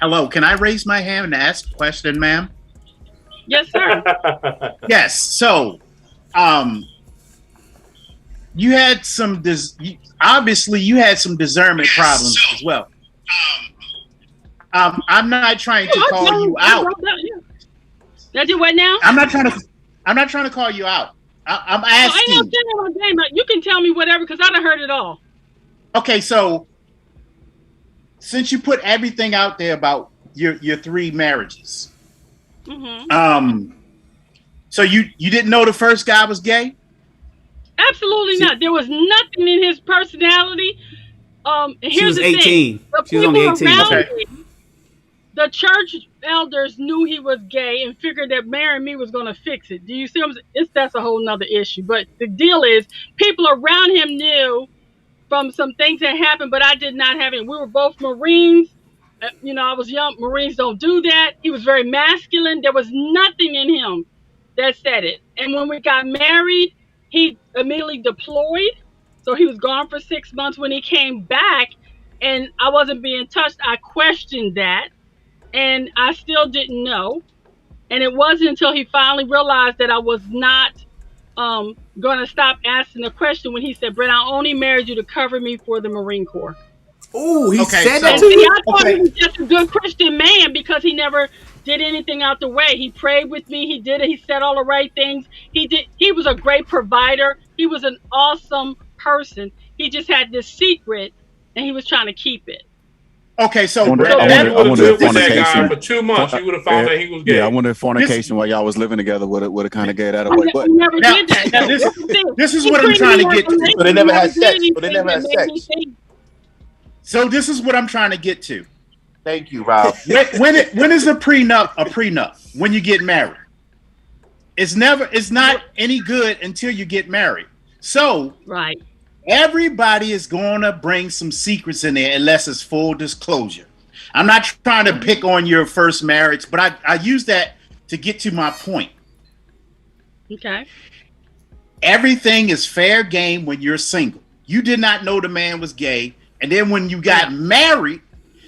D: Hello, can I raise my hand and ask a question, ma'am?
K: Yes, sir.
D: Yes, so, you had some, obviously you had some discernment problems as well. I'm not trying to call you out.
K: That you what now?
D: I'm not trying to call you out. I'm asking.
K: I know you can tell me whatever, because I done heard it all.
D: Okay, so since you put everything out there about your 3 marriages, so you didn't know the first guy was gay?
K: Absolutely not. There was nothing in his personality.
A: She was 18. She was only 18.
K: The church elders knew he was gay and figured that marrying me was going to fix it. Do you see what I'm saying? That's a whole nother issue. But the deal is, people around him knew from some things that happened, but I did not have it. We were both Marines. I was young. Marines don't do that. He was very masculine. There was nothing in him that said it. And when we got married, he immediately deployed. So he was gone for 6 months. When he came back and I wasn't being touched, I questioned that. And I still didn't know. And it wasn't until he finally realized that I was not going to stop asking the question when he said, Brent, I only married you to cover me for the Marine Corps.
A: Oh, he said that to you?
K: I thought he was just a good Christian man because he never did anything out the way. He prayed with me. He did it. He said all the right things. He was a great provider. He was an awesome person. He just had this secret and he was trying to keep it.
D: Okay, so
C: I wonder if fornication for 2 months, you would have found that he was gay.
L: Yeah, I wonder if fornication while y'all was living together would have kind of gave that away. But
K: never did that.
D: This is what I'm trying to get to.
I: But they never had sex.
D: So this is what I'm trying to get to.
I: Thank you, Rob.
D: When is a prenup a prenup? When you get married. It's not any good until you get married. So
K: right.
D: Everybody is going to bring some secrets in there unless it's full disclosure. I'm not trying to pick on your first marriage, but I use that to get to my point.
K: Okay.
D: Everything is fair game when you're single. You did not know the man was gay. And then when you got married,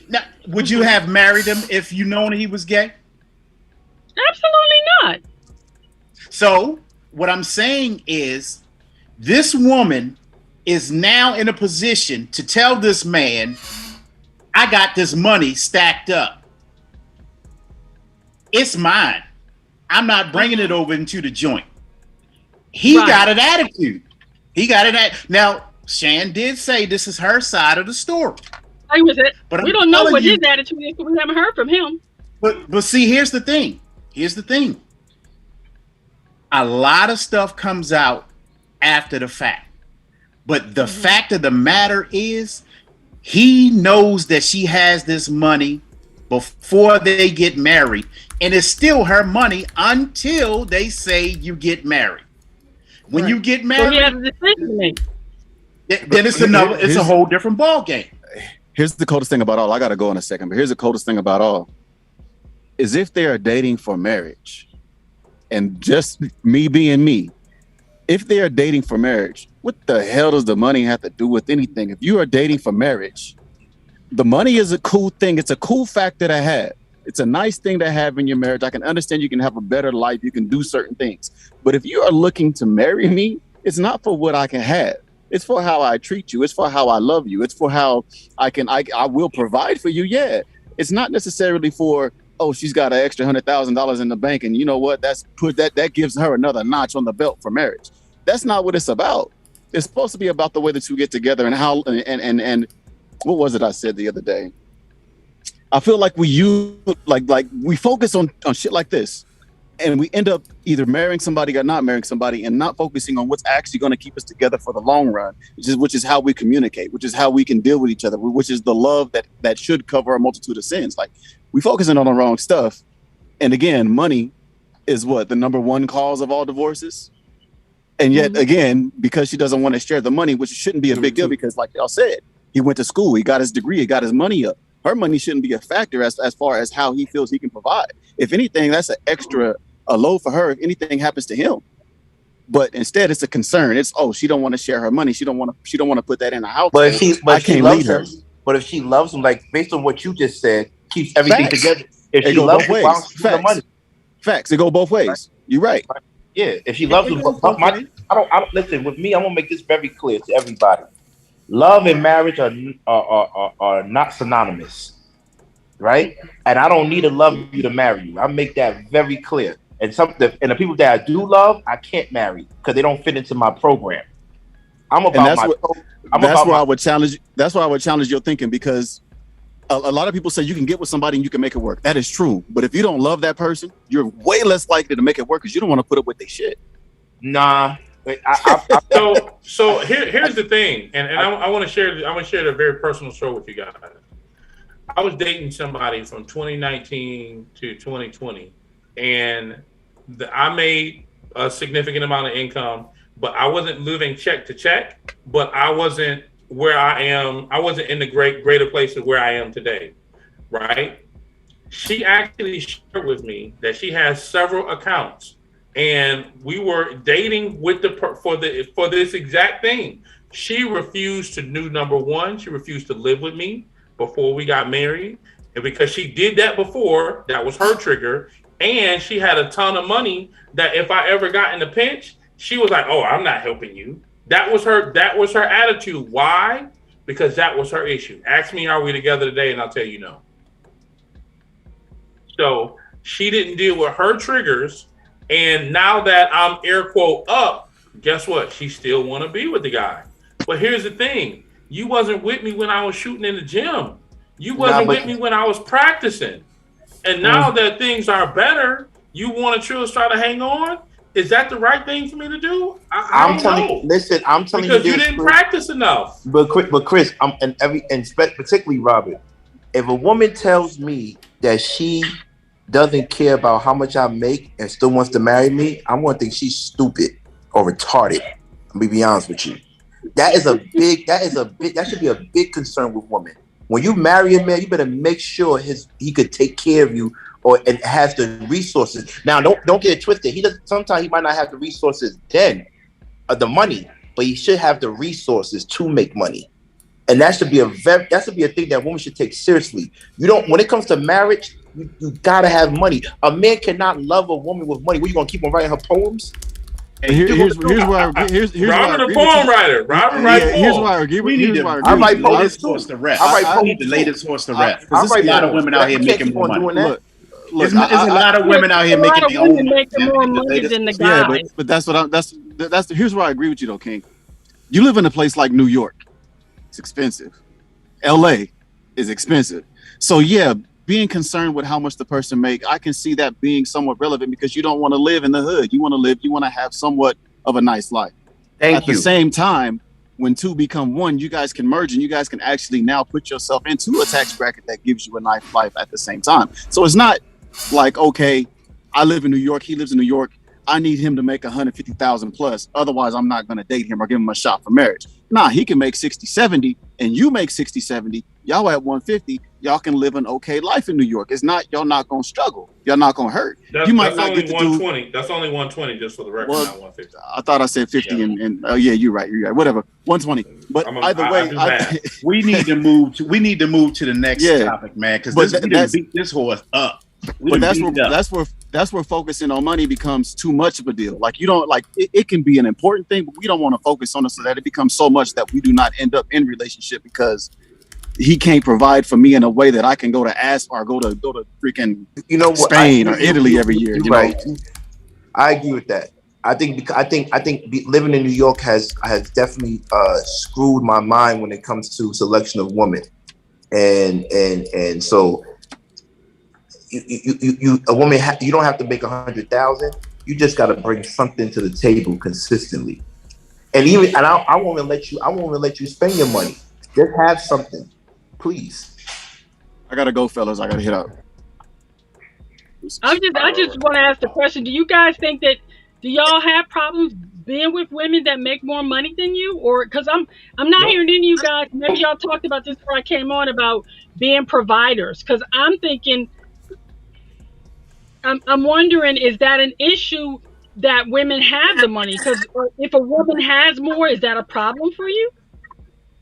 D: now, would you have married him if you known he was gay?
K: Absolutely not.
D: So what I'm saying is this woman is now in a position to tell this man, I got this money stacked up. It's mine. I'm not bringing it over into the joint. He got an attitude. Now, Shan did say this is her side of the story.
K: But we don't know what his attitude is because we haven't heard from him.
D: But see, here's the thing. A lot of stuff comes out after the fact. But the fact of the matter is, he knows that she has this money before they get married, and it's still her money until they say you get married. When you get married, so he has a decision to make. Then it's a whole different ball game.
L: Here's the coldest thing about all. I gotta go in a second, but here's the coldest thing about all. Is if they are dating for marriage, and just me being me, if they are dating for marriage, what the hell does the money have to do with anything? If you are dating for marriage, the money is a cool thing. It's a cool factor to have. It's a nice thing to have in your marriage. I can understand you can have a better life. You can do certain things. But if you are looking to marry me, it's not for what I can have. It's for how I treat you. It's for how I love you. It's for how I will provide for you. Yeah. It's not necessarily for, oh, she's got an extra $100,000 in the bank. And you know what? That gives her another notch on the belt for marriage. That's not what it's about. It's supposed to be about the way the two get together and how and what was it I said the other day? I feel like we we focus on shit like this, and we end up either marrying somebody or not marrying somebody, and not focusing on what's actually going to keep us together for the long run, which is how we communicate, which is how we can deal with each other, which is the love that should cover a multitude of sins. Like, we focusing on the wrong stuff, and again, money is what the number one cause of all divorces. And yet again, because she doesn't want to share the money, which shouldn't be a big deal, because like y'all said, he went to school, he got his degree, he got his money up. Her money shouldn't be a factor as far as how he feels he can provide. If anything, that's an extra load for her if anything happens to him. But instead, it's a concern. It's, oh, she don't want to share her money. She don't want to put that in the house.
I: But if she loves him, but if she loves him, like based on what you just said, keeps everything together. If she loves him, why don't she give the money?
L: Facts. It go both ways. Right. You're right.
I: Yeah, if she loves him, I don't listen. With me, I'm gonna make this very clear to everybody. Love and marriage are not synonymous, right? And I don't need to love you to marry you. I make that very clear. And the people that I do love, I can't marry because they don't fit into my program. That's why I would challenge your thinking, because a lot of people say you can get with somebody and you can make it work. That is true. But if you don't love that person, you're way less likely to make it work because you don't want to put up with their shit.
C: Nah. So here's the thing, and I want to share a very personal story with you guys. I was dating somebody from 2019 to 2020, and I made a significant amount of income, but I wasn't living check to check. But I wasn't where I am. I wasn't in the greater place of where I am today, right? She actually shared with me that she has several accounts. And we were dating with for this exact thing. She refused to do number one. She refused to live with me before we got married, and because she did that before, that was her trigger. And she had a ton of money that if I ever got in a pinch, she was like, "Oh, I'm not helping you." That was her attitude. Why? Because that was her issue. Ask me, are we together today? And I'll tell you no. So she didn't deal with her triggers. And now that I'm air quote up, guess what? She still want to be with the guy. But here's the thing. You wasn't with me when I was shooting in the gym. You wasn't with me when I was practicing. And now that things are better, you want to try to hang on? Is that the right thing for me to do? I'm telling you, because you didn't practice enough.
I: But Chris, particularly Robert, if a woman tells me that she doesn't care about how much I make and still wants to marry me, I'm going to think she's stupid or retarded. Let me be honest with you. That should be a big concern with women. When you marry a man, you better make sure he could take care of you and has the resources. Now, don't get it twisted. Sometimes he might not have the resources then, or the money, but he should have the resources to make money. And that should be a thing that women should take seriously. When it comes to marriage, you gotta have money. A man cannot love a woman with money. What, you gonna keep on writing her poems?
L: And here's where
C: Robert, a poem writer. Robert writes poems.
D: Here's why I agree with you. I write poems horse to rest. I need the latest horse to rest. There's a lot of women out here making more money. Look, there's a lot of women out here making their own
K: more money than the guy.
L: Yeah, but that's here's where I agree with you though, King. You live in a place like New York. It's expensive. LA is expensive. So yeah, being concerned with how much the person make, I can see that being somewhat relevant because you don't want to live in the hood. You want to have somewhat of a nice life. At the same time, when two become one, you guys can merge and you guys can actually now put yourself into a tax bracket that gives you a nice life at the same time. So it's not like, okay, I live in New York, he lives in New York, I need him to make 150,000 plus. Otherwise, I'm not going to date him or give him a shot for marriage. Nah, he can make 60, 70 and you make 60, 70. Y'all at 150. Y'all can live an okay life in New York. It's not, y'all not going to struggle. Y'all not going to hurt. You might not get to
C: 120. That's only 120 just for the record, not 150.
L: I thought I said 50 and oh yeah, you're right. Whatever. 120. But either way,
D: we need to move to the next topic, man, because we didn't beat this horse up.
L: But that's where focusing on money becomes too much of a deal. Like you don't like it can be an important thing, but we don't want to focus on it so that it becomes so much that we do not end up in relationship because he can't provide for me in a way that I can go to or go to freaking Spain or Italy every year.
I: Right. I agree with that. I think living in New York has definitely screwed my mind when it comes to selection of women, and so you a woman you don't have to make 100,000. You just got to bring something to the table consistently, and I won't even let you spend your money. Just have something, please.
L: I gotta go, fellas. I gotta hit out.
K: I just want to ask the question: do you guys think that? Do y'all have problems being with women that make more money than you? Or because I'm not hearing any of you guys. Maybe y'all talked about this before I came on about being providers. Because I'm thinking, I'm wondering, is that an issue that women have the money? Because if a woman has more, is that a problem for you?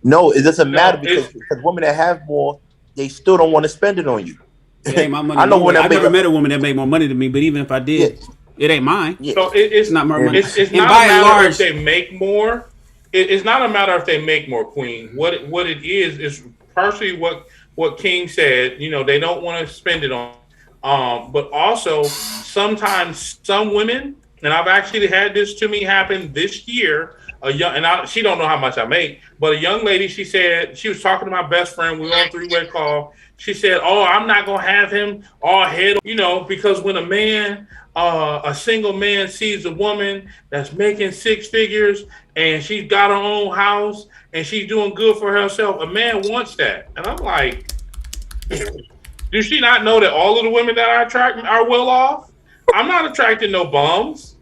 I: No, it doesn't matter because women that have more, they still don't want to spend it on you.
A: It ain't my money.
I: I know when
A: I've never met a woman that made more money than me, but even if I did, it ain't mine.
C: So it's
A: not my money.
C: It's not a matter if they make more. It's not a matter if they make more, Queen. What it is partially what King said. You know, they don't want to spend it on. But also sometimes some women, and I've actually had this to me happen this year. She don't know how much I make, but a young lady, she said, she was talking to my best friend. We were on a 3-way call. She said, "Oh, I'm not gonna have him all head, because when a man, a single man sees a woman that's making 6 figures and she's got her own house and she's doing good for herself, a man wants that." And I'm like, does she not know that all of the women that I attract are well off? I'm not attracting no bums.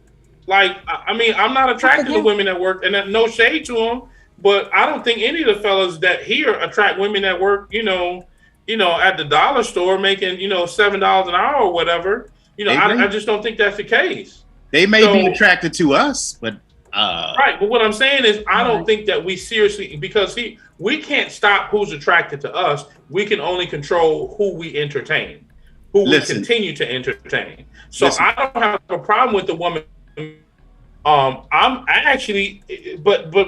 C: Like, I mean, I'm not attracted to women that work, and no shade to them, but I don't think any of the fellas that here attract women that work, at the dollar store making, $7 an hour or whatever. I just don't think that's the case.
D: They may be attracted to us, but
C: right. But what I'm saying is, I don't think that we seriously, because we can't stop who's attracted to us. We can only control who we entertain, who we continue to entertain. So I don't have a problem with the woman. But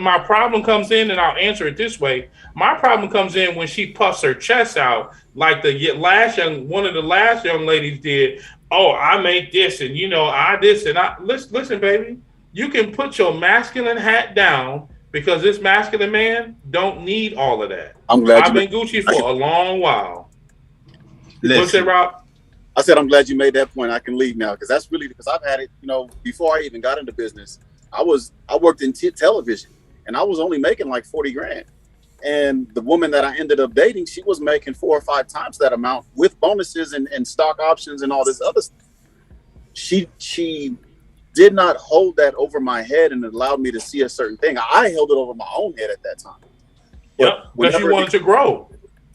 C: my problem comes in, and I'll answer it this way. My problem comes in when she puffs her chest out, like one of the last young ladies did. "Oh, I make this, and I this, and I." Listen, baby, you can put your masculine hat down because this masculine man don't need all of that. I've been Gucci for a long while. What's it, Rob?
L: I said, I'm glad you made that point. I can leave now because I've had it, before I even got into business, I worked in television and I was only making like 40 grand. And the woman that I ended up dating, she was making 4 or 5 times that amount with bonuses and stock options and all this other stuff. She did not hold that over my head and allowed me to see a certain thing. I held it over my own head at that time.
C: Because you wanted to grow.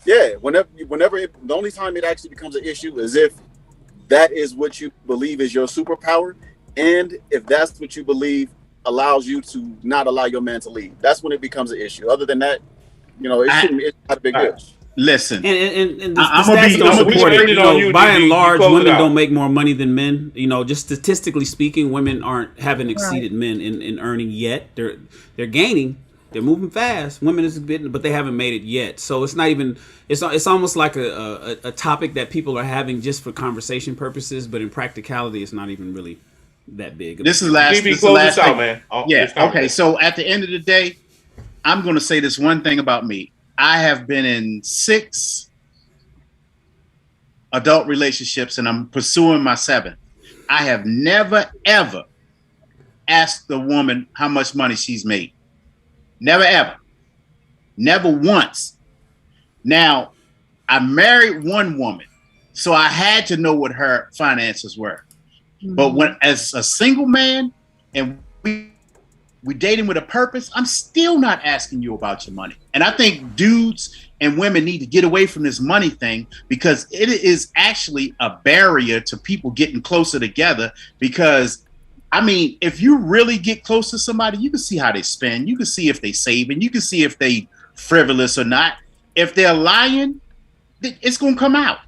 L: Yeah, the only time it actually becomes an issue is if that is what you believe is your superpower, and if that's what you believe allows you to not allow your man to leave. That's when it becomes an issue. Other than that, it's not a big deal.
D: Listen,
A: and the stats don't support it. By and large, women don't make more money than men. Just statistically speaking, women haven't exceeded men in earning yet. They're gaining. They're moving fast. Women is a bit, but they haven't made it yet. So it's not even. It's almost like a topic that people are having just for conversation purposes, but in practicality, it's not even really that big.
D: This is last. This last out, man. Okay. So at the end of the day, I'm going to say this one thing about me. I have been in 6 adult relationships, and I'm pursuing my 7th. I have never ever asked the woman how much money she's made. Never, ever. Never once. Now, I married one woman, so I had to know what her finances were. Mm-hmm. But as a single man and we dating with a purpose, I'm still not asking you about your money. And I think dudes and women need to get away from this money thing because it is actually a barrier to people getting closer together because if you really get close to somebody, you can see how they spend. You can see if they save, and you can see if they frivolous or not. If they're lying, it's going to come out.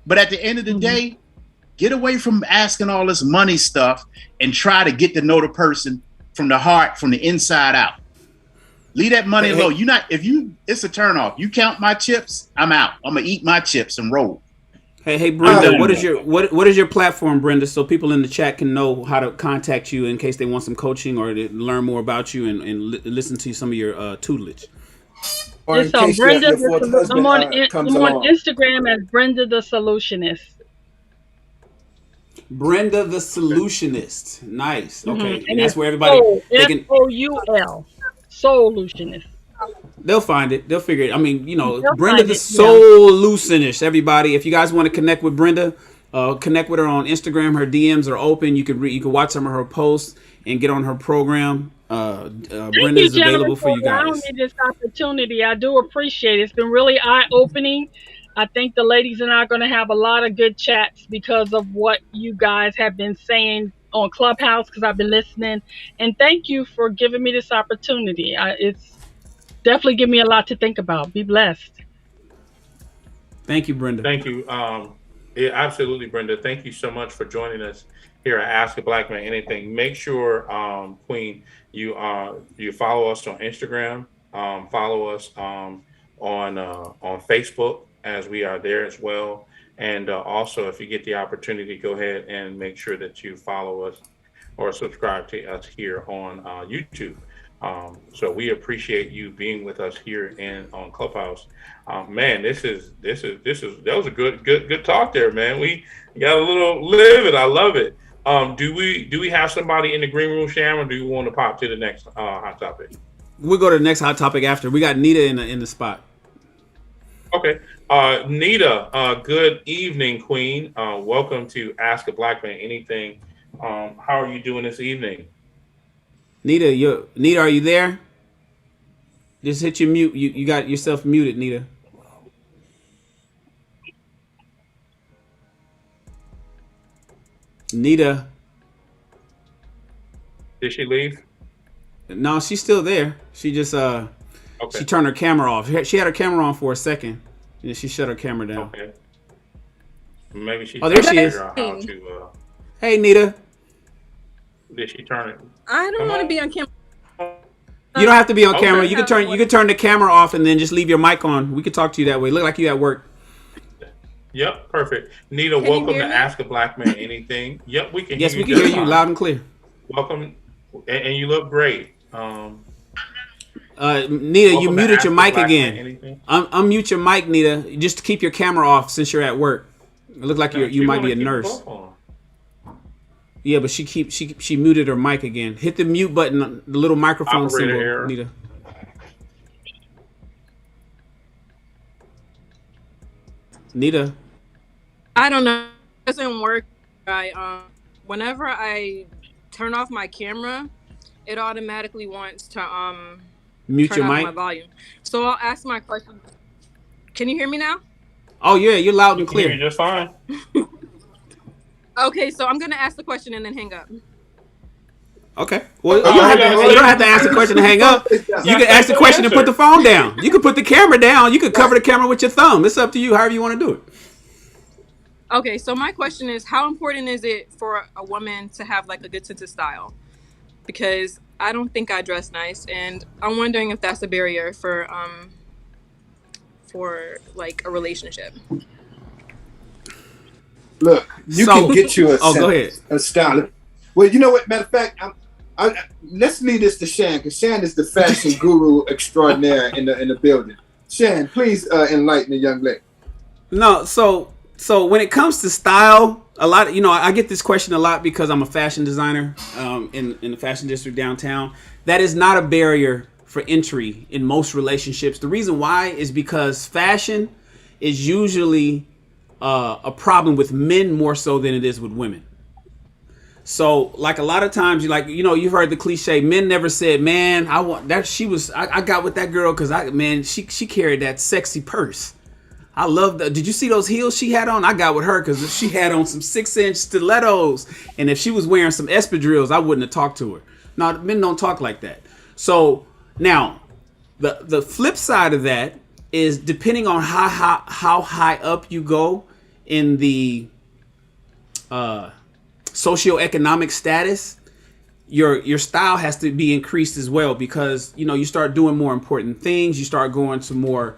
D: But at the end of the day, get away from asking all this money stuff and try to get to know the person from the heart, from the inside out. Leave that money alone. It's a turn off. You count my chips, I'm out. I'm going to eat my chips and roll.
A: Hey, Brenda, what is your platform, Brenda, so people in the chat can know how to contact you in case they want some coaching or to learn more about you and listen to some of your tutelage.
J: Or in case
K: Brenda,
J: your fourth husband comes
K: I'm on
J: along.
K: Instagram as Brenda the Solutionist.
A: Brenda the Solutionist. Nice. Okay.
K: Mm-hmm.
A: And that's where everybody they can
K: SOUL. Solutionist.
A: They'll find it. They'll figure it. I mean,
K: They'll
A: Brenda the Solutionist. Everybody, if you guys want to connect with Brenda, connect with her on Instagram. Her DMs are open. You can watch some of her posts and get on her program. Brenda is available for you guys.
K: Allowing me this opportunity. I do appreciate it. It's been really eye-opening. I think the ladies and I are going to have a lot of good chats because of what you guys have been saying on Clubhouse, because I've been listening. And thank you for giving me this opportunity. It's definitely given me a lot to think about. Be blessed.
A: Thank you, Brenda.
C: Thank you. Yeah, absolutely, Brenda. Thank you so much for joining us here at Ask a Black Man Anything. Make sure, Queen, you follow us on Instagram. Follow us on Facebook, as we are there as well. And also, if you get the opportunity, go ahead and make sure that you follow us or subscribe to us here on YouTube. So we appreciate you being with us here on Clubhouse. Man, that was a good talk there, man. We got a little livid. I love it. Do we have somebody in the green room, Sham, or do you want to pop to the next hot topic?
A: We'll go to the next hot topic after. We got Nita in the spot.
C: Okay. Nita, good evening, Queen. Welcome to Ask a Black Man Anything. How are you doing this evening?
A: Nita, are you there? Just hit your mute. You got yourself muted, Nita. Nita.
C: Did she leave?
A: No, she's still there. She just she turned her camera off. She had her camera on for a second, and then she shut her camera down.
C: Okay. Maybe she.
A: Oh, there she is. Hey, Nita.
C: Did she turn it?
M: I don't want to be on camera.
A: You don't have to be on camera. You can turn the camera off and then just leave your mic on. We could talk to you that way. Look like you at work.
C: Yep, perfect. Nita, welcome to Ask a Black Man Anything. Yep, we can.
A: Yes, we can hear you loud and clear.
C: Welcome, and you look great.
A: Nita, you muted your mic again. Unmute your mic, Nita, just to keep your camera off since you're at work. It looks like you might be a nurse. Yeah, but she muted her mic again. Hit the mute button, the little microphone symbol, Nita. Nita.
M: I don't know. It doesn't work. Whenever I turn off my camera, it automatically wants to
A: mute
M: turn
A: your
M: off
A: mic.
M: My volume. So I'll ask my question. Can you hear me now?
A: Oh yeah, you're loud and clear.
C: You're just fine.
M: Okay, so I'm gonna ask the question and then hang up.
A: Okay. Well, you don't have to ask the question and hang up. You can ask the question and put the phone down. You can put the camera down. You can cover the camera with your thumb. It's up to you, however you want to do it.
M: Okay, so my question is, how important is it for a woman to have like a good sense of style? Because I don't think I dress nice, and I'm wondering if that's a barrier for like a relationship.
J: Look, you can get you
A: a
J: style. Well, you know what? Matter of fact, let's leave this to Shan, because Shan is the fashion guru extraordinaire in the building. Shan, please enlighten the young lady.
A: No, so when it comes to style, a lot of, I get this question a lot because I'm a fashion designer in the fashion district downtown. That is not a barrier for entry in most relationships. The reason why is because fashion is usually a problem with men more so than it is with women. So like a lot of times, you've heard the cliche, men never said, man, I want that. I got with that girl because she carried that sexy purse. I love that. Did you see those heels she had on? I got with her because she had on some 6-inch stilettos. And if she was wearing some espadrilles, I wouldn't have talked to her. No, men don't talk like that. So now the flip side of that is, depending on how high up you go in the socioeconomic status, your style has to be increased as well, because you start doing more important things, you start going to more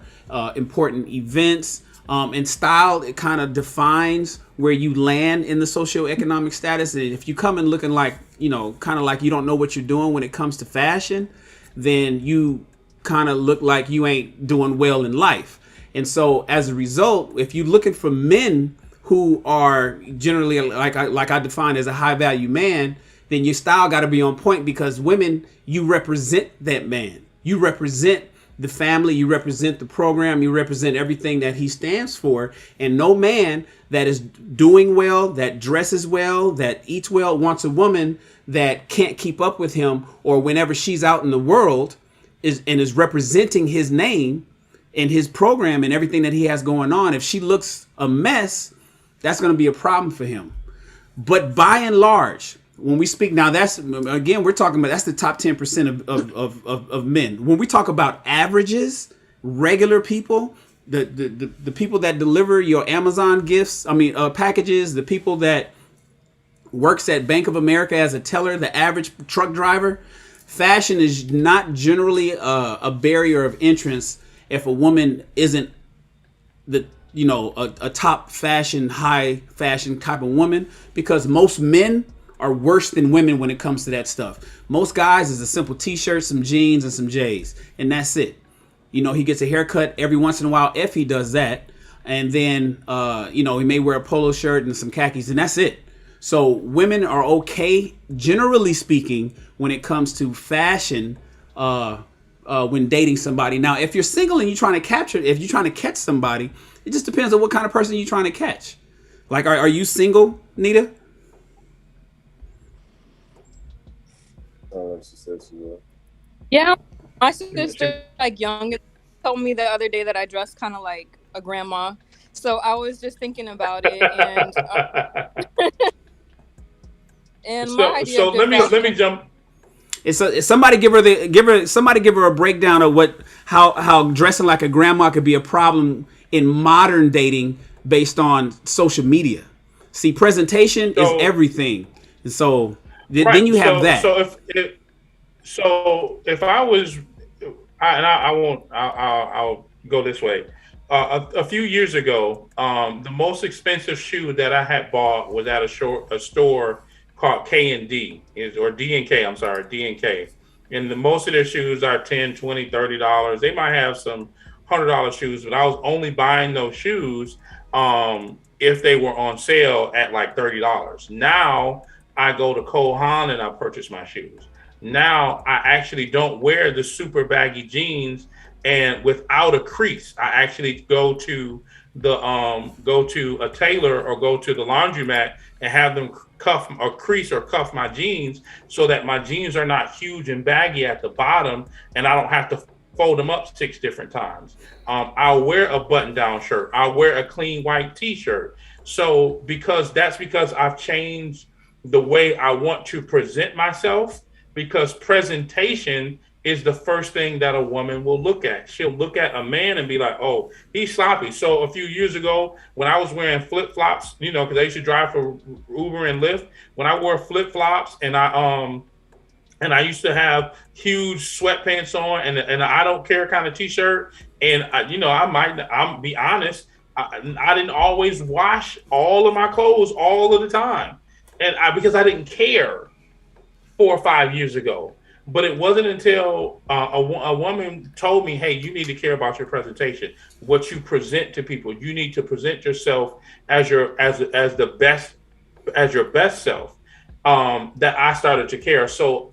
A: important events. And style, it kind of defines where you land in the socioeconomic status. And if you come in looking like, kind of like you don't know what you're doing when it comes to fashion, then you kind of look like you ain't doing well in life. And so as a result, if you're looking for men who are generally like I define as a high value man, then your style got to be on point, because women, you represent that man. You represent the family, you represent the program, you represent everything that he stands for. And no man that is doing well, that dresses well, that eats well, wants a woman that can't keep up with him, or whenever she's out in the world is representing his name and his program and everything that he has going on. If she looks a mess, that's going to be a problem for him. But by and large, when we speak now, that's again, we're talking about, that's the top 10% of men. When we talk about averages, regular people, the people that deliver your Amazon packages, the people that works at Bank of America as a teller, the average truck driver, fashion is not generally a barrier of entrance if a woman isn't a top fashion, high fashion type of woman, because most men are worse than women when it comes to that stuff. Most guys is a simple t-shirt, some jeans, and some J's, and that's it. He gets a haircut every once in a while if he does that, and then he may wear a polo shirt and some khakis, and that's it. So women are okay, generally speaking, when it comes to fashion when dating somebody. Now, if you're single and you're trying to catch somebody, it just depends on what kind of person you're trying to catch. Like, are you single, Nita?
E: She said she will.
M: Yeah, my sister, like young, told me the other day that I dress kind of like a grandma. So I was just thinking about it, and my idea.
C: So let me jump.
A: Somebody give her a breakdown of how dressing like a grandma could be a problem in modern dating based on social media. See, presentation is everything, and so then you have that.
C: So if I was, I'll go this way. A few years ago, the most expensive shoe that I had bought was at a store called K&D, or D&K, I'm sorry, D&K. And most of their shoes are $10, $20, $30. They might have some $100 shoes, but I was only buying those shoes if they were on sale at like $30. Now I go to Cole Haan and I purchase my shoes. Now I actually don't wear the super baggy jeans and without a crease. I actually go to a tailor or go to the laundromat and have them cuff or crease or cuff my jeans so that my jeans are not huge and baggy at the bottom and I don't have to fold them up 6 different times. I'll wear a button-down shirt. I'll wear a clean white t-shirt. So because I've changed the way I want to present myself, because presentation is the first thing that a woman will look at. She'll look at a man and be like, oh, he's sloppy. So a few years ago, when I was wearing flip-flops, because I used to drive for Uber and Lyft, when I wore flip-flops and I used to have huge sweatpants on and an I don't care kind of t-shirt. And I'll be honest, I didn't always wash all of my clothes all of the time. And because I didn't care 4 or 5 years ago. But it wasn't until a woman told me, hey, you need to care about your presentation, what you present to people. You need to present yourself as your best self, that I started to care. So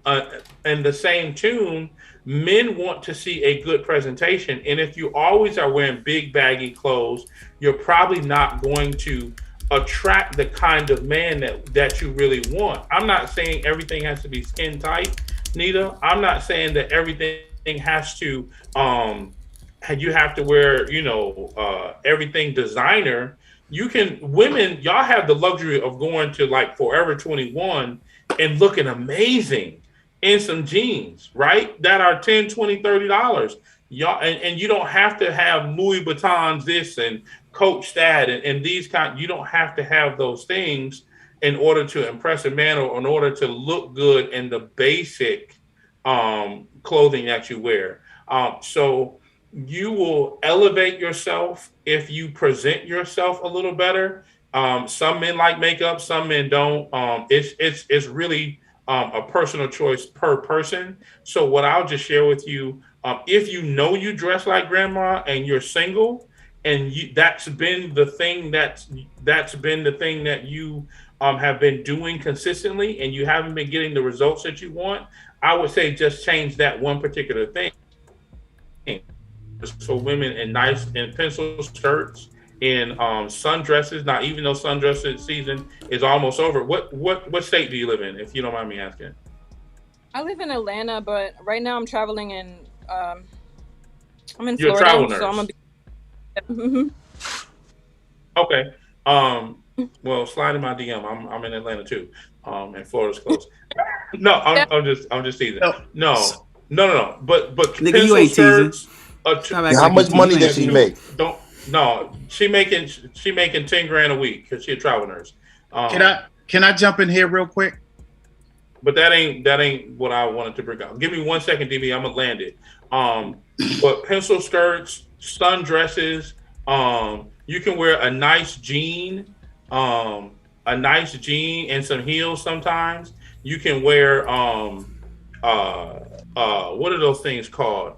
C: in the same tune, men want to see a good presentation. And if you always are wearing big baggy clothes, you're probably not going to attract the kind of man that you really want. I'm not saying everything has to be skin tight, Nita. I'm not saying that everything has to you have to wear everything designer. Women, y'all have the luxury of going to like Forever 21 and looking amazing in some jeans, right? That are $10, $20, $30. Y'all, and you don't have to have Louis Vuittons this and Coach that and these you don't have to have those things in order to impress a man or in order to look good in the basic clothing that you wear. So you will elevate yourself if you present yourself a little better. Some men like makeup, some men don't. It's really a personal choice per person. So what I'll just share with you, if you know you dress like grandma and you're single, and that's been the thing that you have been doing consistently, and you haven't been getting the results that you want, I would say just change that one particular thing. For women in nice in pencil skirts, in sundresses. Now, even though sundresses season is almost over, what state do you live in, if you don't mind me asking?
M: I live in Atlanta, but right now I'm traveling in. I'm in
C: You're a
M: Florida,
C: travel nurse.
M: so I'm gonna be.
C: Okay. Well, slide in my DM. I'm in Atlanta too. And Florida's close. No, I'm just teasing. No. But
A: Nigga,
C: pencil
A: you ain't
C: skirts.
A: teasing.
B: How much money does he make?
C: She making 10 grand a week because she a travel nurse.
D: Can I jump in here real quick?
C: But that ain't what I wanted to bring up. Give me 1 second, DB. I'm gonna land it. But pencil skirts, sundresses. You can wear a nice jean, and some heels. Sometimes you can wear what are those things called?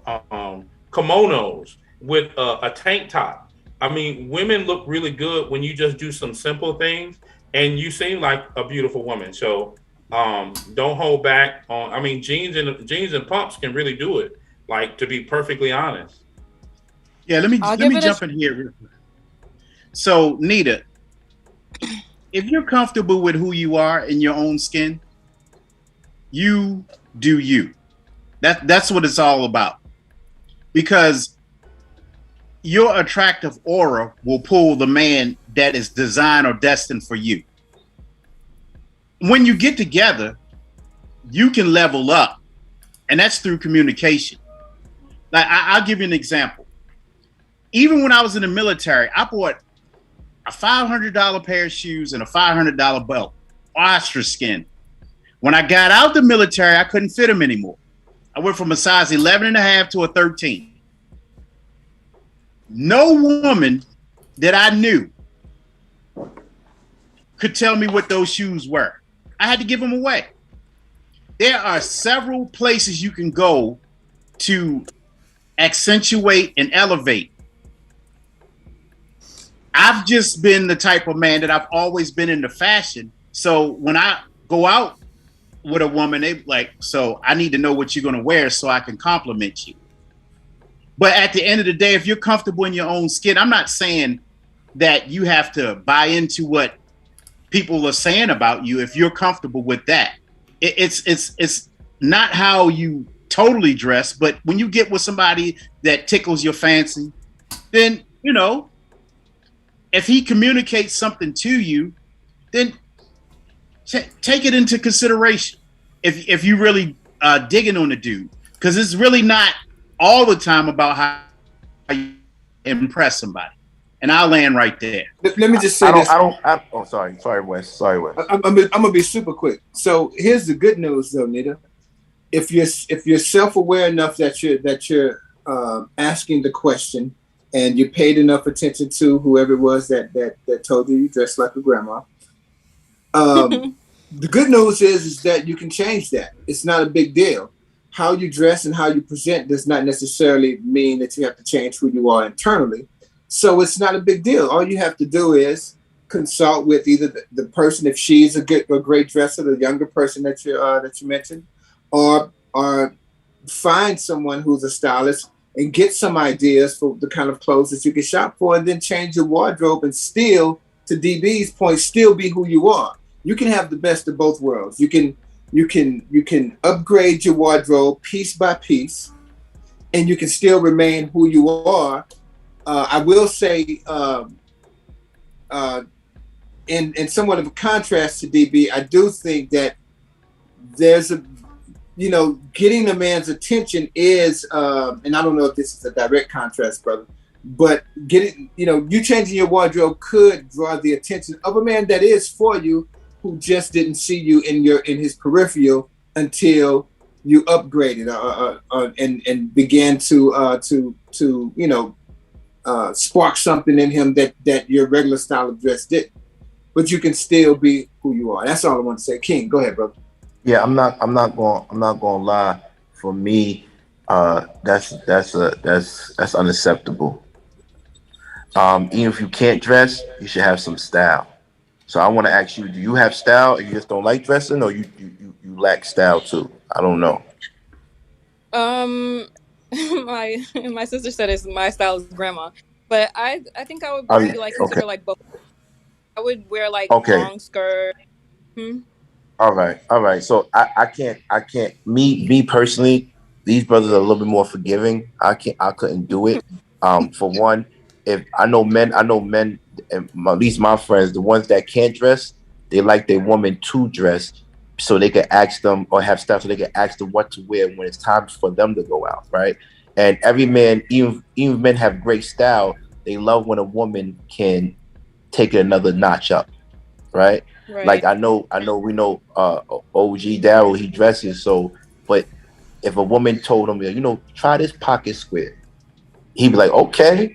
C: Kimonos with a tank top. I mean, women look really good when you just do some simple things, and you seem like a beautiful woman. So don't hold back on. I mean, jeans and pumps can really do it. Like, to be perfectly honest.
D: Yeah, let me jump in here real quick. So, Nita, if you're comfortable with who you are in your own skin, you do you. That's what it's all about. Because your attractive aura will pull the man that is designed or destined for you. When you get together, you can level up, and that's through communication. Like, I'll give you an example. Even when I was in the military, I bought a $500 pair of shoes and a $500 belt, ostrich skin. When I got out the military, I couldn't fit them anymore. I went from a size 11 and a half to a 13. No woman that I knew could tell me what those shoes were. I had to give them away. There are several places you can go to accentuate and elevate. I've just been the type of man that I've always been into fashion. So when I go out with a woman, they like, so I need to know what you're going to wear so I can compliment you. But at the end of the day, if you're comfortable in your own skin, I'm not saying that you have to buy into what people are saying about you. If you're comfortable with that, it's not how you totally dress, but when you get with somebody that tickles your fancy, then, you know, if he communicates something to you, then take it into consideration. If you really digging on the dude, because it's really not all the time about how you impress somebody. And I'll land right there.
H: Let me just say this.
B: Sorry, Wes. Sorry, Wes.
H: I'm gonna be super quick. So here's the good news, though, Nita. If you're self-aware enough that you're asking the question, and you paid enough attention to whoever it was that told you dressed like a grandma. The good news is that you can change that. It's not a big deal. How you dress and how you present does not necessarily mean that you have to change who you are internally. So it's not a big deal. All you have to do is consult with either the person, if she's a great dresser, the younger person that you mentioned, or find someone who's a stylist and get some ideas for the kind of clothes that you can shop for, and then change your wardrobe and still, to DB's point, still be who you are. You can have the best of both worlds. You can upgrade your wardrobe piece by piece, and you can still remain who you are. I will say, in somewhat of a contrast to DB, I do think that there's getting a man's attention is, and I don't know if this is a direct contrast, brother, but you changing your wardrobe could draw the attention of a man that is for you, who just didn't see you in his peripheral until
J: you upgraded and began to spark something in him that your regular style of dress didn't. But you can still be who you are. That's all I want to say. King, go ahead, brother.
I: Yeah, I'm not going to lie. For me, that's unacceptable. Even if you can't dress, you should have some style. So I want to ask you: do you have style, and you just don't like dressing, or you lack style too? I don't know.
M: Um, my sister said it's my style is grandma, but I think I would
I: Oh,
M: be like
I: okay,
M: consider like both. I would wear like
I: okay.
M: long skirt. Hmm?
I: All right. So I can't. Me personally, these brothers are a little bit more forgiving. I couldn't do it. For one, if I know men, and at least my friends, the ones that can't dress, they like their woman to dress, so they can ask them or have stuff, so they can ask them what to wear when it's time for them to go out, right? And every man, even men have great style. They love when a woman can take it another notch up, right? Like
M: Right.
I: we know OG Daryl, he dresses so, but if a woman told him, try this pocket square, he'd be like, okay.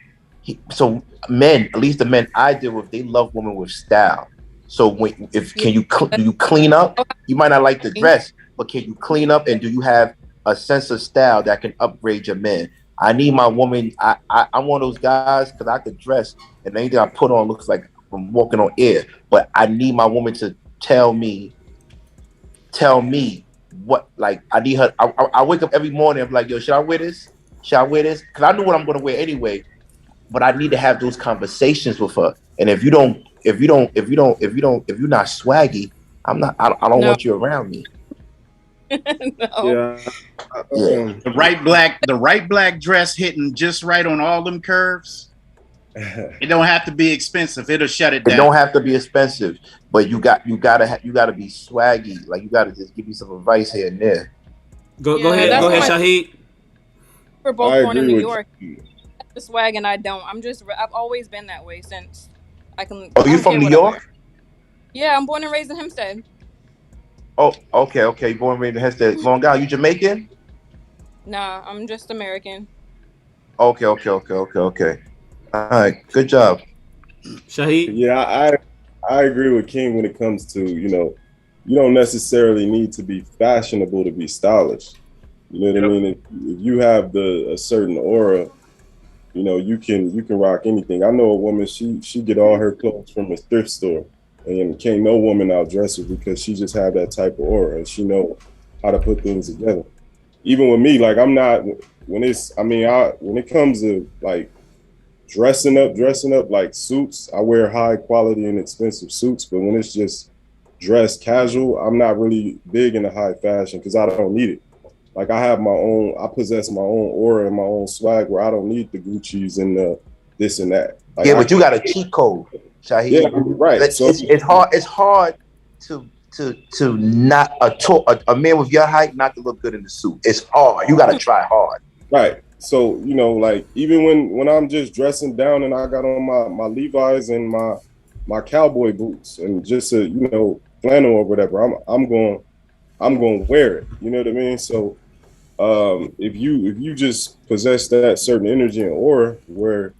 I: So men, at least the men I deal with, they love women with style. So if
M: Yeah.
I: do you clean up? You might not like the
M: Okay.
I: dress, but can you clean up, and do you have a sense of style that can upgrade your man? I need my woman. I'm one of those guys because I could dress and anything I put on looks like I'm walking on air. But I need my woman to tell me what, like, I need her. I wake up every morning. I'm like, yo, should I wear this? Should I wear this? Because I know what I'm gonna wear anyway. But I need to have those conversations with her. And if you're not swaggy, I don't
M: No.
I: want you around me.
M: No.
E: Yeah.
I: Yeah.
D: The right black dress hitting just right on all them curves. It don't have to be expensive. It'll shut it
I: It
D: down.
I: don't have to be expensive, but you gotta be swaggy. Like, you gotta just give me some advice here and there.
A: Go
M: Yeah,
A: ahead,
M: that's
A: go ahead,
M: my.
A: Shahid.
M: We're
E: I
M: both born in
E: agree
M: New
E: with
M: York.
E: you.
M: The swag, and I don't. I've always been that way since I can.
I: Oh,
M: I
I: you
M: don't
I: from
M: care
I: New
M: what I wear.
I: York?
M: Yeah, I'm born and raised in Hempstead.
I: Oh, okay. Born and raised in Hempstead, Long Island. You Jamaican?
M: Nah, I'm just American.
I: Okay. All right, good job.
A: Shahid.
E: Yeah, I agree with King when it comes to, you don't necessarily need to be fashionable to be stylish. You know what I mean? If you have a certain aura, you can rock anything. I know a woman, she get all her clothes from a thrift store, and can't no woman outdress her because she just have that type of aura and she know how to put things together. Even with me, like, I'm not when it's I mean I when it comes to like dressing up like suits, I wear high quality and expensive suits, but when it's just dress casual, I'm not really big into high fashion because I don't need it. Like, I possess my own aura and my own swag where I don't need the Gucci's and the this and that. Like,
I: Yeah, but you got a cheat code, Shahid.
E: Yeah, right. So
I: It's hard. It's hard to not a man with your height not to look good in the suit. It's hard. You got to try hard.
E: right. So, like, even when I'm just dressing down and I got on my Levi's and my cowboy boots and just a flannel or whatever, I'm going to wear it. You know what I mean? So if you just possess that certain energy and aura where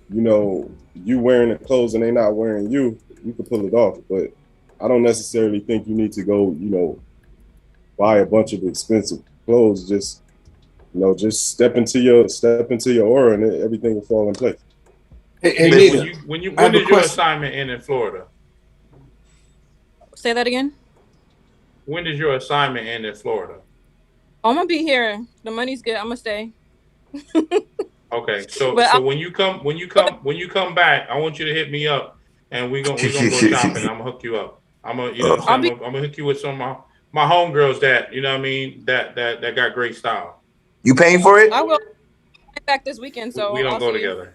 E: you wearing the clothes and they not wearing you can pull it off. But I don't necessarily think you need to go buy a bunch of expensive clothes. Just step into your aura and everything will fall in place.
J: Hey,
C: when did your assignment end in Florida?
M: Say that again.
C: When does your assignment end in Florida?
M: I'm gonna be here. The money's good. I'm gonna stay.
C: Okay, so
M: But
C: when you come back, I want you to hit me up, and we're gonna go shopping. I'm gonna hook you up. I'm gonna I'm gonna hook you with some of my homegirls that that got great style.
I: You paying for it?
M: I will be back this weekend, so
C: we don't
M: I'll
C: go
M: see
C: together.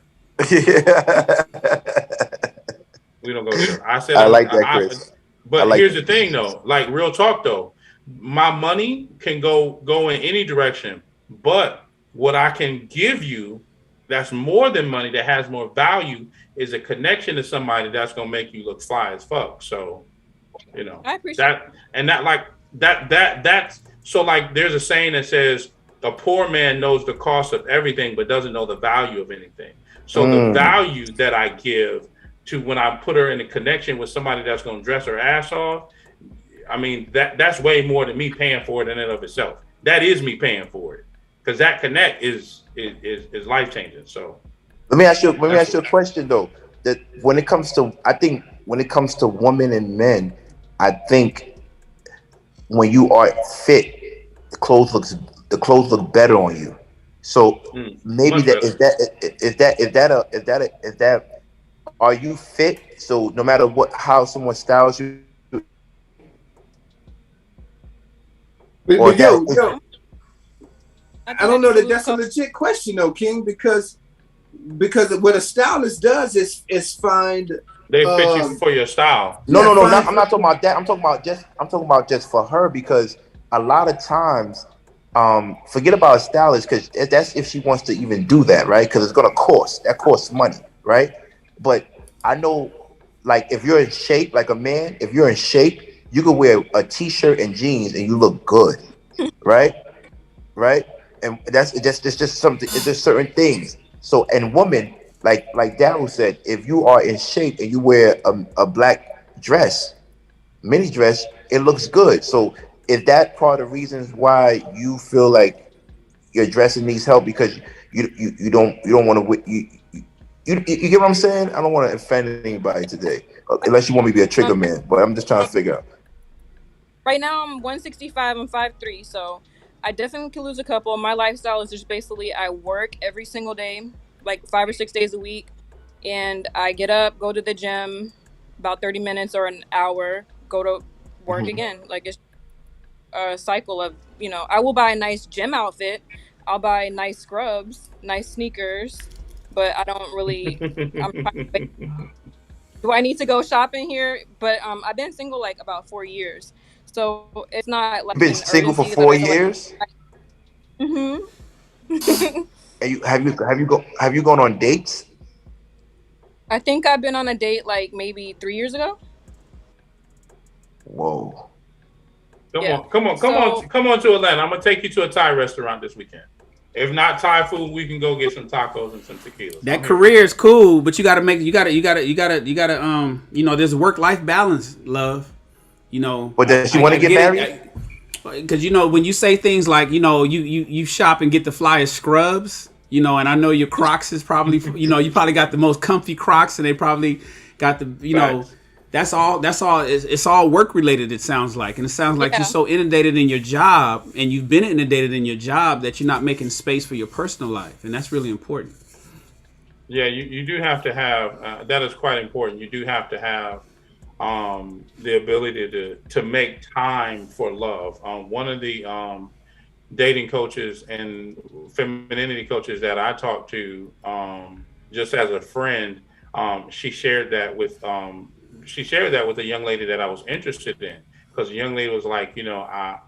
I: Yeah.
C: We don't go together. I said
I: I like that, Chris.
C: But here's the thing, though. Like, real talk, though. My money can go in any direction, but what I can give you that's more than money, that has more value, is a connection to somebody that's gonna make you look fly as fuck. So,
M: I appreciate
C: that, and that, like, that's So like there's a saying that says a poor man knows the cost of everything but doesn't know the value of anything. So the value that I give to when I put her in a connection with somebody that's going to dress her ass off, I mean that's way more than me paying for it in and of itself. That is me paying for it, because that connect is life changing. So
I: let me ask you a question though. That when it comes to, I think when it comes to women and men, I think when you are fit, the clothes look better on you. So maybe that is that are you fit? So no matter what how someone styles you,
J: But yo, I don't know that that's a legit question though, King, because what a stylist does is find
C: they fit you for your style.
I: No, I'm not talking about that. I'm talking about just for her, because a lot of times, forget about a stylist, because that's if she wants to even do that, right? Because it's gonna costs money, right? But I know, like if you're in shape, like a man, if you're in shape, you can wear a t-shirt and jeans and you look good, right? Right? And it's just something. It's just certain things. So, and women, like Daryl said, if you are in shape and you wear a black dress, mini dress, it looks good. So, is that part of the reasons why you feel like your dressing needs help, because you don't want to you get what I'm saying? I don't want to offend anybody today, unless you want me to be a trigger man. But I'm just trying to figure out.
M: Right now I'm 165, I'm 5'3", so I definitely could lose a couple. My lifestyle is just basically I work every single day, like 5 or 6 days a week, and I get up, go to the gym about 30 minutes or an hour, go to work again. Like it's a cycle of, I will buy a nice gym outfit, I'll buy nice scrubs, nice sneakers, but I don't really do I need to go shopping here? But I've been single like about 4 years. So it's not like
I: You've been
M: an
I: single for
M: urgency that
I: 4 years?
M: Mm-hmm.
I: And have you gone on dates?
M: I think I've been on a date like maybe 3 years ago.
I: Whoa.
C: Come on to Atlanta. I'm gonna take you to a Thai restaurant this weekend. If not Thai food, we can go get some tacos and some tequila.
A: That career is cool, but you gotta there's a work-life balance, love.
I: But does she want to get married?
A: Because when you say things like you shop and get the flyest scrubs, and I know your Crocs is probably you probably got the most comfy Crocs, and they probably got the that's all it's all work related, it sounds like. And it sounds like you're so inundated in your job, and you've been inundated in your job, that you're not making space for your personal life, and that's really important.
C: Yeah, you do have to have that is quite important. You do have to have the ability to make time for love. One of the dating coaches and femininity coaches that I talked to, just as a friend, she shared that with a young lady that I was interested in, because the young lady was like, I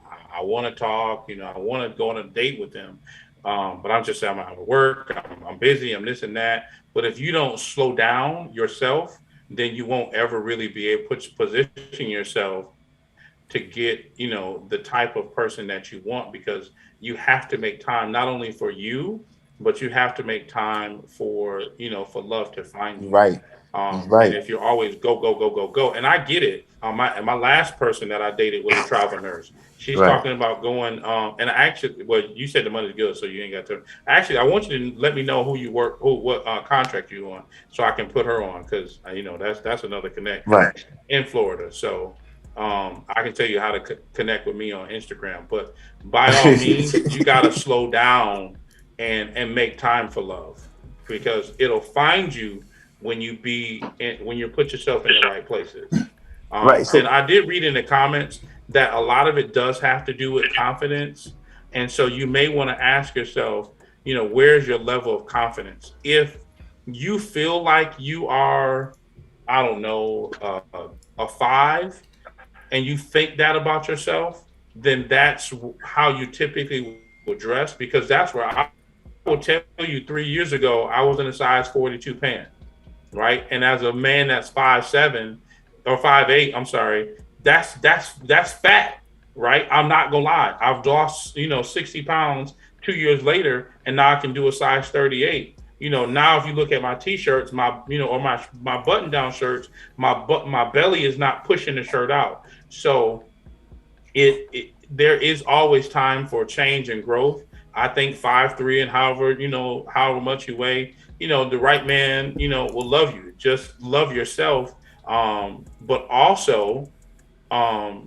C: want to talk, I want to go on a date with them, but I'm at work, I'm busy, I'm this and that. But if you don't slow down yourself, then you won't ever really be able to position yourself to get, the type of person that you want, because you have to make time not only for you, but you have to make time for, for love to find you.
I: Right.
C: And if you're always go, and I get it. My last person that I dated was a travel nurse. She's talking about going, and actually, well, you said the money's good, so you ain't got to. Actually, I want you to let me know who you work, what contract you on, so I can put her on, because that's another connect in Florida. So I can tell you how to connect with me on Instagram. But by all means, you got to slow down and make time for love, because it'll find you when you put yourself in the right places. And I did read in the comments that a lot of it does have to do with confidence. And so you may want to ask yourself, where's your level of confidence? If you feel like you are, I don't know, a 5, and you think that about yourself, then that's how you typically will dress, because that's where I will tell you 3 years ago, I was in a size 42 pant. Right. And as a man that's 5'7" or 5'8", I'm sorry, that's fat. right? I'm not gonna lie. I've lost, 60 pounds 2 years later, and now I can do a size 38. Now if you look at my t-shirts, or my button-down shirts, my belly is not pushing the shirt out. So there is always time for change and growth. I think 5'3" and however much you weigh, the right man, will love you. Just love yourself. But also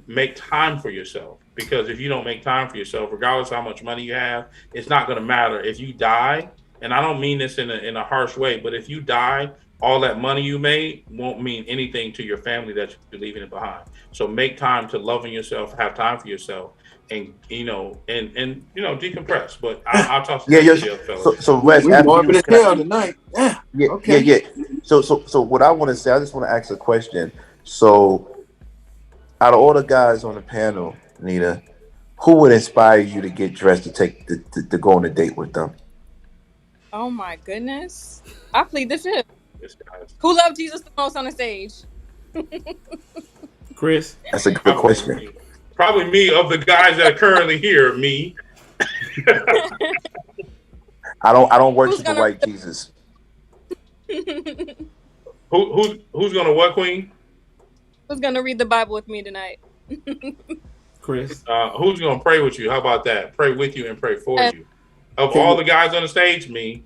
C: make time for yourself, because if you don't make time for yourself, regardless of how much money you have, it's not going to matter if you die. And I don't mean this in a harsh way, but if you die, all that money you made won't mean anything to your family that you're leaving it behind. So make time to loving yourself, have time for yourself, and decompress. But I'll talk to the other fellas.
I: So Wes,
J: we morbid as hell tonight. Yeah. Okay.
I: Yeah. So what I want to say, I just want to ask a question. So out of all the guys on the panel, Nita, who would inspire you to get dressed to go on a date with them?
M: Oh my goodness. I plead the fifth. Who loved Jesus the most on the stage?
A: Chris?
I: That's a good question.
C: Probably me, of the guys that are currently here, me.
I: I don't worship the white Jesus.
C: Who's gonna what, Queen?
M: Who's gonna read the Bible with me tonight?
A: Chris.
C: Who's gonna pray with you? How about that? Pray with you and pray for you. Of all the guys on the stage, me.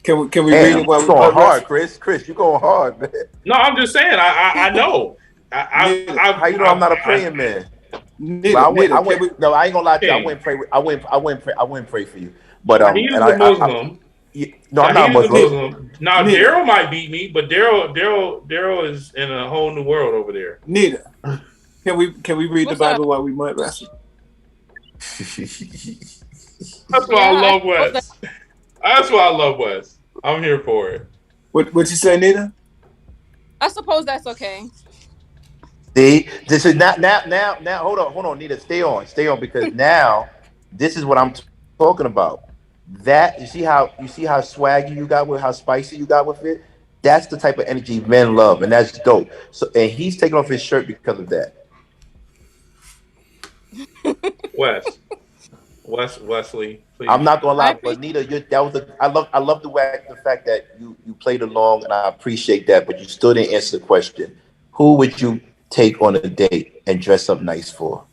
J: Can we read it while
I: we're going hard, Chris? Chris, you going hard, man.
C: No, I'm just saying. I know.
I: How you know I'm not a praying man? I ain't gonna lie to you. I wouldn't pray. I wouldn't pray for you. But
C: he's a Muslim.
I: No, I'm not a
C: Muslim. Now Daryl might beat me, but Daryl is in a whole new world over there.
J: Nita, can we read the Bible while we might wrestle?
C: That's why I love Wes. That's why I love Wes. I'm here for it.
J: What you say, Nita?
M: I suppose that's okay.
I: See, this is now. Hold on, Nita, stay on, because now this is what I'm talking about. That you see how swaggy you got with, how spicy you got with it. That's the type of energy men love, and that's dope. So, and he's taking off his shirt because of that.
C: Wesley, please.
I: I'm not gonna lie, but Nita, I love the fact that you played along, and I appreciate that. But you still didn't answer the question. Who would you take on a date and dress up nice for?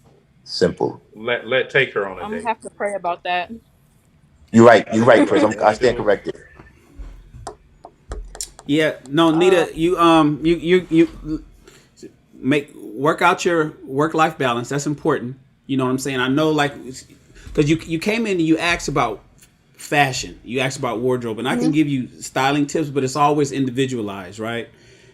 I: Simple.
C: Let take her on a date.
M: I'm gonna have to pray about that.
I: You're right, Chris. I stand corrected.
A: Yeah, no, Nita, you work out your work-life balance. That's important. You know what I'm saying? I know, like, because you came in and you asked about fashion, you asked about wardrobe, and I can give you styling tips, but it's always individualized, right?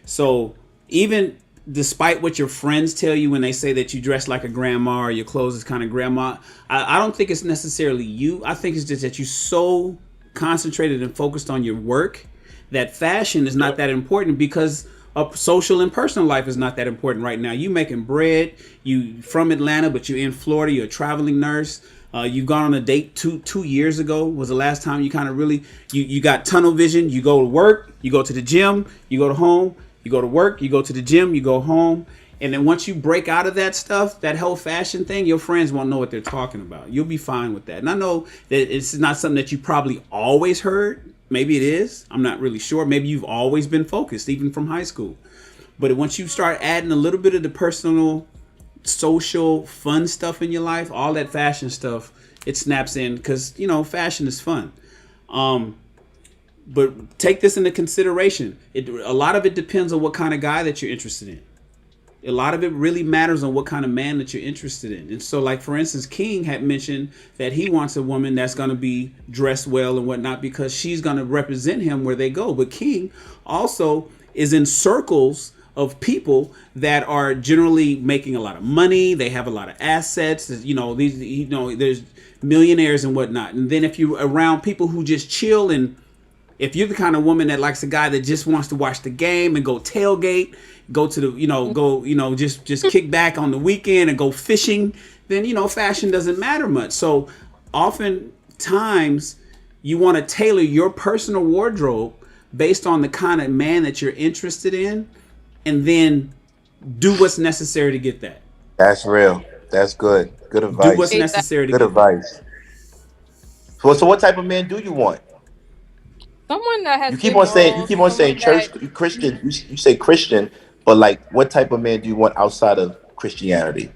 A: So even despite what your friends tell you when they say that you dress like a grandma or your clothes is kind of grandma, I don't think it's necessarily you. I think it's just that you're so concentrated and focused on your work that fashion is not that important, because social and personal life is not that important right now. You making bread, you from Atlanta, but you're in Florida, you're a traveling nurse. You've gone on a date two years ago was the last time you kind of really, you got tunnel vision. You go to work, you go to the gym, you go to home, you go to work, you go to the gym, you go home. And then once you break out of that stuff, that whole fashion thing, your friends won't know what they're talking about. You'll be fine with that. And I know that it's not something that you probably always heard. Maybe it is. I'm not really sure. Maybe you've always been focused, even from high school. But once you start adding a little bit of the personal, social, fun stuff in your life, all that fashion stuff, it snaps in, because, fashion is fun. But take this into consideration. A lot of it depends on what kind of guy that you're interested in. A lot of it really matters on what kind of man that you're interested in. And so, like, for instance, King had mentioned that he wants a woman that's going to be dressed well and whatnot, because she's going to represent him where they go. But King also is in circles of people that are generally making a lot of money. They have a lot of assets. There's millionaires and whatnot. And then if you're around people who just chill, and if you're the kind of woman that likes a guy that just wants to watch the game and go tailgate, go to the, just kick back on the weekend and go fishing, then, fashion doesn't matter much. So oftentimes you want to tailor your personal wardrobe based on the kind of man that you're interested in, and then do what's necessary to get that.
I: That's real. That's good. Good
A: Do what's
I: advice.
A: necessary to
I: Good
A: get there.
I: advice. So what type of man do you want?
M: Someone that
I: You
M: has
I: keep
M: good
I: on saying
M: morals,
I: church
M: someone that
I: Christian. You say Christian, but like, what type of man do you want outside of Christianity?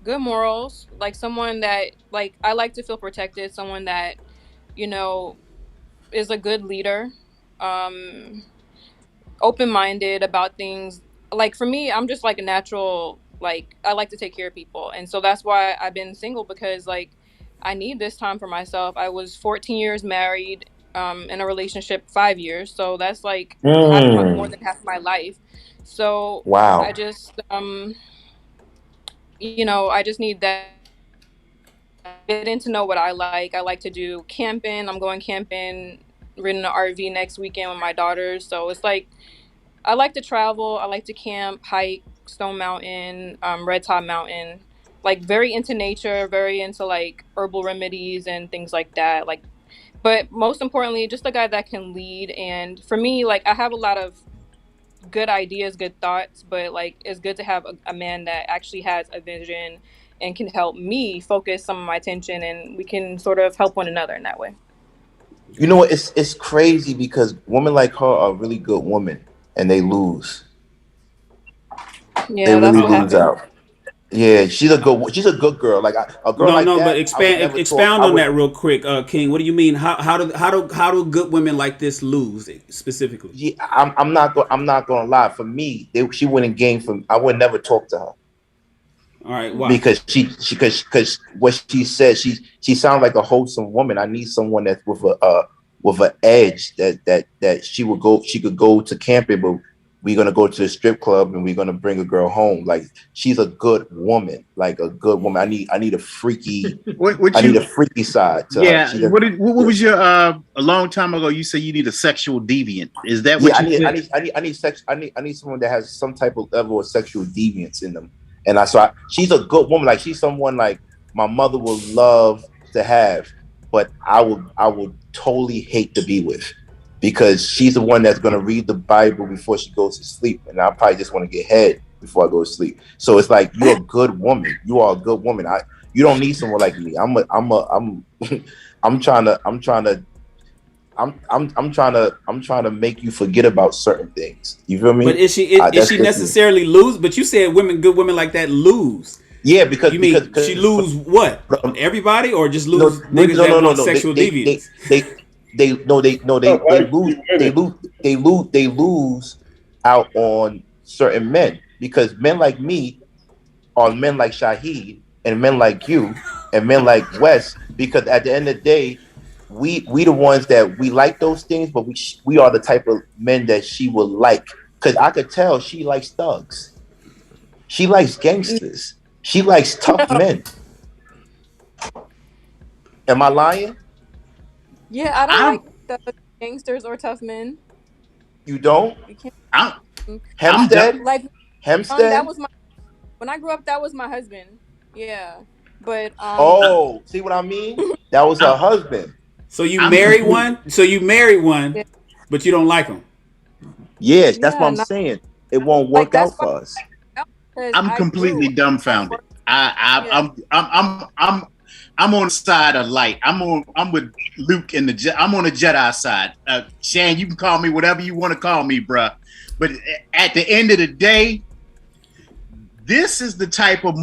M: good morals, like someone that like I like to feel protected, someone that, you know, is a good leader, um, open-minded about things. Like for me, I'm just like a natural, like I like to take care of people. And so that's why I've been single, because like I need this time for myself. I was 14 years married, in a relationship 5 years. So that's like more than half my life. So I
I: Wow.
M: just I just need that, getting to know what I like. I like to do camping. I'm going camping, renting an RV next weekend with my daughters. So it's like I like to travel. I like to camp, hike, Stone Mountain, Red Top Mountain. Like very into nature, very into like herbal remedies and things like that. Like, but most importantly, just a guy that can lead. And for me, like I have a lot of good ideas, good thoughts, but like it's good to have a man that actually has a vision and can help me focus some of my attention, and we can sort of help one another in that way.
I: You know what? It's crazy because women like her are really good women, and they lose. They
M: Yeah,
I: really
M: that's what
I: lose
M: happened.
I: out. Yeah, she's a good girl. Like a girl
A: No,
I: like
A: no, but
I: that, I would never talk.
A: expound
I: I
A: on
I: would.
A: that real quick, King. What do you mean? How do good women like this lose specifically?
I: Yeah, I'm not gonna lie. For me, she wouldn't gain from. I would never talk to her
A: All right, why?
I: because because what she said, she sounds like a wholesome woman. I need someone that's with an edge that she could go to camping, but we're gonna go to the strip club and we're gonna bring a girl home. Like she's a good woman, like a good woman. I need a freaky. I need a freaky side to her.
D: Yeah. What was your a long time ago? You said you need a sexual deviant. Is that
I: Yeah,
D: what you said?
I: I need someone that has some type of level of sexual deviance in them. And she's a good woman. Like she's someone like my mother would love to have, but I would totally hate to be with because she's the one that's gonna read the Bible before she goes to sleep, and I probably just want to get head before I go to sleep. So it's like you're a good woman. You are a good woman. You don't need someone like me. I'm trying to I'm trying to make you forget about certain things. You feel me?
A: But is she
I: Just me.
A: necessarily lose? But you said good women like that lose.
I: Yeah, because
A: You mean she lose what? Everybody, or just lose niggas that want sexual deviance?
I: They lose out on certain men because men like me are men like Shahid and men like you and men like Wes. Because at the end of the day, we the ones that we like those things, but we are the type of men that she would like. Because I could tell she likes thugs, she likes gangsters, she likes tough
M: No.
I: men. Am I lying?
M: Yeah, I don't like the gangsters or tough men.
I: You don't?
M: You can't.
D: I'm done.
I: Hempstead?
M: Like that
I: Hempstead?
M: was my when I grew up. That was my husband. Yeah, but
I: Oh, see what I mean? That was her husband.
A: So you married one.
M: yeah,
A: But you don't like him.
I: Yes, that's what
M: yeah,
I: I'm
M: no,
I: saying. It won't
M: like
I: work
M: that's
I: out
M: why
I: for us.
M: because
D: I'm
M: I grew
D: completely dumbfounded.
M: yeah.
D: I'm on the side of light. I'm with Luke and I'm on the Jedi side. Shan, you can call me whatever you want to call me, bruh. But at the end of the day, this is the type of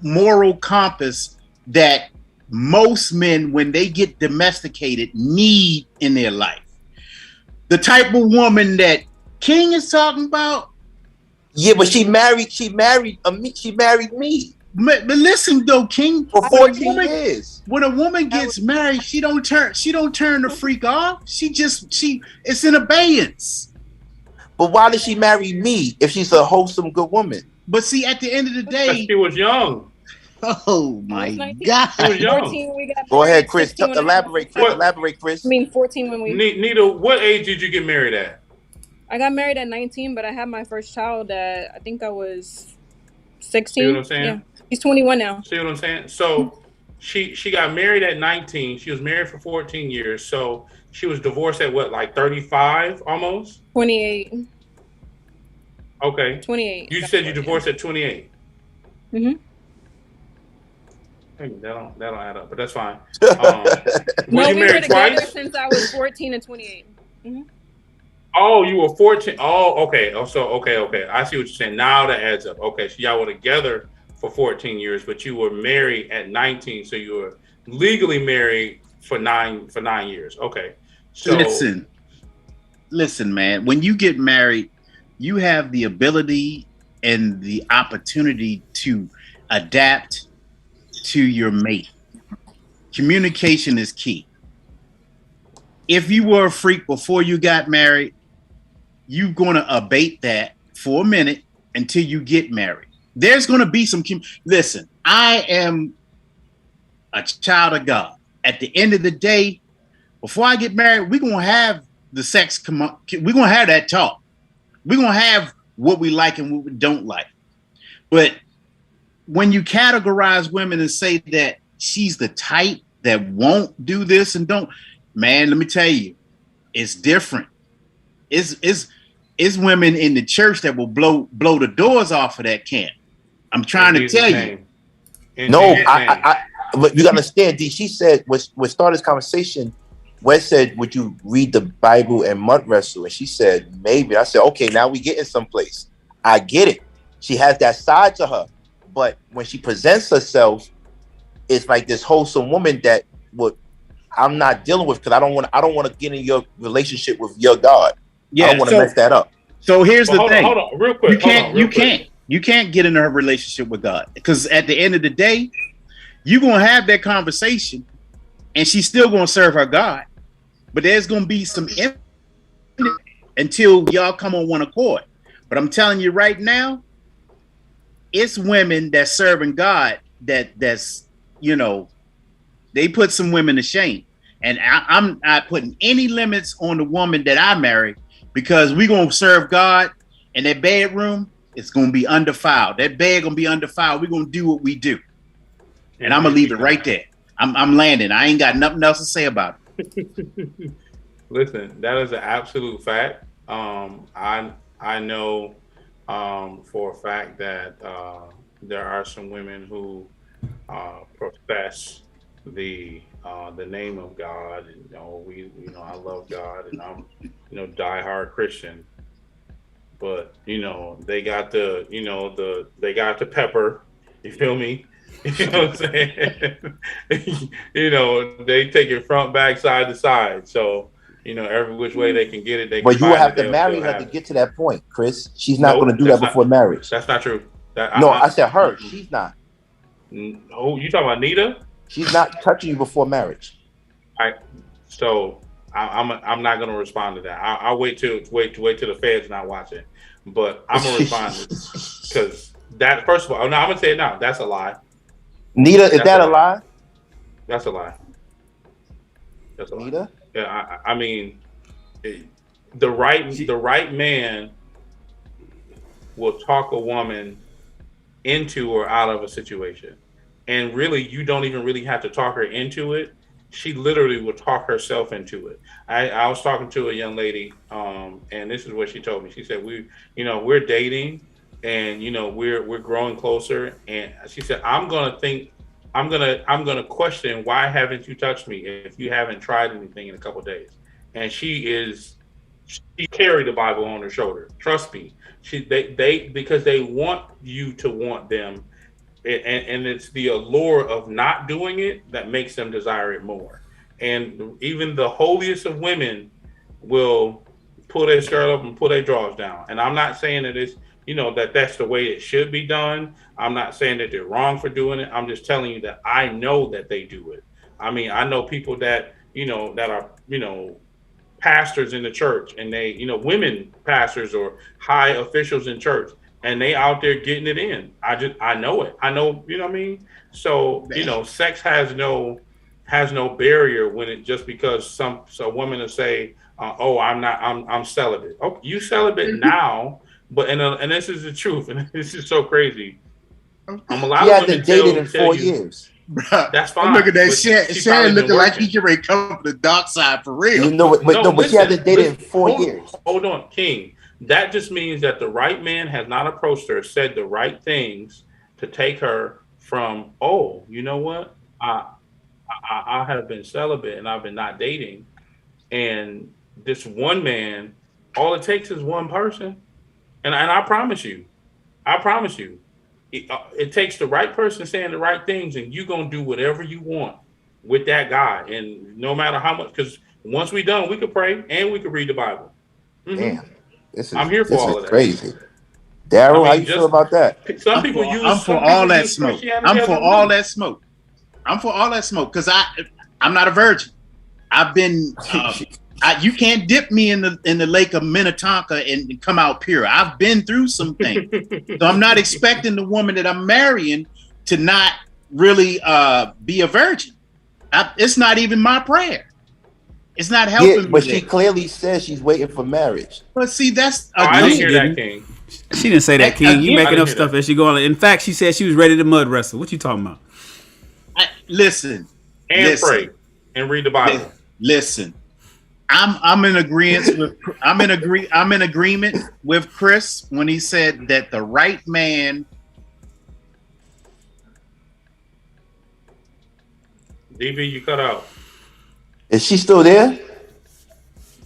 D: moral compass that most men, when they get domesticated, need in their life. The type of woman that King is talking about.
I: Yeah, but she married me.
D: But listen though, King,
I: for 14 years.
D: When a woman gets married, she don't turn the freak off. It's in abeyance.
I: But why did she marry me if she's a wholesome good woman?
D: But see, at the end of the day,
C: she was young.
D: Oh my God!
C: She was young.
M: 14, we got
I: Go
M: married,
I: ahead, Chris.
M: 16
I: Elaborate, Chris. Elaborate, Chris.
M: I mean, 14 when we.
C: Nita, what age did you get married at?
M: I got married at 19, but I had my first child at I think I was 16.
C: See what I'm saying?
M: Yeah, he's 21 now.
C: See what I'm saying? So she got married at 19. She was married for 14 years. So she was divorced at what, like 35 almost?
M: 28.
C: Okay.
M: 28.
C: You said you divorced at 28.
M: Mm-hmm.
C: That don't add up, but that's fine.
M: No,
C: you
M: we were
C: married
M: together
C: twice?
M: since I was 14 and 28. Mm-hmm.
C: Oh, you were 14. Oh, okay. Oh, so okay. I see what you're saying. Now that adds up. Okay, so y'all were together for 14 years, but you were married at 19, so you were legally married for 9 years. Okay. So
D: Listen, man. When you get married, you have the ability and the opportunity to adapt to your mate. Communication is key. If you were a freak before you got married, you're going to abate that for a minute until you get married. There's going to be some. Listen, I am a child of God. At the end of the day, before I get married, we're going to have the sex come up. We're going to have that talk. We're going to have what we like and what we don't like. But when you categorize women and say that she's the type that won't do this and don't, man, let me tell you, it's different. It's women in the church that will blow the doors off of that camp. I'm trying to tell you.
I: No, but you gotta understand, D. She said, what started this conversation, Wes said, would you read the Bible and mud wrestle? And she said, maybe. I said, okay, now we getting someplace. I get it. She has that side to her. But when she presents herself, it's like this wholesome woman that I'm not dealing with, because I don't want to get in your relationship with your God.
D: Yeah,
I: I don't want to mess that up.
D: So here's the thing.
C: Hold on, real quick.
D: You can't get in a relationship with God, because at the end of the day, you're gonna have that conversation, and she's still gonna serve her God, but there's gonna be some until y'all come on one accord. But I'm telling you right now, it's women that's serving God that's they put some women to shame. And I'm not putting any limits on the woman that I marry, because we're going to serve God, and that bedroom is going to be undefiled. That bed going to be undefiled. We're going to do what we do. And I'm going to leave it right there. I'm landing. I ain't got nothing else to say about it.
C: Listen, that is an absolute fact. I know for a fact that there are some women who profess the name of God, and I love God, and I'm diehard Christian, but they got they got the pepper, you feel me? You know what I'm saying? They take it front, back, side to side, so every which way they can get it.
I: But you will have to marry her to get to that point, Chris. She's not going to do that before marriage.
C: That's not true.
I: I said her. She's not.
C: Oh, you talking about Nita?
I: She's not touching you before marriage.
C: I'm not going to respond to that. I'll wait till the feds not watching. But I'm going to respond because that, first of all, no, I'm going to say it now. That's a lie.
I: Nita, is that a lie?
C: That's a lie. That's a lie.
I: Nita?
C: Yeah, I mean, the right man will talk a woman into or out of a situation. And really, you don't even really have to talk her into it. She literally will talk herself into it. I was talking to a young lady, and this is what she told me. She said, we're dating, and we're growing closer. And she said, I'm gonna question, why haven't you touched me if you haven't tried anything in a couple of days? And she carried the Bible on her shoulder. Trust me. Because they want you to want them. And it's the allure of not doing it that makes them desire it more. And even the holiest of women will pull their skirt up and pull their drawers down. And I'm not saying that it's, that's the way it should be done. I'm not saying that they're wrong for doing it. I'm just telling you that I know that they do it. I mean, I know people that, that are, pastors in the church, and they, women pastors or high officials in church, and they out there getting it in. I know it. I know, you know what I mean? So, sex has no barrier when it, just because some women will say, I'm celibate. Oh, you celibate now, but and this is the truth, and this is so crazy. A lot of women
I: dated in 4 years.
C: That's fine.
D: I'm looking at Sharon looking like he can ready come to the dark side for real.
I: But she hasn't dated in 4 years.
C: Hold on, King. That just means that the right man has not approached her, said the right things to take her from, oh, you know what? I have been celibate and I've been not dating. And this one man, all it takes is one person. And I promise you, it takes the right person saying the right things, and you're going to do whatever you want with that guy. And no matter how much, because once we done, we could pray and we could read the Bible.
I: Damn,
C: I'm here for all of that.
I: crazy. Daryl, how you feel about that?
C: Some people use.
D: I'm for all that smoke. I'm for all that smoke. I'm for all that smoke because I'm not a virgin. I've been. You can't dip me in the lake of Minnetonka and come out pure. I've been through some things, so I'm not expecting the woman that I'm marrying to not really be a virgin. It's not even my prayer. It's not helping me.
I: But she clearly says she's waiting for marriage.
D: But see, that's
C: I didn't hear that, King.
A: She didn't say that, King. You making up stuff as she going. In fact, she said she was ready to mud wrestle. What you talking about?
D: Listen,
C: pray and read the Bible.
D: Listen, I'm in agreement with I'm in agreement with Chris when he said that the right man.
C: DB, you cut out.
I: Is she still there?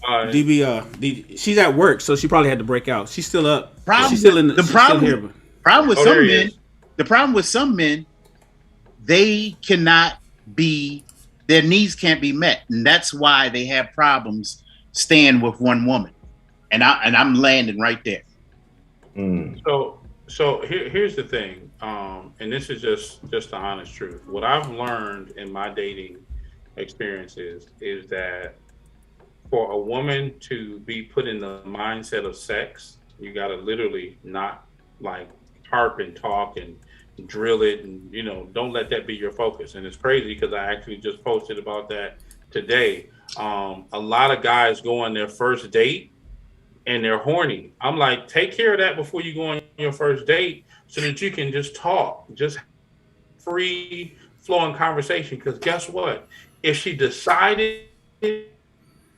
A: DB, she's at work, so she probably had to break out. She's still up. She's still in
D: the problem with some men. The problem with some men, they cannot be. Their needs can't be met, and that's why they have problems staying with one woman. And I'm landing right there.
C: So here's the thing, and this is just the honest truth. What I've learned in my dating experiences is that for a woman to be put in the mindset of sex, you got to literally not like harp and talk and drill it, and don't let that be your focus. And it's crazy because I actually just posted about that today. A lot of guys go on their first date and they're horny. I'm like, take care of that before you go on your first date so that you can just talk, just free flowing conversation. Because guess what? If she decided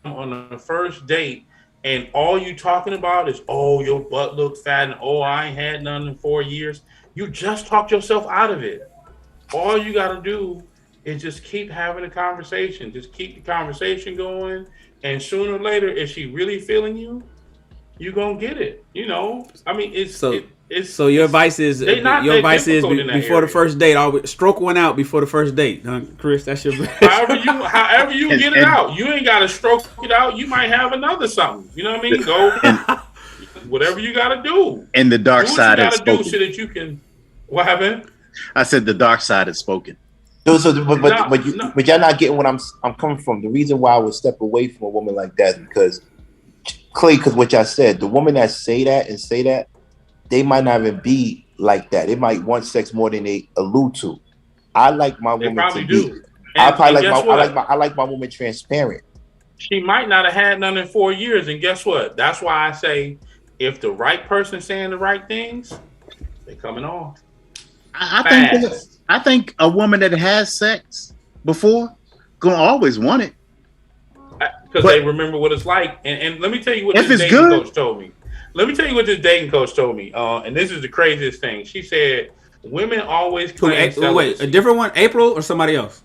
C: on the first date and all you talking about is, oh, your butt look fat and oh, I ain't had none in 4 years, you just talked yourself out of it. All you got to do is just keep having a conversation. Just keep the conversation going. And sooner or later, if she really feeling you, you're going to get it. I mean, it's...
A: So your advice is before the first date, always stroke one out before the first date, huh, Chris? That's your.
C: however you get it out, you ain't got to stroke it out. You might have another something. You know what I mean? Go whatever you got to do.
D: And the dark side has spoken.
C: So that you can. What happened?
D: I said the dark side has spoken.
I: But y'all not getting what I'm coming from. The reason why I would step away from a woman like that is because what y'all said, the woman that say that. They might not even be like that. They might want sex more than they allude to. I like my woman to be. I like my woman transparent.
C: She might not have had none in 4 years, and guess what? That's why I say, if the right person's saying the right things, they're coming off.
D: I think a woman that has sex before gonna always want it
C: because they remember what it's like. And let me tell you what this dating coach told me. Let me tell you what this dating coach told me, and this is the craziest thing. She said, women always claim celibacy.
A: Wait, a different one? April or somebody else?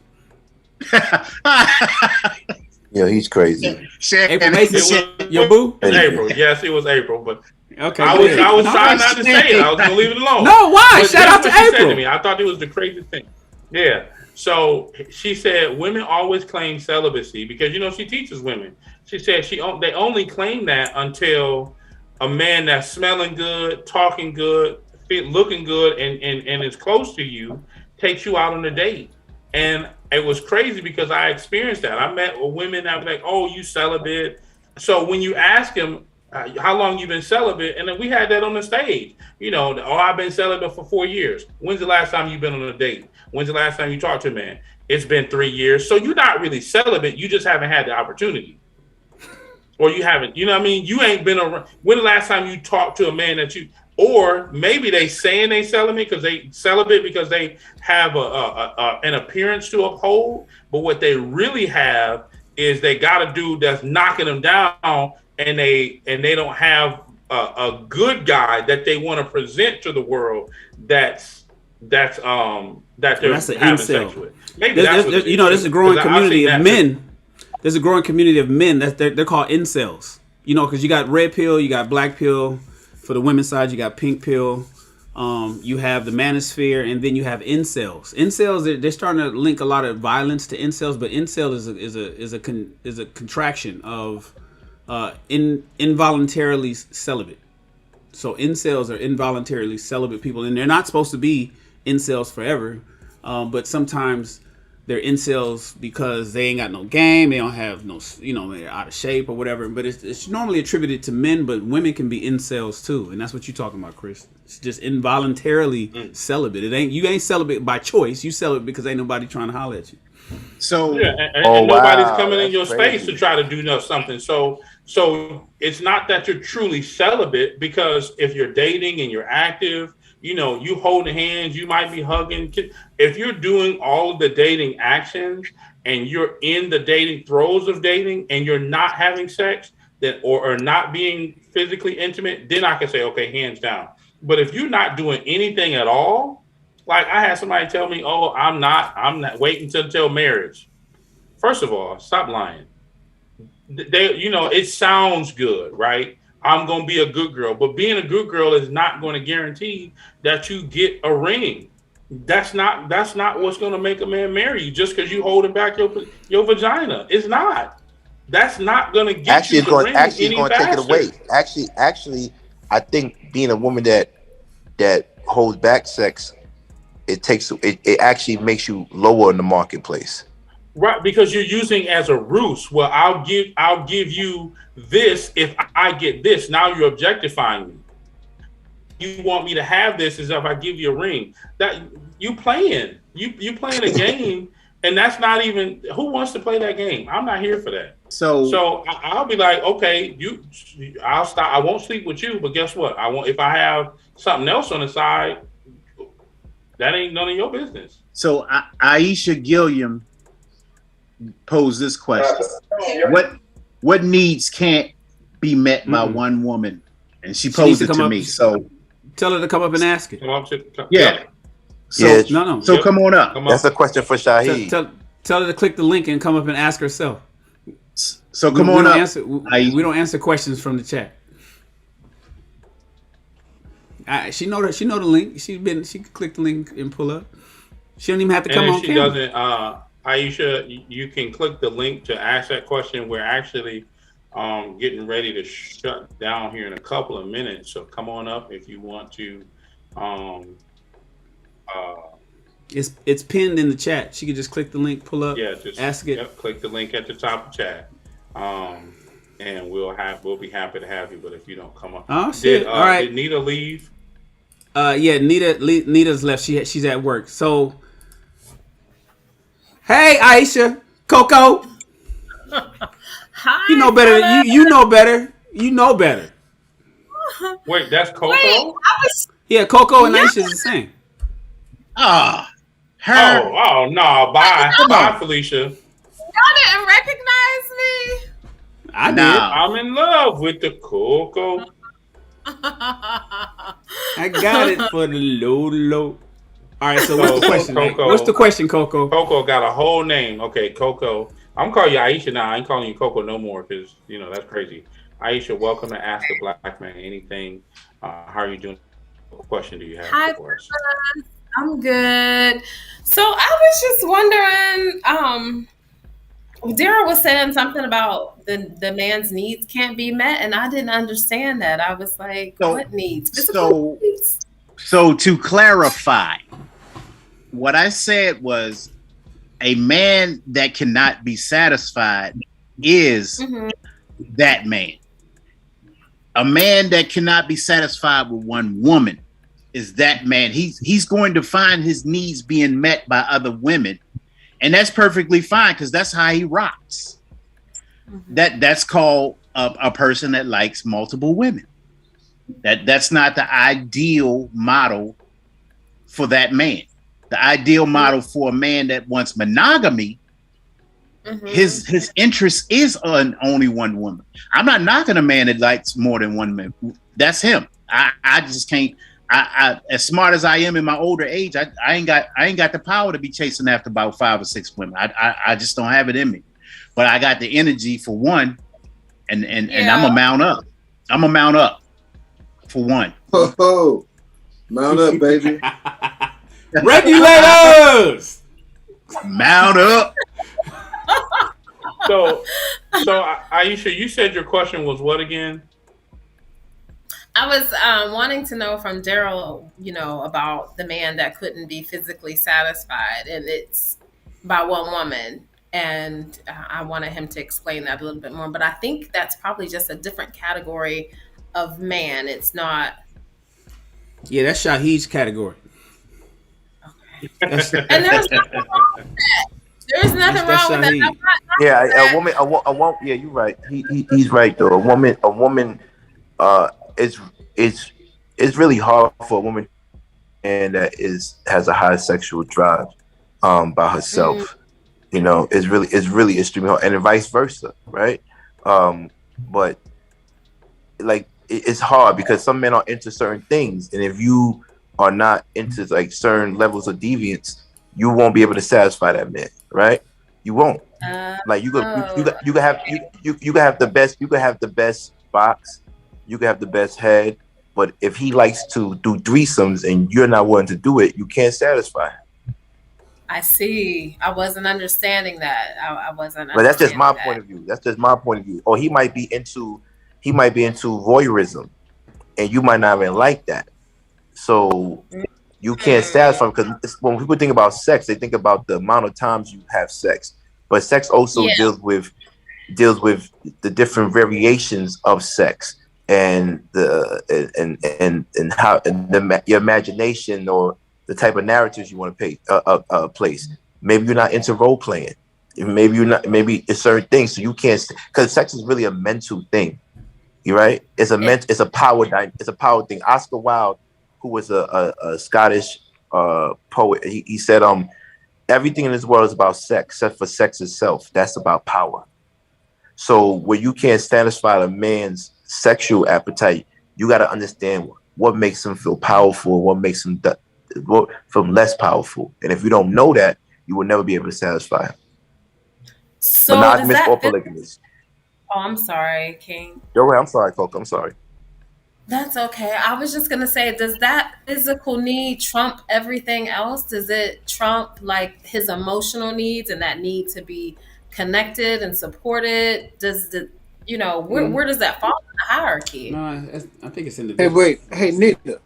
I: Yeah, he's crazy.
A: April Mason, your boo?
C: April. Yes, it was April, but
A: okay,
C: I was trying not to say it. I was going to leave it alone.
A: No, why?
C: But
A: shout out to April. She said to me.
C: I thought it was the craziest thing. Yeah. So she said women always claim celibacy because, she teaches women. She said they only claim that until a man that's smelling good, talking good, looking good, and is close to you takes you out on a date. And it was crazy because I experienced that. I met women that were like, oh, you celibate. So when you ask them, how long you been celibate? And then we had that on the stage. I've been celibate for 4 years. When's the last time you've been on a date? When's the last time you talked to a man? It's been 3 years. So you're not really celibate. You just haven't had the opportunity. Or you haven't, you ain't been around. When the last time you talked to a man or maybe they saying they celibate because they have an appearance to uphold, but what they really have is they got a dude that's knocking them down, and they don't have a good guy that they want to present to the world that's that's that they're
A: That's an
C: having
A: incel.
C: sex with. Maybe that's what
A: you know, there's a growing community of men. There's a growing community of men that they're called incels. You know, because you got red pill, you got black pill. For the women's side, you got pink pill. You have the manosphere, and then you have incels. Incels, they're starting to link a lot of violence to incels, but incel is a contraction of involuntarily celibate. So incels are involuntarily celibate people, and they're not supposed to be incels forever. But sometimes they're incels because they ain't got no game, they don't have no, they're out of shape or whatever. But it's normally attributed to men, but women can be incels too, and that's what you're talking about, Chris. It's just involuntarily celibate. You ain't celibate by choice. You celibate because ain't nobody trying to holler at you.
C: So and nobody's coming in your space to try to do something. So it's not that you're truly celibate, because if you're dating and you're active, you holding hands, you might be hugging. If you're doing all of the dating actions and you're in the dating throes of dating and you're not having sex, then or not being physically intimate, then I can say, okay, hands down. But if you're not doing anything at all, like I had somebody tell me, oh, I'm not waiting until marriage. First of all, stop lying. It sounds good, right? I'm going to be a good girl, but being a good girl is not going to guarantee that you get a ring. That's not what's going to make a man marry you just because you holding back your vagina. It's not. That's not going to get you the ring any faster.
I: Take it away. Actually, I think being a woman that holds back sex, it actually makes you lower in the marketplace.
C: Right, because you're using as a ruse. Well, I'll give you this if I get this. Now you're objectifying me. You want me to have this as if I give you a ring. That you playing a game, and that's not even who wants to play that game. I'm not here for that. So I'll be like, okay, I'll stop. I won't sleep with you, but guess what? If I have something else on the side, that ain't none of your business.
D: So Aisha Gilliam posed this question: What needs can't be met by one woman? And she posed it to me. So
A: tell her to come up and ask it.
D: Yeah. So come on up.
I: That's a question for Shaheed.
A: Tell her to click the link and come up and ask herself.
D: So come on up.
A: We don't answer questions from the chat. She know the link. She can click the link and pull up. She don't even have to come on camera.
C: Doesn't, Aisha, you can click the link to ask that question. We're actually getting ready to shut down here in a couple of minutes. So come on up if you want to.
A: It's pinned in the chat. She can just click the link, pull up, ask it.
C: Yep, click the link at the top of the chat. And we'll be happy to have you. But if you don't come up,
A: all right.
C: Did Nita leave?
A: Yeah, Nita's left. She's at work. So, hey, Aisha, Coco.
N: Hi.
A: You know better. You know better. You know better.
C: Wait, that's Coco?
A: Yeah, Coco and Aisha is the same.
C: Oh, no. Bye, Felicia.
N: Y'all didn't recognize me?
A: I did.
C: I'm in love with the Coco.
A: I got it for the low. All right, so what's the question?
C: Coco,
A: what's the question, Coco?
C: Coco got a whole name. Okay, Coco. I'm calling you Aisha now. I ain't calling you Coco no more because, that's crazy. Aisha, welcome to Ask a Black Man Anything. How are you doing? What question do you have for us?
N: I'm good. So I was just wondering, Dara was saying something about the man's needs can't be met, and I didn't understand that. I was like, what needs? Physical needs?
D: So to clarify, what I said was a man that cannot be satisfied is that man. A man that cannot be satisfied with one woman is that man. He's going to find his needs being met by other women. And that's perfectly fine because that's how he rocks. That's called a person that likes multiple women. That's not the ideal model for that man. The ideal model for a man that wants monogamy, his interest is on only one woman. I'm not knocking a man that likes more than one man. That's him. I just can't. I as smart as I am in my older age, I ain't got the power to be chasing after about 5 or 6 women. I just don't have it in me. But I got the energy for one, and I'm a mount up. I'm a mount up for one.
J: Oh, mount up, baby.
A: Regulators.
D: Mount up.
C: So Aisha, you said your question was what again?
N: I was wanting to know from Daryl, about the man that couldn't be physically satisfied, and it's by one woman. And I wanted him to explain that a little bit more. But I think that's probably just a different category of man. It's not.
A: Yeah, that's Shahid's category.
N: Okay. And there's nothing wrong with that. There's nothing wrong with that.
I: Yeah, a woman. Yeah, you're right. He's right though. A woman. It's really hard for a woman and that has a high sexual drive by herself. It's really extremely hard, and then vice versa, right? But like it's hard because some men are into certain things, and if you are not into like certain levels of deviance, you won't be able to satisfy that man, right? You won't. Like you could have the best box, you could have the best head, but if he likes to do threesomes and you're not willing to do it, you can't satisfy him.
N: I see. I wasn't understanding that. I wasn't.
I: But that's just my point of view. That's just my point of view. Or he might be into voyeurism, and you might not even like that. So you can't satisfy him because when people think about sex, they think about the amount of times you have sex. But sex also deals with the different variations of sex and your imagination or the type of narratives you want to place. Maybe you're not into role playing. Maybe you're not. Maybe it's certain things. So you can't, because sex is really a mental thing. You right? It's a power thing. Oscar Wilde, who was a Scottish poet, he said, everything in this world is about sex, except for sex itself. That's about power. So when you can't satisfy a man's sexual appetite, you got to understand what makes him feel powerful, what makes him feel less powerful. And if you don't know that, you will never be able to satisfy him.
N: So
I: monogamous or polygamous.
N: Oh, I'm sorry, King.
I: You're right. I'm sorry, Coco. I'm sorry.
N: That's okay. I was just going to say, does that physical need trump everything else? Does it trump like his emotional needs and that need to be connected and supported? Does where does that fall in the hierarchy?
A: No, I think it's in the.
J: Hey, wait. Hey, Nita.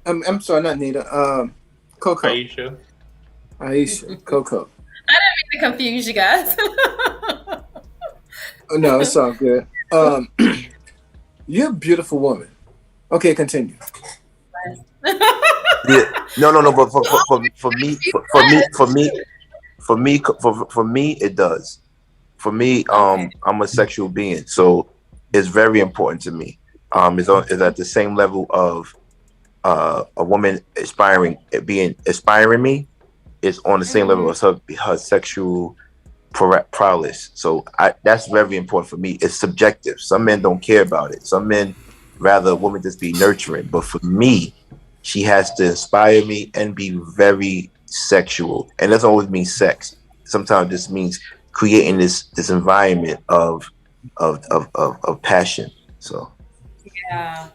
J: I'm sorry, not Nita. Coco. Aisha. Coco.
N: I didn't mean to confuse you guys.
J: Oh, no, it's all good. You're a beautiful woman. Okay, continue.
I: Yeah. No. But for me, it does. For me, I'm a sexual being, so it's very important to me. It's at the same level of a woman aspiring me. It's on the same level as her sexual prowess. So that's very important for me. It's subjective. Some men don't care about it. Some men rather a woman just be nurturing. But for me, she has to inspire me and be very sexual. And it doesn't always mean sex. Sometimes this means creating this environment of passion. So
N: yeah.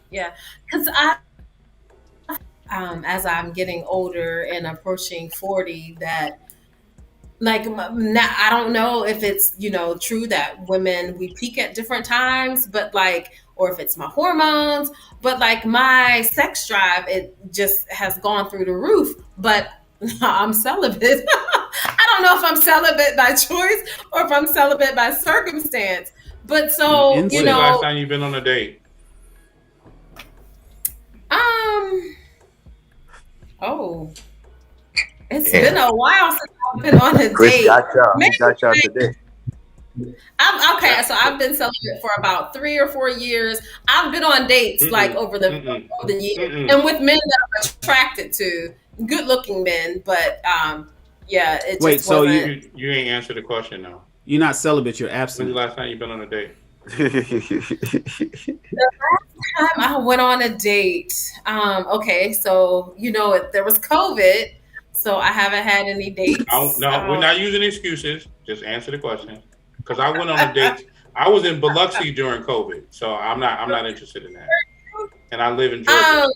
N: Because as I'm getting older and approaching 40, that like now, I don't know if it's true that women, we peak at different times, but or if it's my hormones, but my sex drive, it just has gone through the roof. But I'm celibate. I don't know if I'm celibate by choice or if I'm celibate by circumstance. But so
C: When's the last time you've been on a date?
N: It's been a while since I've been on a
I: Chris
N: date.
I: got y'all today.
N: So I've been celibate for about 3 or 4 years. I've been on dates over the years, and with men that I'm attracted to, good-looking men. But it
A: Wait,
N: just
A: so
N: wasn't.
C: You ain't answered the question though.
A: You're not celibate. You're abstinent.
C: When's the last time you've been on a date?
N: The last time I went on a date, okay, so there was COVID, so I haven't had any dates.
C: No, we're not using excuses. Just answer the question. Because I went on a date. I was in Biloxi during COVID, so I'm not interested in that. And I live in Georgia.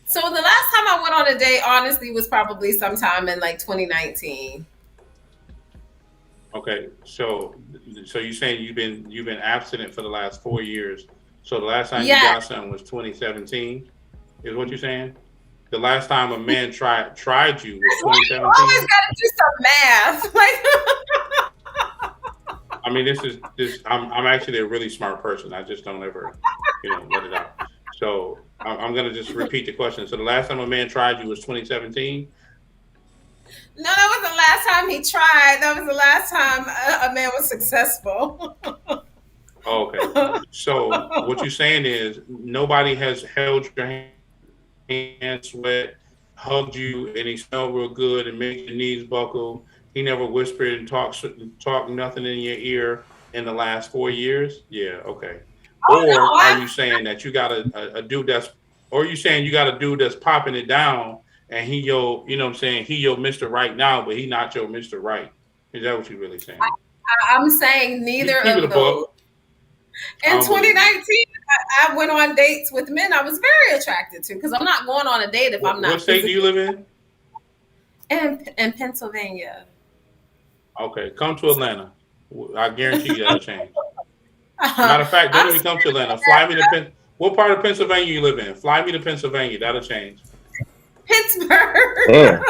N: So the last time I went on a date, honestly, was probably sometime in like 2019.
C: Okay, so you're saying you've been abstinent for the last 4 years. So the last time you got something was 2017, is what you're saying? The last time a man tried you was 2017.
N: You always gotta do some math.
C: I mean, I'm actually a really smart person. I just don't ever, let it out. So I'm gonna just repeat the question. So the last time a man tried you was 2017.
N: No, that was the last time he tried. That was the last time a man was successful.
C: Okay. So what you're saying is nobody has held your hand, sweat, hugged you, and he smelled real good and made your knees buckle. He never whispered and talked nothing in your ear in the last 4 years. Yeah. Okay. Are you saying that you got a dude that's popping it down and he your Mr. Right now, but he not your Mr. Right? Is that what you're really saying?
N: I'm saying neither of those. In 2019, I went on dates with men I was very attracted to, because I'm not going on a date if I'm not.
C: What state do you live in?
N: In Pennsylvania.
C: Okay, come to Atlanta. I guarantee you that'll change. Matter of fact, don't even come to Atlanta. Fly me to what part of Pennsylvania you live in? Fly me to Pennsylvania. That'll change.
N: Pittsburgh.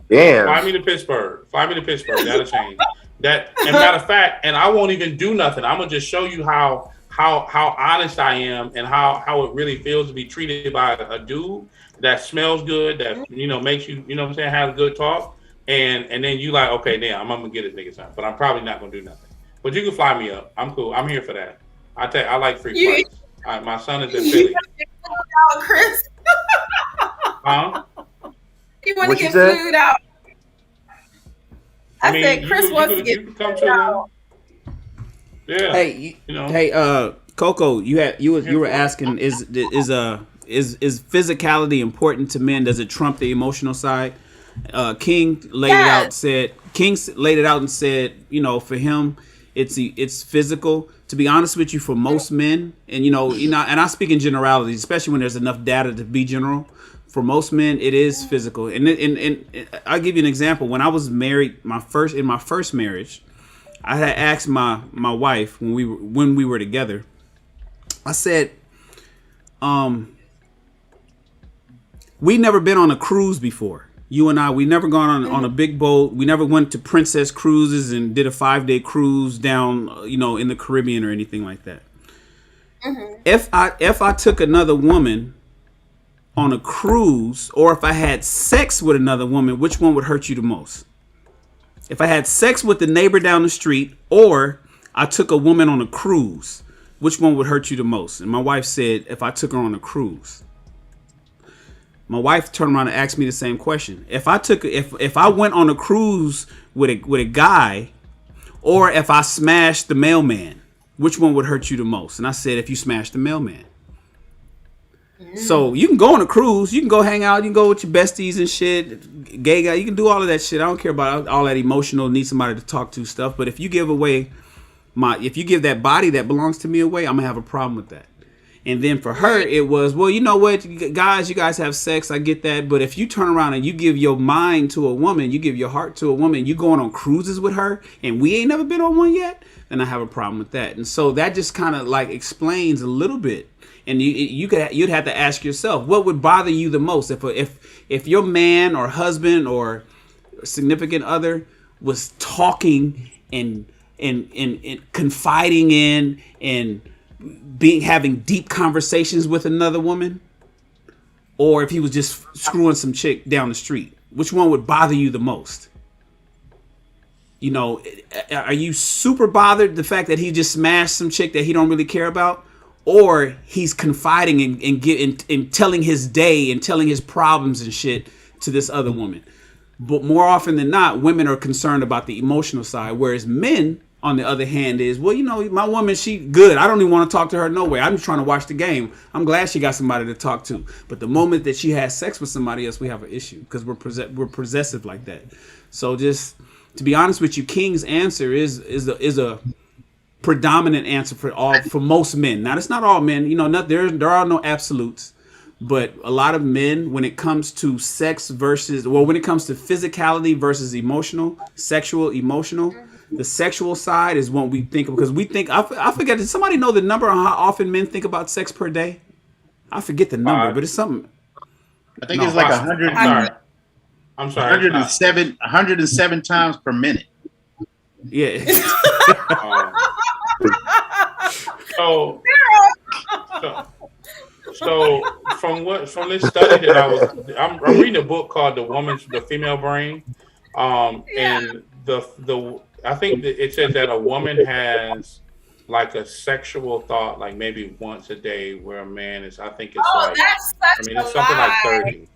I: Damn.
C: Fly me to Pittsburgh. That'll change. And matter of fact, and I won't even do nothing. I'm gonna just show you how honest I am and how it really feels to be treated by a dude that smells good, that makes you what I'm saying, have a good talk, and then you like, okay, damn, I'm gonna get this nigga something, but I'm probably not gonna do nothing. But you can fly me up. I'm cool. I'm here for that. I like free flights. My son is in Philly.
N: Chris.
C: Huh?
N: You want to get flued out? I said Chris wants to get flued out.
C: Yeah.
A: Hey, Coco, you were asking is physicality important to men? Does it trump the emotional side? King laid it out and said, for him, it's physical. To be honest with you, for most men, and and I speak in generalities, especially when there's enough data to be general. For most men, it is physical. And I'll give you an example. When I was married, my first marriage, I had asked my wife when we were together. I said, we never been on a cruise before. You and I, we never gone on a big boat. We never went to Princess Cruises and did a 5-day cruise down, in the Caribbean or anything like that. Mm-hmm. If I took another woman on a cruise, or if I had sex with another woman, which one would hurt you the most? If I had sex with the neighbor down the street, or I took a woman on a cruise, which one would hurt you the most? And my wife said, if I took her on a cruise. My wife turned around and asked me the same question. If I went on a cruise with a guy, or if I smashed the mailman, which one would hurt you the most? And I said, if you smashed the mailman. So you can go on a cruise, you can go hang out, you can go with your besties and shit, gay guy, you can do all of that shit. I don't care about all that emotional, need somebody to talk to stuff. But if you give that body that belongs to me away, I'm gonna have a problem with that. And then for her, it was, well, you know what, guys, you guys have sex, I get that. But if you turn around and you give your mind to a woman, you give your heart to a woman, you going on cruises with her, and we ain't never been on one yet, then I have a problem with that. And so that just kind of like explains a little bit. And you'd have to ask yourself, what would bother you the most if your man or husband or significant other was talking and confiding in and having deep conversations with another woman, or if he was just screwing some chick down the street? Which one would bother you the most? Are you super bothered the fact that he just smashed some chick that he don't really care about? Or he's confiding and telling his day and telling his problems and shit to this other woman. But more often than not, women are concerned about the emotional side, whereas men, on the other hand is, well, my woman, she good. I don't even want to talk to her no way. I'm just trying to watch the game. I'm glad she got somebody to talk to. But the moment that she has sex with somebody else, we have an issue because we're possessive like that. So just to be honest with you, King's answer is a predominant answer for most men. Now, it's not all men. There are no absolutes. But a lot of men, when it comes to sex when it comes to physicality versus sexual, emotional, the sexual side is what we think of, because we think, I forget, did somebody know the number on how often men think about sex per day? I forget the number, but it's something.
D: I think it's like 100.
C: I'm sorry.
D: 107 times per minute.
A: Yeah.
C: So from this study that I'm reading a book called The Female Brain, and I think that it says that a woman has like a sexual thought like maybe once a day, where a man is, I think it's it's something like 30.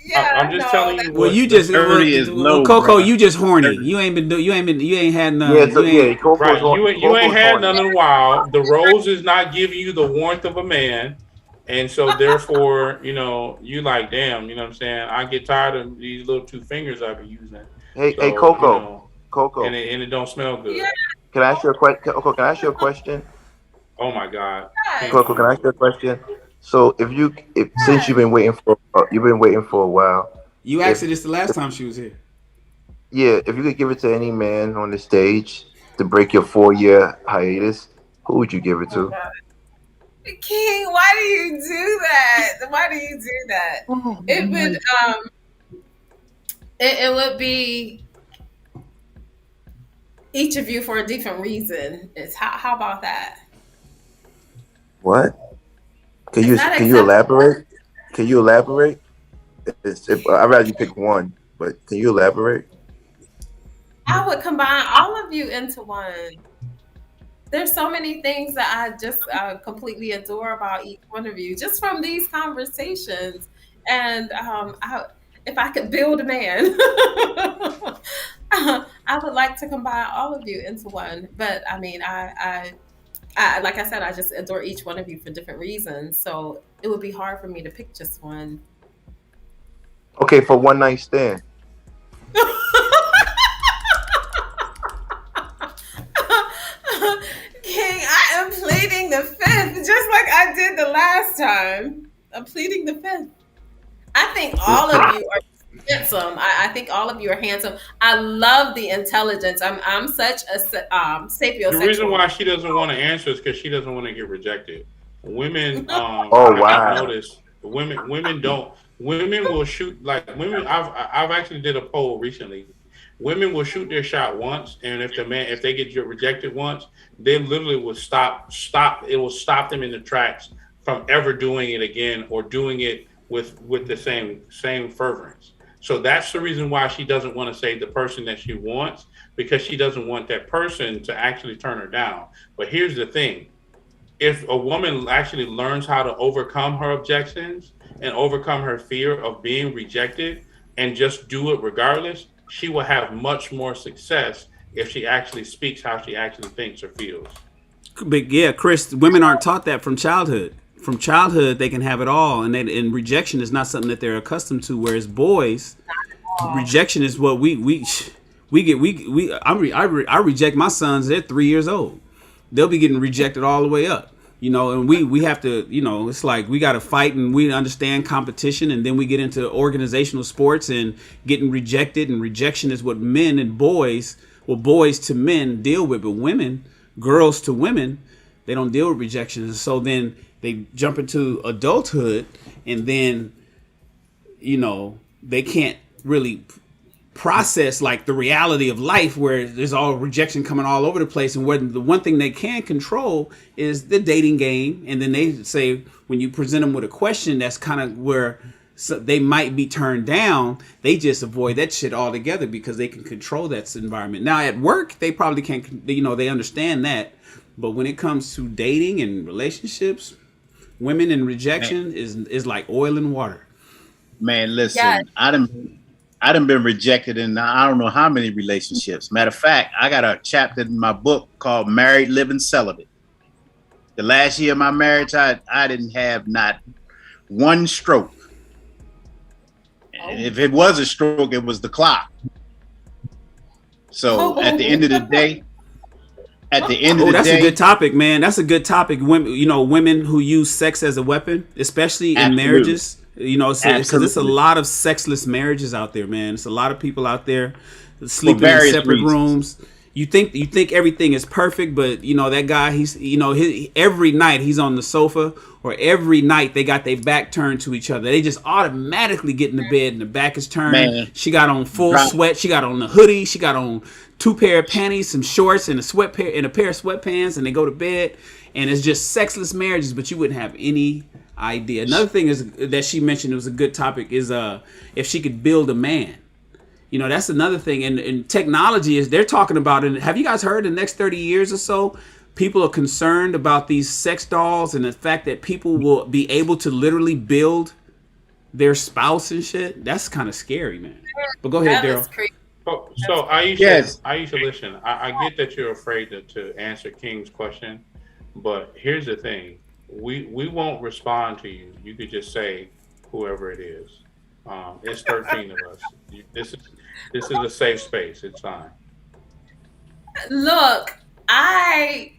N: Yeah,
C: I'm just telling you.
A: Well, you just
D: 30 is low,
A: Coco.
D: bro.
A: You just horny. You ain't had none.
C: Right. You ain't had none in a while. The rose is not giving you the warmth of a man. And so therefore, you like, damn, you know what I'm saying? I get tired of these little two fingers I've been using.
I: Hey, Coco. Coco.
C: And it don't smell good.
I: Yeah. Can I ask you a question? Coco, can I ask you a question?
C: Oh my God.
I: Coco, can I ask you a question? So since you've been waiting for a while.
A: You asked her this the last time she was here.
I: Yeah, if you could give it to any man on the stage to break your 4-year hiatus, who would you give it to?
N: King, why do you do that? Why do you do that? It would be each of you for a different reason. How about that?
I: What? Can you elaborate? Can you elaborate? I'd rather you pick one, but can you elaborate?
N: I would combine all of you into one. There's so many things that I just completely adore about each one of you, just from these conversations. And if I could build a man, I would like to combine all of you into one. But I mean, I like I said, I just adore each one of you for different reasons. So it would be hard for me to pick just one.
I: Okay, for one night stand.
N: King, I am pleading the fifth, just like I did the last time. I'm pleading the fifth. I think all of you are handsome. I think all of you are handsome. I love the intelligence. I'm such a sapiosexual.
C: The reason why she doesn't want to answer is because she doesn't want to get rejected. Women, I've noticed women don't. Women will shoot women. I've actually did a poll recently. Women will shoot their shot once, and if they get rejected once, they literally will stop. It will stop them in the tracks from ever doing it again or doing it with the same fervence. So that's the reason why she doesn't want to say the person that she wants, because she doesn't want that person to actually turn her down. But here's the thing: if a woman actually learns how to overcome her objections and overcome her fear of being rejected and just do it regardless, she will have much more success if she actually speaks how she actually thinks or feels.
A: But yeah, Chris, women aren't taught that from childhood. From childhood, they can have it all, and rejection is not something that they're accustomed to. Whereas boys, rejection is what we get. I reject my sons. They're 3 years old. They'll be getting rejected all the way up. And we have to, it's like we got to fight, and we understand competition, and then we get into organizational sports and getting rejected, and rejection is what men and boys to men deal with, but women, girls to women, they don't deal with rejection. And so then they jump into adulthood, and then, they can't really process like the reality of life, where there's all rejection coming all over the place, and where the one thing they can control is the dating game. And then they say, when you present them with a question that's kind of where they might be turned down, they just avoid that shit altogether because they can control that environment. Now at work, they probably can't, they understand that, but when it comes to dating and relationships, women and rejection is like oil and water.
D: Man, listen, I done been rejected in I don't know how many relationships. Matter of fact, I got a chapter in my book called Married Living Celibate. The last year of my marriage, I didn't have not one stroke. And if it was a stroke, it was the clock. So at the end of the day,
A: that's a good topic, man. That's a good topic. Women who use sex as a weapon, especially in marriages. Because it's a lot of sexless marriages out there, man. It's a lot of people out there sleeping in separate rooms. You think everything is perfect, but that guy, every night he's on the sofa, or every night they got their back turned to each other. They just automatically get in the bed and the back is turned. Man. She got on full sweat. She got on the hoodie. She got on 2 pair of panties, some shorts, and a pair of sweatpants, and they go to bed. And it's just sexless marriages, but you wouldn't have any idea. Another thing is that she mentioned, it was a good topic, is if she could build a man. That's another thing. And technology they're talking about it. Have you guys heard in the next 30 years or so, people are concerned about these sex dolls and the fact that people will be able to literally build their spouse and shit? That's kind of scary, man. But go ahead, Daryl.
C: So Aisha, listen, I get that you're afraid to answer King's question, but here's the thing. We won't respond to you. You could just say whoever it is. It's 13 of us. This is a safe space. It's fine.
N: Look, I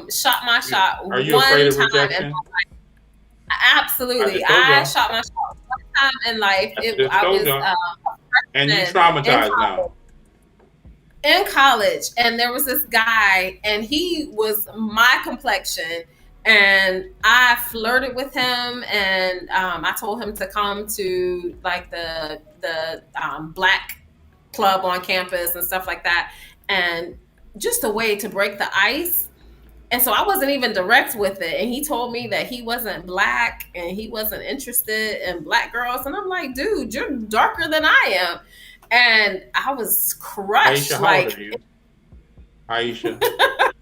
N: shot my shot.
C: Are you afraid of rejection?
N: Absolutely. I shot my shot one time in life. I was
C: and you traumatized now.
N: In college, and there was this guy, and he was my complexion. And I flirted with him, and I told him to come to like the black club on campus and stuff like that, and just a way to break the ice. And so I wasn't even direct with it. And he told me that he wasn't black and he wasn't interested in black girls. And I'm like, dude, you're darker than I am. And I was crushed.
C: Aisha, how old are you? Aisha,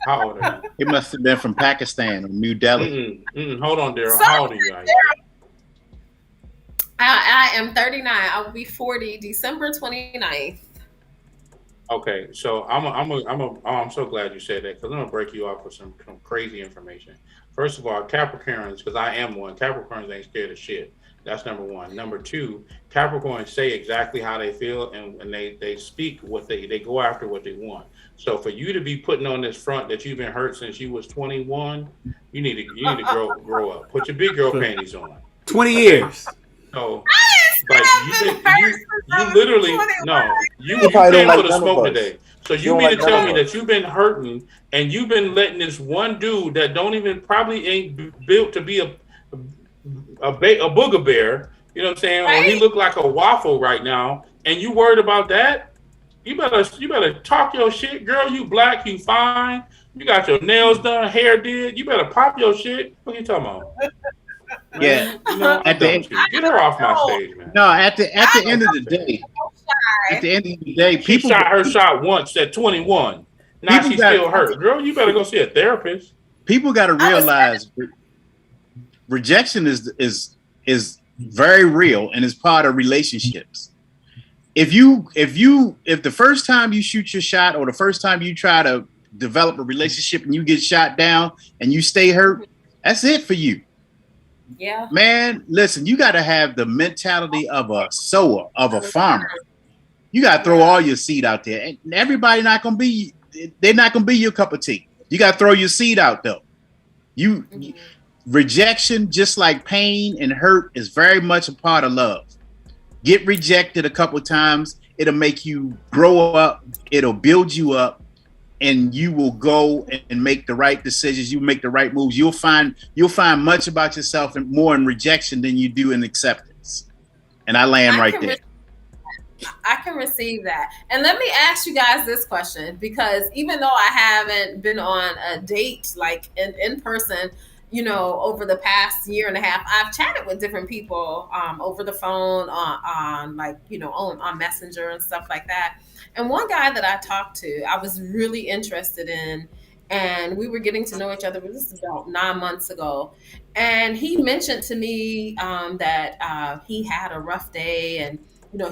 C: how old are you?
D: He must have been from Pakistan or New Delhi.
C: Hold on, Daryl. How old are you, Aisha?
N: I am 39. I will be 40 December 29th.
C: Okay, so I'm so glad you said that, because I'm gonna break you off with some crazy information. First of all, Capricorns, because I am one, Capricorns ain't scared of shit. That's number one. Number two, Capricorns say exactly how they feel, and they speak what they go after what they want. So for you to be putting on this front that you've been hurt since you was 21, you need to grow up. Put your big girl panties on.
A: 20 years.
C: So like you literally you came for the smoke today. So you mean to tell me that you've been hurting and you've been letting this one dude that don't even probably ain't built to be a booger bear, you know what I'm saying? Right? Or he look like a waffle right now, and you worried about that? You better talk your shit, girl. You black, you fine. You got your nails done, hair did. You better pop your shit. What are you talking about?
D: Yeah,
C: get her off my stage, man.
D: No, at the end of the day,
C: people shot her shot once at 21. Now she's still hurt. Girl, you better go see a therapist.
D: People got to realize rejection is very real and is part of relationships. If the first time you shoot your shot, or the first time you try to develop a relationship and you get shot down and you stay hurt, that's it for you.
N: Yeah.
D: Man, listen, you got to have the mentality of a sower, of a farmer. You got to throw all your seed out there. And everybody they're not going to be your cup of tea. You got to throw your seed out though. Rejection, just like pain and hurt, is very much a part of love. Get rejected a couple of times. It'll make you grow up. It'll build you up. And you will go and make the right decisions. You make the right moves. You'll find much about yourself and more in rejection than you do in acceptance. And I land right there.
N: I can receive that. And let me ask you guys this question, because even though I haven't been on a date like in person, over the past year and a half, I've chatted with different people over the phone, on Messenger and stuff like that. And one guy that I talked to, I was really interested in, and we were getting to know each other. This is about 9 months ago. And he mentioned to me that he had a rough day, and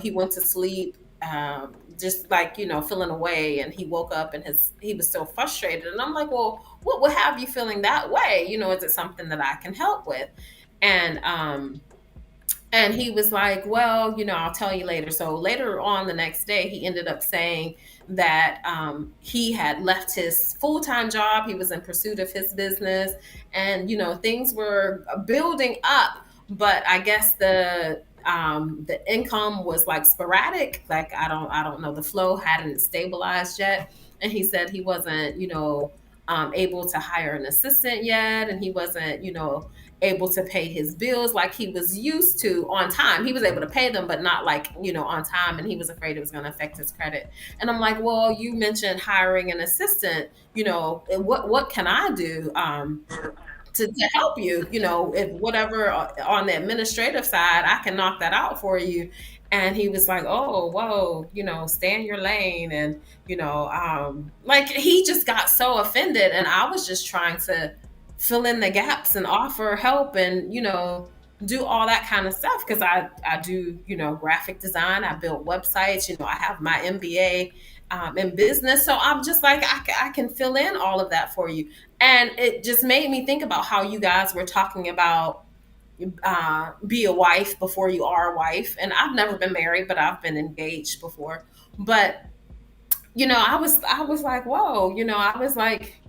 N: he went to sleep, just like, feeling away, and he woke up and he was so frustrated. And I'm like, well, what would have you feeling that way? Is it something that I can help with? And and he was like, well, I'll tell you later. So later on the next day, he ended up saying that he had left his full-time job. He was in pursuit of his business, and, things were building up. But I guess the income was like sporadic. Like, I don't know. The flow hadn't stabilized yet. And he said he wasn't, able to hire an assistant yet. And he wasn't, able to pay his bills like he was used to on time. He was able to pay them, but not like, on time. And he was afraid it was going to affect his credit. And I'm like, well, you mentioned hiring an assistant, what can I do? To help you, if whatever on the administrative side, I can knock that out for you. And he was like, oh, whoa, stay in your lane. And, like, he just got so offended. And I was just trying to fill in the gaps and offer help and, do all that kind of stuff. Cause I do, graphic design. I build websites, I have my MBA in business. So I'm just like, I can fill in all of that for you. And it just made me think about how you guys were talking about be a wife before you are a wife. And I've never been married, but I've been engaged before. But, I was like, whoa, I was like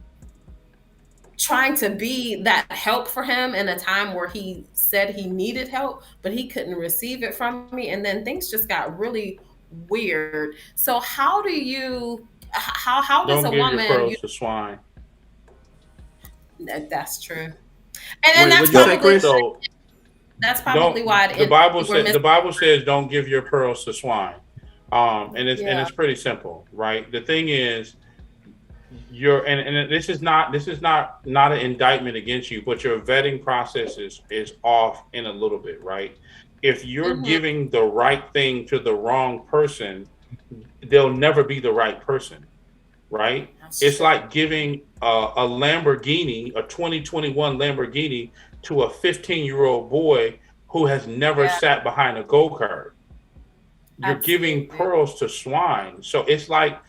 N: trying to be that help for him in a time where he said he needed help, but he couldn't receive it from me. And then things just got really weird. So how do you, how does
C: Don't
N: a
C: give your
N: woman,
C: pearls to swine.
N: That's true. And
A: What'd you say, Chris?
C: So
N: that's probably why
C: the Bible says don't give your pearls to swine. And it's pretty simple, right? The thing is, and this is not an indictment against you, but your vetting process is off in a little bit, right? If you're giving the right thing to the wrong person, they'll never be the right person, right? It's like giving a Lamborghini, a 2021 Lamborghini, to a 15-year-old boy who has never sat behind a go-kart. You're giving pearls to swine. So it's like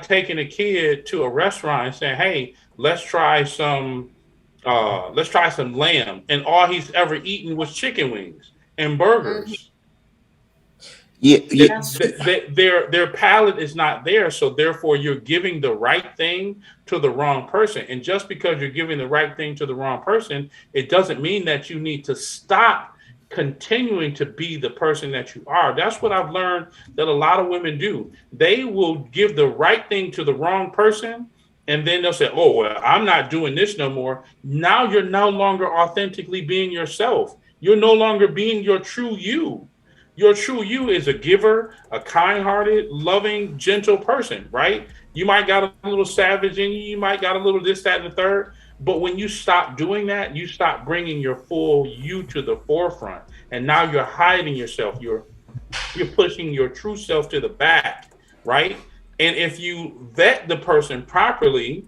C: taking a kid to a restaurant and saying, "Hey, let's try some lamb," and all he's ever eaten was chicken wings and burgers. Their palate is not there, so therefore you're giving the right thing to the wrong person. And just because you're giving the right thing to the wrong person, it doesn't mean that you need to stop continuing to be the person that you are. That's what I've learned that a lot of women do. They will give the right thing to the wrong person, and then they'll say, "Oh, well, I'm not doing this no more." Now you're no longer authentically being yourself. You're no longer being your true you. Your true you is a giver, a kind-hearted, loving, gentle person, right? You might got a little savage in you. You might got a little this, that, and the third. But when you stop doing that, you stop bringing your full you to the forefront. And now you're hiding yourself. You're pushing your true self to the back, right? And if you vet the person properly,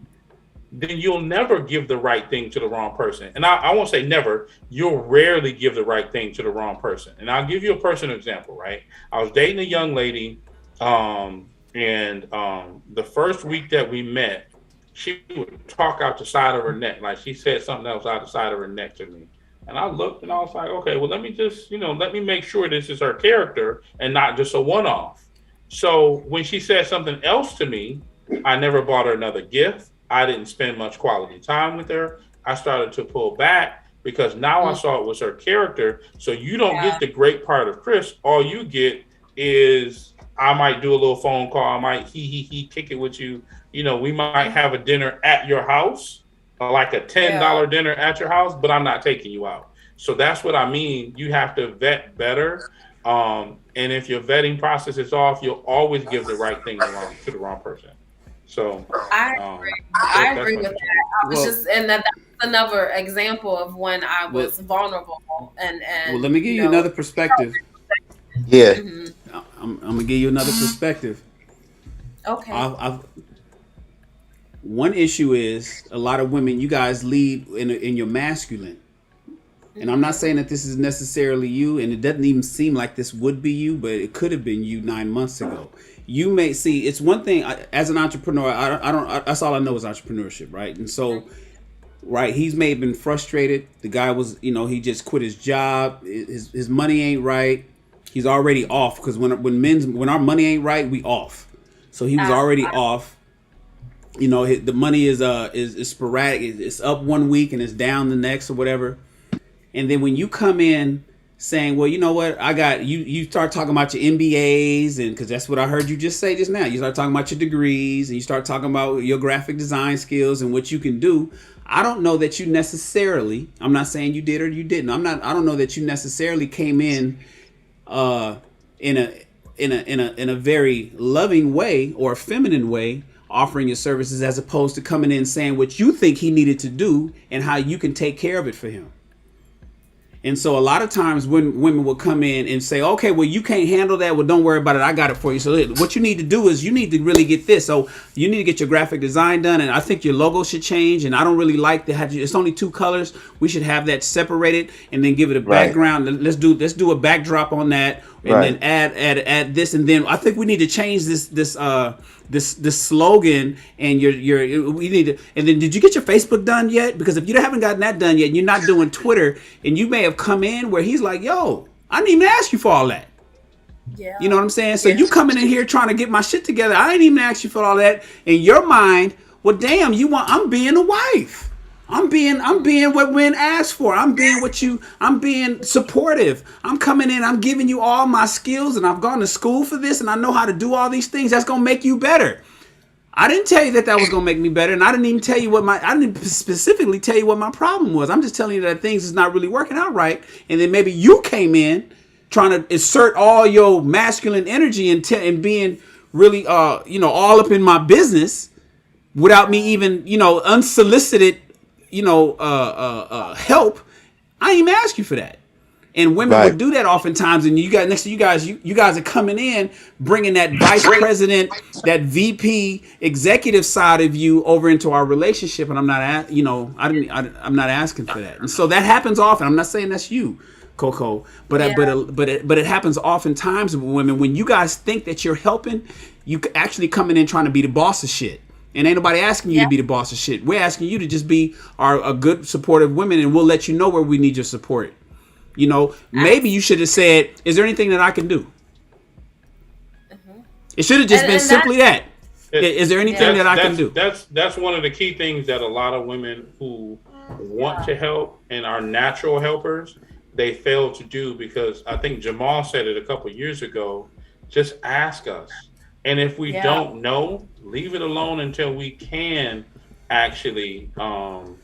C: then you'll never give the right thing to the wrong person. And I won't say never, you'll rarely give the right thing to the wrong person. And I'll give you a personal example, right? I was dating a young lady, and the first week that we met, she would talk out the side of her neck. Like she said something else out the side of her neck to me. And I looked and I was like, okay, well, let me just, let me make sure this is her character and not just a one-off. So when she said something else to me, I never bought her another gift. I didn't spend much quality time with her. I started to pull back because now I saw it was her character. So you don't get the great part of Chris. All you get is I might do a little phone call. I might kick it with you. We might have a dinner at your house, like a $10 dinner at your house, but I'm not taking you out. So that's what I mean. You have to vet better. And if your vetting process is off, you'll always give the right thing to the wrong person. So
N: I agree with that. I was and that's another example of when I was vulnerable and
A: well, let me give you another perspective.
I: Yeah.
A: I'm gonna give you another perspective.
N: Okay.
A: One issue is a lot of women, you guys lead in your masculine. And I'm not saying that this is necessarily you, and it doesn't even seem like this would be you, but it could have been you 9 months ago. You may see it's one thing as an entrepreneur. That's all I know is entrepreneurship, right? And so, right, he's may have been frustrated. The guy was, he just quit his job. His money ain't right. He's already off because when our money ain't right, we off. So he was already off. The money is sporadic. It's up one week and it's down the next or whatever. And then when you come in saying, well, you know what, I got you start talking about your MBAs, and because that's what I heard you just say just now. You start talking about your degrees and you start talking about your graphic design skills and what you can do. I don't know that you necessarily, I'm not saying you did or you didn't. I don't know that you necessarily came in in a very loving way or a feminine way, offering your services, as opposed to coming in saying what you think he needed to do and how you can take care of it for him. And so a lot of times when women will come in and say, okay, well, you can't handle that. Well, don't worry about it. I got it for you. So what you need to do is you need to really get this. So you need to get your graphic design done. And I think your logo should change. And I don't really like to have it's only 2 colors. We should have that separated and then give it a background. Let's do a backdrop on that. And then add this. And then I think we need to change this slogan, and we need to. And then, did you get your Facebook done yet? Because if you haven't gotten that done yet, and you're not doing Twitter, and you may have come in where he's like, "Yo, I didn't even ask you for all that." Yeah. You know what I'm saying? So you coming in here trying to get my shit together. I didn't even ask you for all that. In your mind, well, damn, I'm being a wife. I'm being what men asked for. I'm being supportive. I'm coming in, I'm giving you all my skills, and I've gone to school for this, and I know how to do all these things. That's gonna make you better. I didn't tell you that was gonna make me better, and I didn't even tell you I didn't specifically tell you what my problem was. I'm just telling you that things is not really working out right, and then maybe you came in trying to insert all your masculine energy and being really all up in my business without me even unsolicited help. I didn't even ask you for that. And women would do that oftentimes. And you guys are coming in, bringing that vice president, that VP executive side of you over into our relationship. And I'm not, I'm not asking for that. And so that happens often. I'm not saying that's you, Coco, but it happens oftentimes with women. When you guys think that you're helping, you actually coming in trying to be the boss of shit. And ain't nobody asking you to be the boss of shit. We're asking you to just be a good, supportive women, and we'll let you know where we need your support. Maybe you should have said, is there anything that I can do? Mm-hmm. It should have just been simply that. Is there anything that I can do?
C: That's one of the key things that a lot of women who want to help and are natural helpers, they fail to do, because I think Jamal said it a couple of years ago, just ask us. And if we don't know, leave it alone until we can actually tell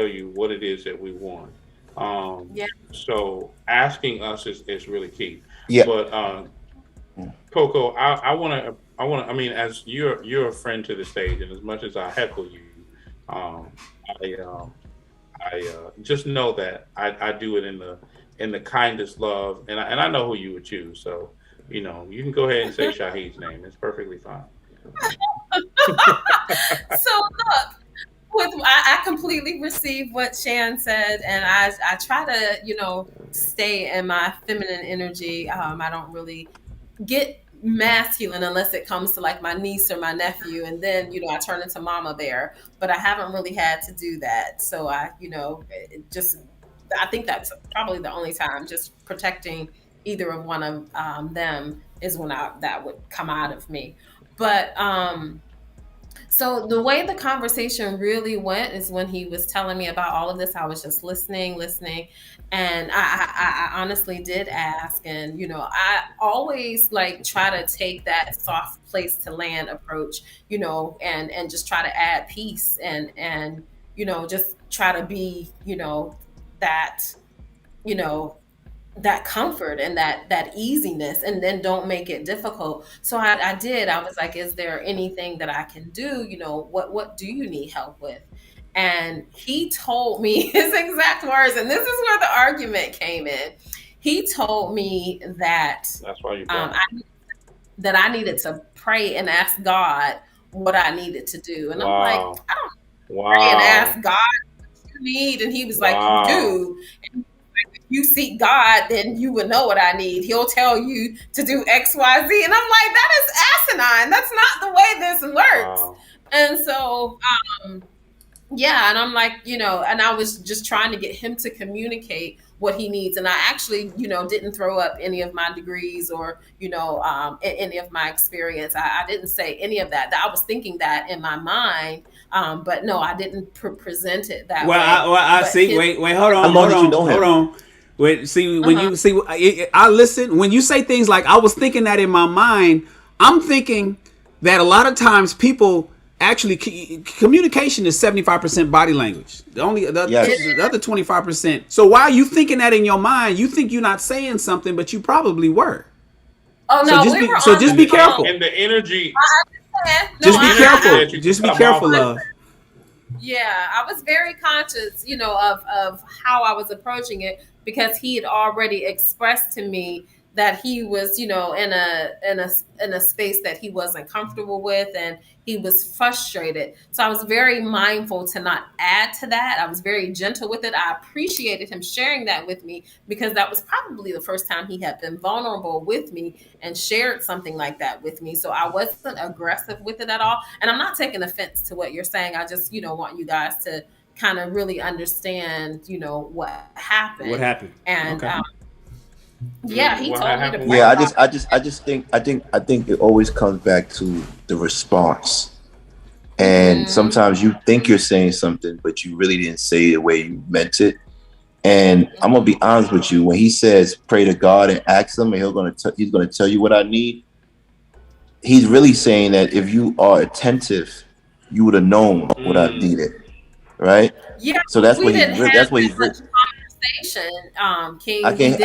C: you what it is that we want. So asking us is really key. Yeah. But Coco, I mean, as you're a friend to the stage, and as much as I heckle you, I just know that I do it in the kindest love, and I know who you would choose. So you can go ahead and say Shahid's name. It's perfectly fine.
N: So look, I completely receive what Shan said, and I try to stay in my feminine energy. I don't really get masculine unless it comes to like my niece or my nephew, and then I turn into mama bear. But I haven't really had to do that, so I think that's probably the only time. Just protecting either of one of them is when that would come out of me. But so the way the conversation really went is when he was telling me about all of this, I was just listening, and I honestly did ask, and I always try to take that soft place to land approach, and just try to add peace and just try to be that comfort and that easiness, and then don't make it difficult. So I was like, is there anything that I can do? What do you need help with? And he told me his exact words, and this is where the argument came in. He told me that
C: that's why
N: that I needed to pray and ask God what I needed to do. And I'm like, I don't pray and ask God what you need? And he was like, you
C: Wow.
N: do. And if you seek God, then you would know what I need. He'll tell you to do X, Y, Z. And I'm like, that is asinine. That's not the way this works.
C: Wow.
N: And so, yeah, and I'm like, and I was just trying to get him to communicate what he needs. And I actually, didn't throw up any of my degrees or, any of my experience. I didn't say any of that. I was thinking that in my mind, but no, I didn't present it that way.
A: I
N: But
A: see. Wait, hold on,
B: How long did you know him?
A: hold on. Wait, see, when you see, I listen. When you say things like, I was thinking that in my mind, I'm thinking that a lot of times people actually communication is 75% body language. The other 25%. So why are you thinking that in your mind? You think you're not saying something, but you probably were.
N: Oh no,
A: just be careful.
C: And the energy.
A: Just be careful. Just be careful, love.
N: Yeah, I was very conscious, of how I was approaching it, because he had already expressed to me that he was, in a space that he wasn't comfortable with, and he was frustrated. So I was very mindful to not add to that. I was very gentle with it. I appreciated him sharing that with me, because that was probably the first time he had been vulnerable with me and shared something like that with me. So I wasn't aggressive with it at all. And I'm not taking offense to what you're saying. I just, want you guys to kind of really understand, what happened.
A: What happened?
N: And
A: okay.
N: Yeah, he told me to.
B: Yeah, I just think it always comes back to the response. And sometimes you think you're saying something, but you really didn't say it the way you meant it. And I'm gonna be honest with you. When he says pray to God and ask him, and he's gonna tell you what I need, he's really saying that if you are attentive, you would have known what I needed, right?
N: Yeah.
B: So that's what
N: that's what he's. King.
B: I can't.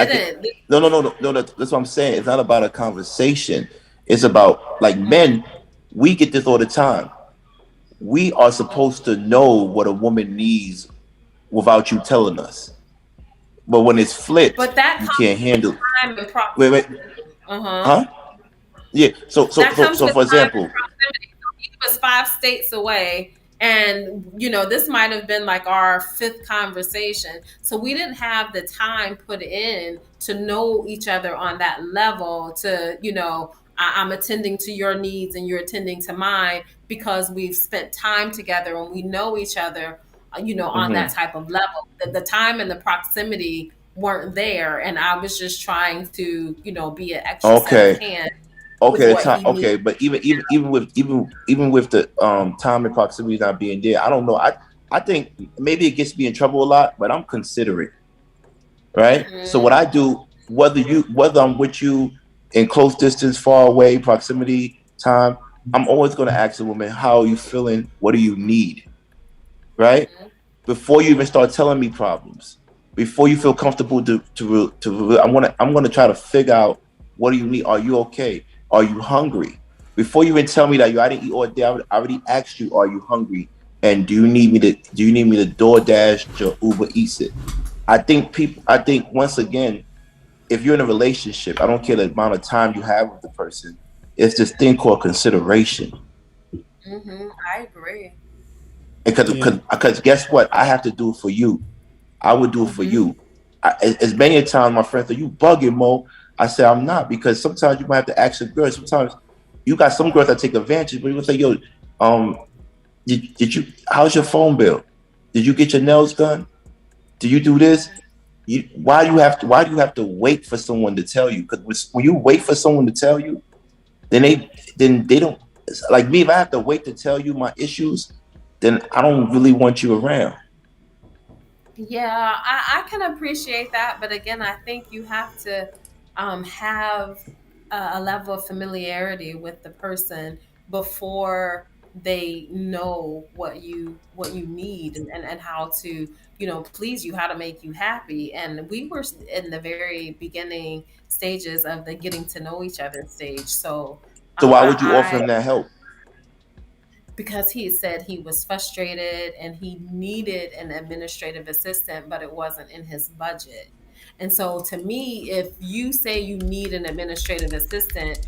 B: No. That's what I'm saying. It's not about a conversation. It's about, like, men. We get this all the time. We are supposed to know what a woman needs without you telling us. But when it's flipped, you can't handle it. Wait. Huh? Yeah. So for example,
N: he was 5 states away. And, this might have been like our 5th conversation. So we didn't have the time put in to know each other on that level to, I'm attending to your needs and you're attending to mine, because we've spent time together and we know each other, on that type of level. The time and the proximity weren't there. And I was just trying to, be an extra set of hands.
B: Okay, but even with the time and proximity not being there, I don't know. I think maybe it gets me in trouble a lot, but I'm considerate, right? So what I do, whether I'm with you in close distance, far away, proximity, time, I'm always going to ask a woman, how are you feeling? What do you need? Right? Before you even start telling me problems, before you feel comfortable I'm going to try to figure out, what do you need? Are you okay? Are you hungry? Before you even tell me that I didn't eat all day, I already asked you, are you hungry? And do you need me to DoorDash or Uber Eats it? I think once again, if you're in a relationship, I don't care the amount of time you have with the person, it's this thing called consideration.
N: I agree.
B: Because guess what? I have to do it for you. I would do it for you. As many a time my friends say, you bugging, Mo. I say I'm not, because sometimes you might have to ask a girl. Sometimes you got some girls that take advantage, but you say, yo, did you? How's your phone bill? Did you get your nails done? Do you do this? Why do you have to wait for someone to tell you? Because when you wait for someone to tell you, then they don't, like me. If I have to wait to tell you my issues, then I don't really want you around.
N: Yeah, I can appreciate that, but again, I think you have to have a level of familiarity with the person before they know what you need, and how to please you, how to make you happy. And we were in the very beginning stages of the getting to know each other stage. So
B: why would you offer him that help?
N: Because he said he was frustrated and he needed an administrative assistant, but it wasn't in his budget. And so to me, if you say you need an administrative assistant,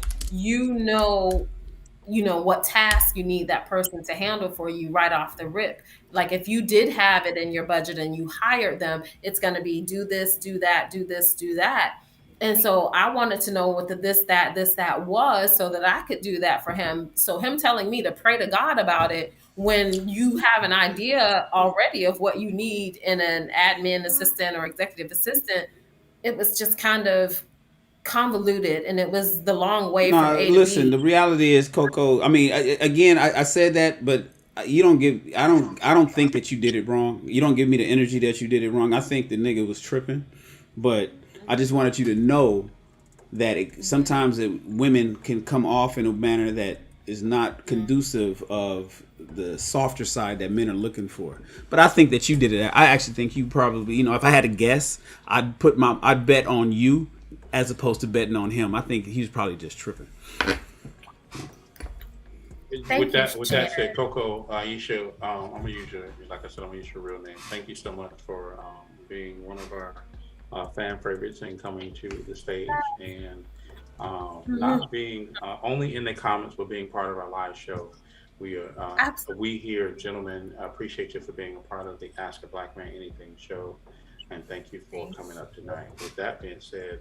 N: what task you need that person to handle for you right off the rip. Like if you did have it in your budget and you hired them, it's going to be do this, do that, do this, do that. And so I wanted to know what the this, that was so that I could do that for him. So him telling me to pray to God about it when you have an idea already of what you need in an admin assistant or executive assistant, it was just kind of convoluted, and it was the long way from
A: No,
N: A to
A: listen.
N: B.
A: The reality is, Coco. I mean, again, I said that, but you don't give. I don't think that you did it wrong. You don't give me the energy that you did it wrong. I think the nigga was tripping, but I just wanted you to know that sometimes women can come off in a manner that is not conducive of the softer side that men are looking for. But I think that you did it. I actually think you probably, if I had to guess, I'd bet on you as opposed to betting on him. I think he was probably just tripping.
C: With that said, Coco, Aisha, I'm gonna use your, like I said, I'm gonna use your real name. Thank you so much for being one of our fan favorites and coming to the stage and not being only in the comments, but being part of our live show. We here, gentlemen, appreciate you for being a part of the Ask a Black Man Anything show, and thank you for coming up tonight. With that being said,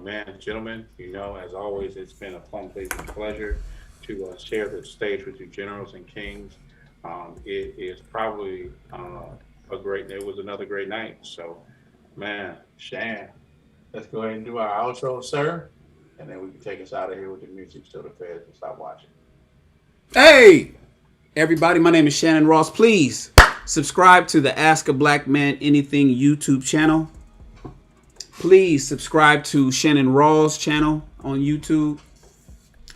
C: man, gentlemen, as always, it's been a plum-pleasing pleasure to share the stage with you, generals and kings. It is probably it was another great night. So, man, Shan, let's go ahead and do our outro, sir, and then we can take us out of here with the music so the feds can stop watching.
A: Hey, everybody, my name is Shannon Ross. Please subscribe to the Ask a Black Man Anything YouTube channel. Please subscribe to Shannon Raw's channel on YouTube.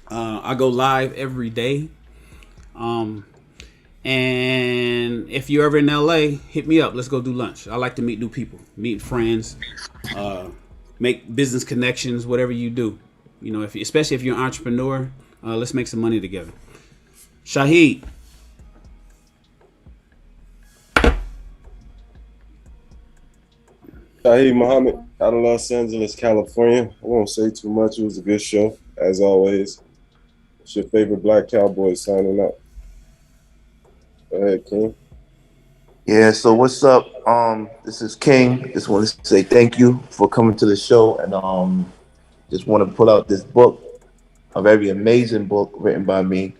A: I go live every day. And if you're ever in LA, hit me up. Let's go do lunch. I like to meet new people, meet friends, make business connections, whatever you do. Especially if you're an entrepreneur, let's make some money together. Shaheed.
E: Shaheed Muhammad out of Los Angeles, California. I won't say too much. It was a good show, as always. It's your favorite black cowboy signing up. Go ahead, King.
I: Yeah, so what's up? This is King. Just want to say thank you for coming to the show, and just want to pull out this book, a very amazing book written by me,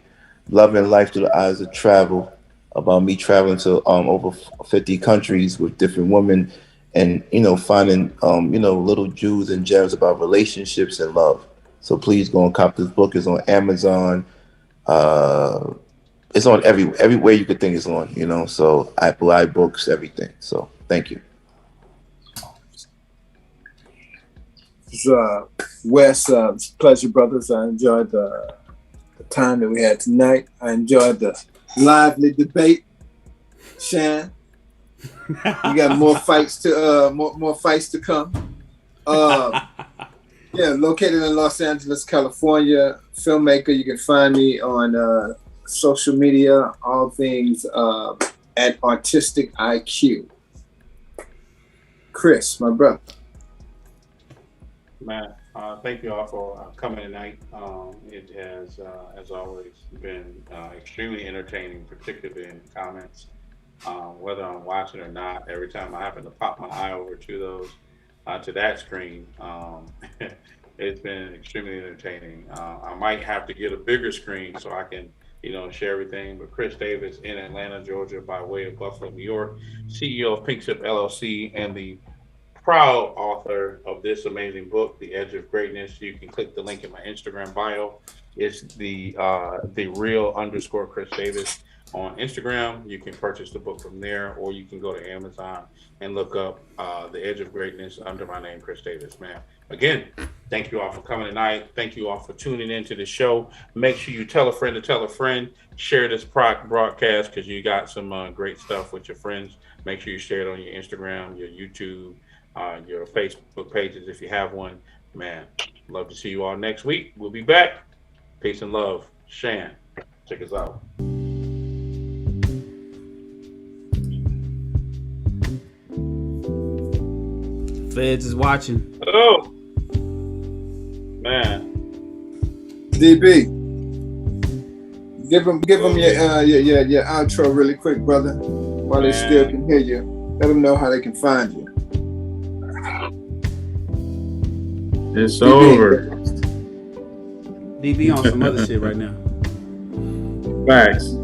I: Loving Life Through the Eyes of Travel, about me traveling to over 50 countries with different women, and finding little jewels and gems about relationships and love. So please go and cop this book. It's on Amazon. It's on everywhere you could think it's on. So Apple iBooks, everything. So thank you.
J: It's Wes. It's a pleasure, brothers. I enjoyed the time that we had tonight. I enjoyed the lively debate. Shan, you got more fights to come. Yeah, located in Los Angeles, California. Filmmaker. You can find me on social media, all things at Artistic IQ. Chris, my brother.
C: Man, thank you all for coming tonight. It has, as always, been extremely entertaining, particularly in the comments. Whether I'm watching or not, every time I happen to pop my eye over to that screen, it's been extremely entertaining. I might have to get a bigger screen so I can, share everything. But Chris Davis in Atlanta, Georgia, by way of Buffalo, New York, CEO of Pink Sip LLC, and the proud author of this amazing book, The Edge of Greatness. You can click the link in my Instagram bio. It's the real _ Chris Davis on Instagram. You can purchase the book from there, or you can go to Amazon and look up The Edge of Greatness under my name, Chris Davis. Man, again, thank you all for coming tonight. Thank you all for tuning into the show. Make sure you tell a friend to tell a friend. Share this broadcast because you got some great stuff with your friends. Make sure you share it on your Instagram, your YouTube, your Facebook pages if you have one. Man, love to see you all next week. We'll be back. Peace and love. Shan, check us out.
A: Feds is watching.
C: Oh, man.
J: DB.
H: Give them your outro really quick, brother, while they still can hear you. Let them know how they can find you.
C: It's over.
A: DB on some other shit right now.
C: Facts.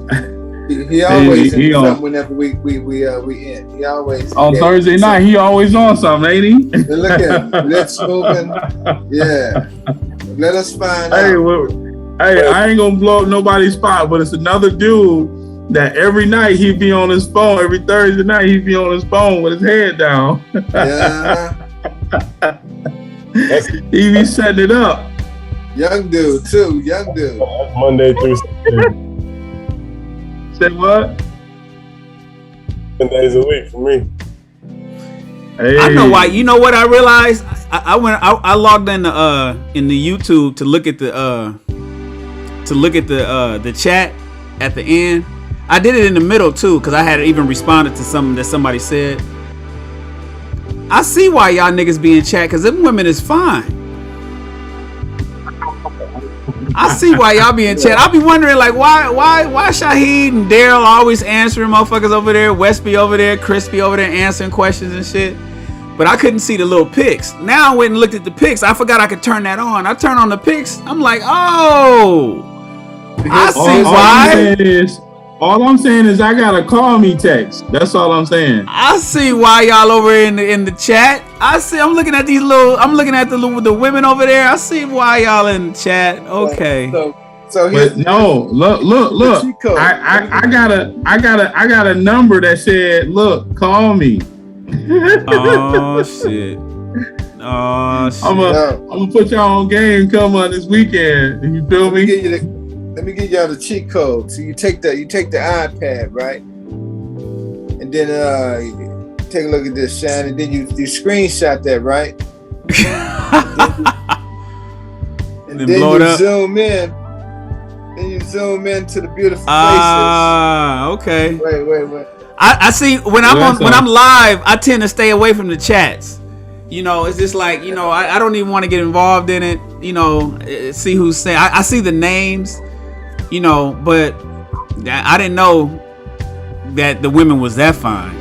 H: He always in something whenever we end. He always
C: on Thursday night. He always on something, ain't he?
H: Look at him. Let's moving. Yeah. Let us find out.
C: Hey, I ain't gonna blow up nobody's spot, but it's another dude that every night he be on his phone. Every Thursday night he be on his phone with his head down.
H: Yeah.
C: He be setting it up.
H: Young dude too. Young dude.
E: That's Monday through Saturday.
C: Say what?
E: 10 days a week for me.
A: Hey. I know why. You know what I realized? I logged in the YouTube to look at the chat at the end. I did it in the middle too, because I had even responded to something that somebody said. I see why y'all niggas be in chat, because them women is fine. I see why y'all be in chat. I be wondering, like, why Shaheed and Daryl always answering motherfuckers over there, West be over there, Chris be over there answering questions and shit. But I couldn't see the little pics. Now I went and looked at the pics. I forgot I could turn that on. I turn on the pics. I'm like, oh, I see why.
C: All I'm saying is I gotta call me text. That's all I'm saying.
A: I see why y'all over in the chat. I'm looking at the women over there. I see why y'all in the chat. Okay.
H: So
C: but no, look. I got a number that said, look, call me.
A: Oh shit. Oh shit.
C: I'm gonna put y'all on game come on this weekend. You feel me?
H: Let me give y'all the cheat code. So you take the iPad, right? And then you take a look at this, Shan, and then you screenshot that, right? and then
A: blow it
H: you
A: up.
H: zoom in. Then you zoom into the beautiful places.
A: Okay.
H: Wait.
A: I see when I'm live, I tend to stay away from the chats. You know, it's just like, you know, I don't even want to get involved in it. You know, see who's saying. I see the names. You know, but I didn't know that the women was that fine.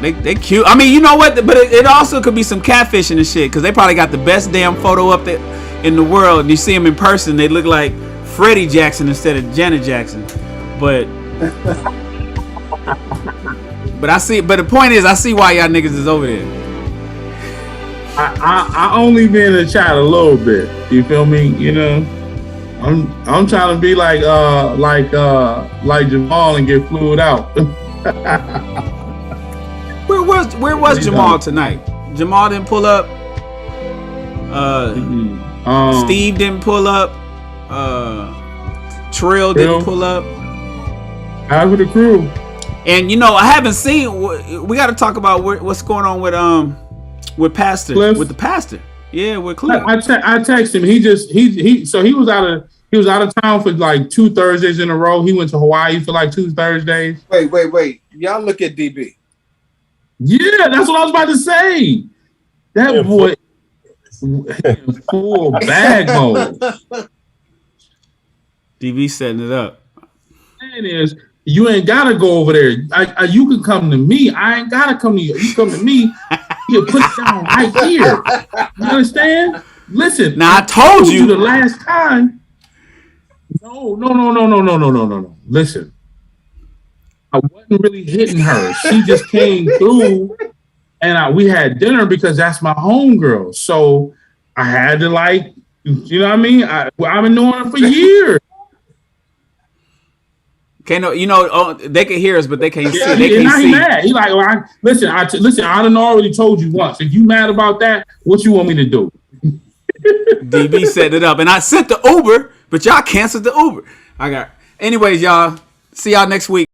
A: They cute. I mean, you know what? But it also could be some catfishing and shit, because they probably got the best damn photo up there in the world. And you see them in person, they look like Freddie Jackson instead of Janet Jackson. But I see. But the point is, I see why y'all niggas is over there.
C: I only been in the chat a little bit. You feel me? You know. I'm trying to be like Jamal and get flued out.
A: Where was Jamal tonight? Jamal didn't pull up. Steve didn't pull up. Trill didn't pull up.
C: Out with the crew.
A: And you know, I haven't seen. We got to talk about what's going on with Pastor, Cliff. With the pastor. Yeah, with Cliff.
C: I texted him. He was out of town for like 2 Thursdays in a row. He went to Hawaii for like 2 Thursdays.
H: Wait. Y'all look at DB.
C: Yeah, that's what I was about to say. That boy full bag mode.
A: DB setting it up.
C: The thing is, you ain't gotta go over there. You can come to me. I ain't gotta come to you. You come to me. You put it down right here. You understand? Listen.
A: Now I told you
C: the last time. No. Listen. I wasn't really hitting her. She just came through, and we had dinner because that's my homegirl. So I had to, like, you know what I mean? I've been knowing her for years.
A: Okay, no, you know, they can hear us, but they can't see.
C: They can't see. He mad. He like, well, listen. I done already told you once. If you mad about that, what you want me to do?
A: DB set it up, and I sent the Uber, but y'all canceled the Uber. Anyways, y'all. See y'all next week.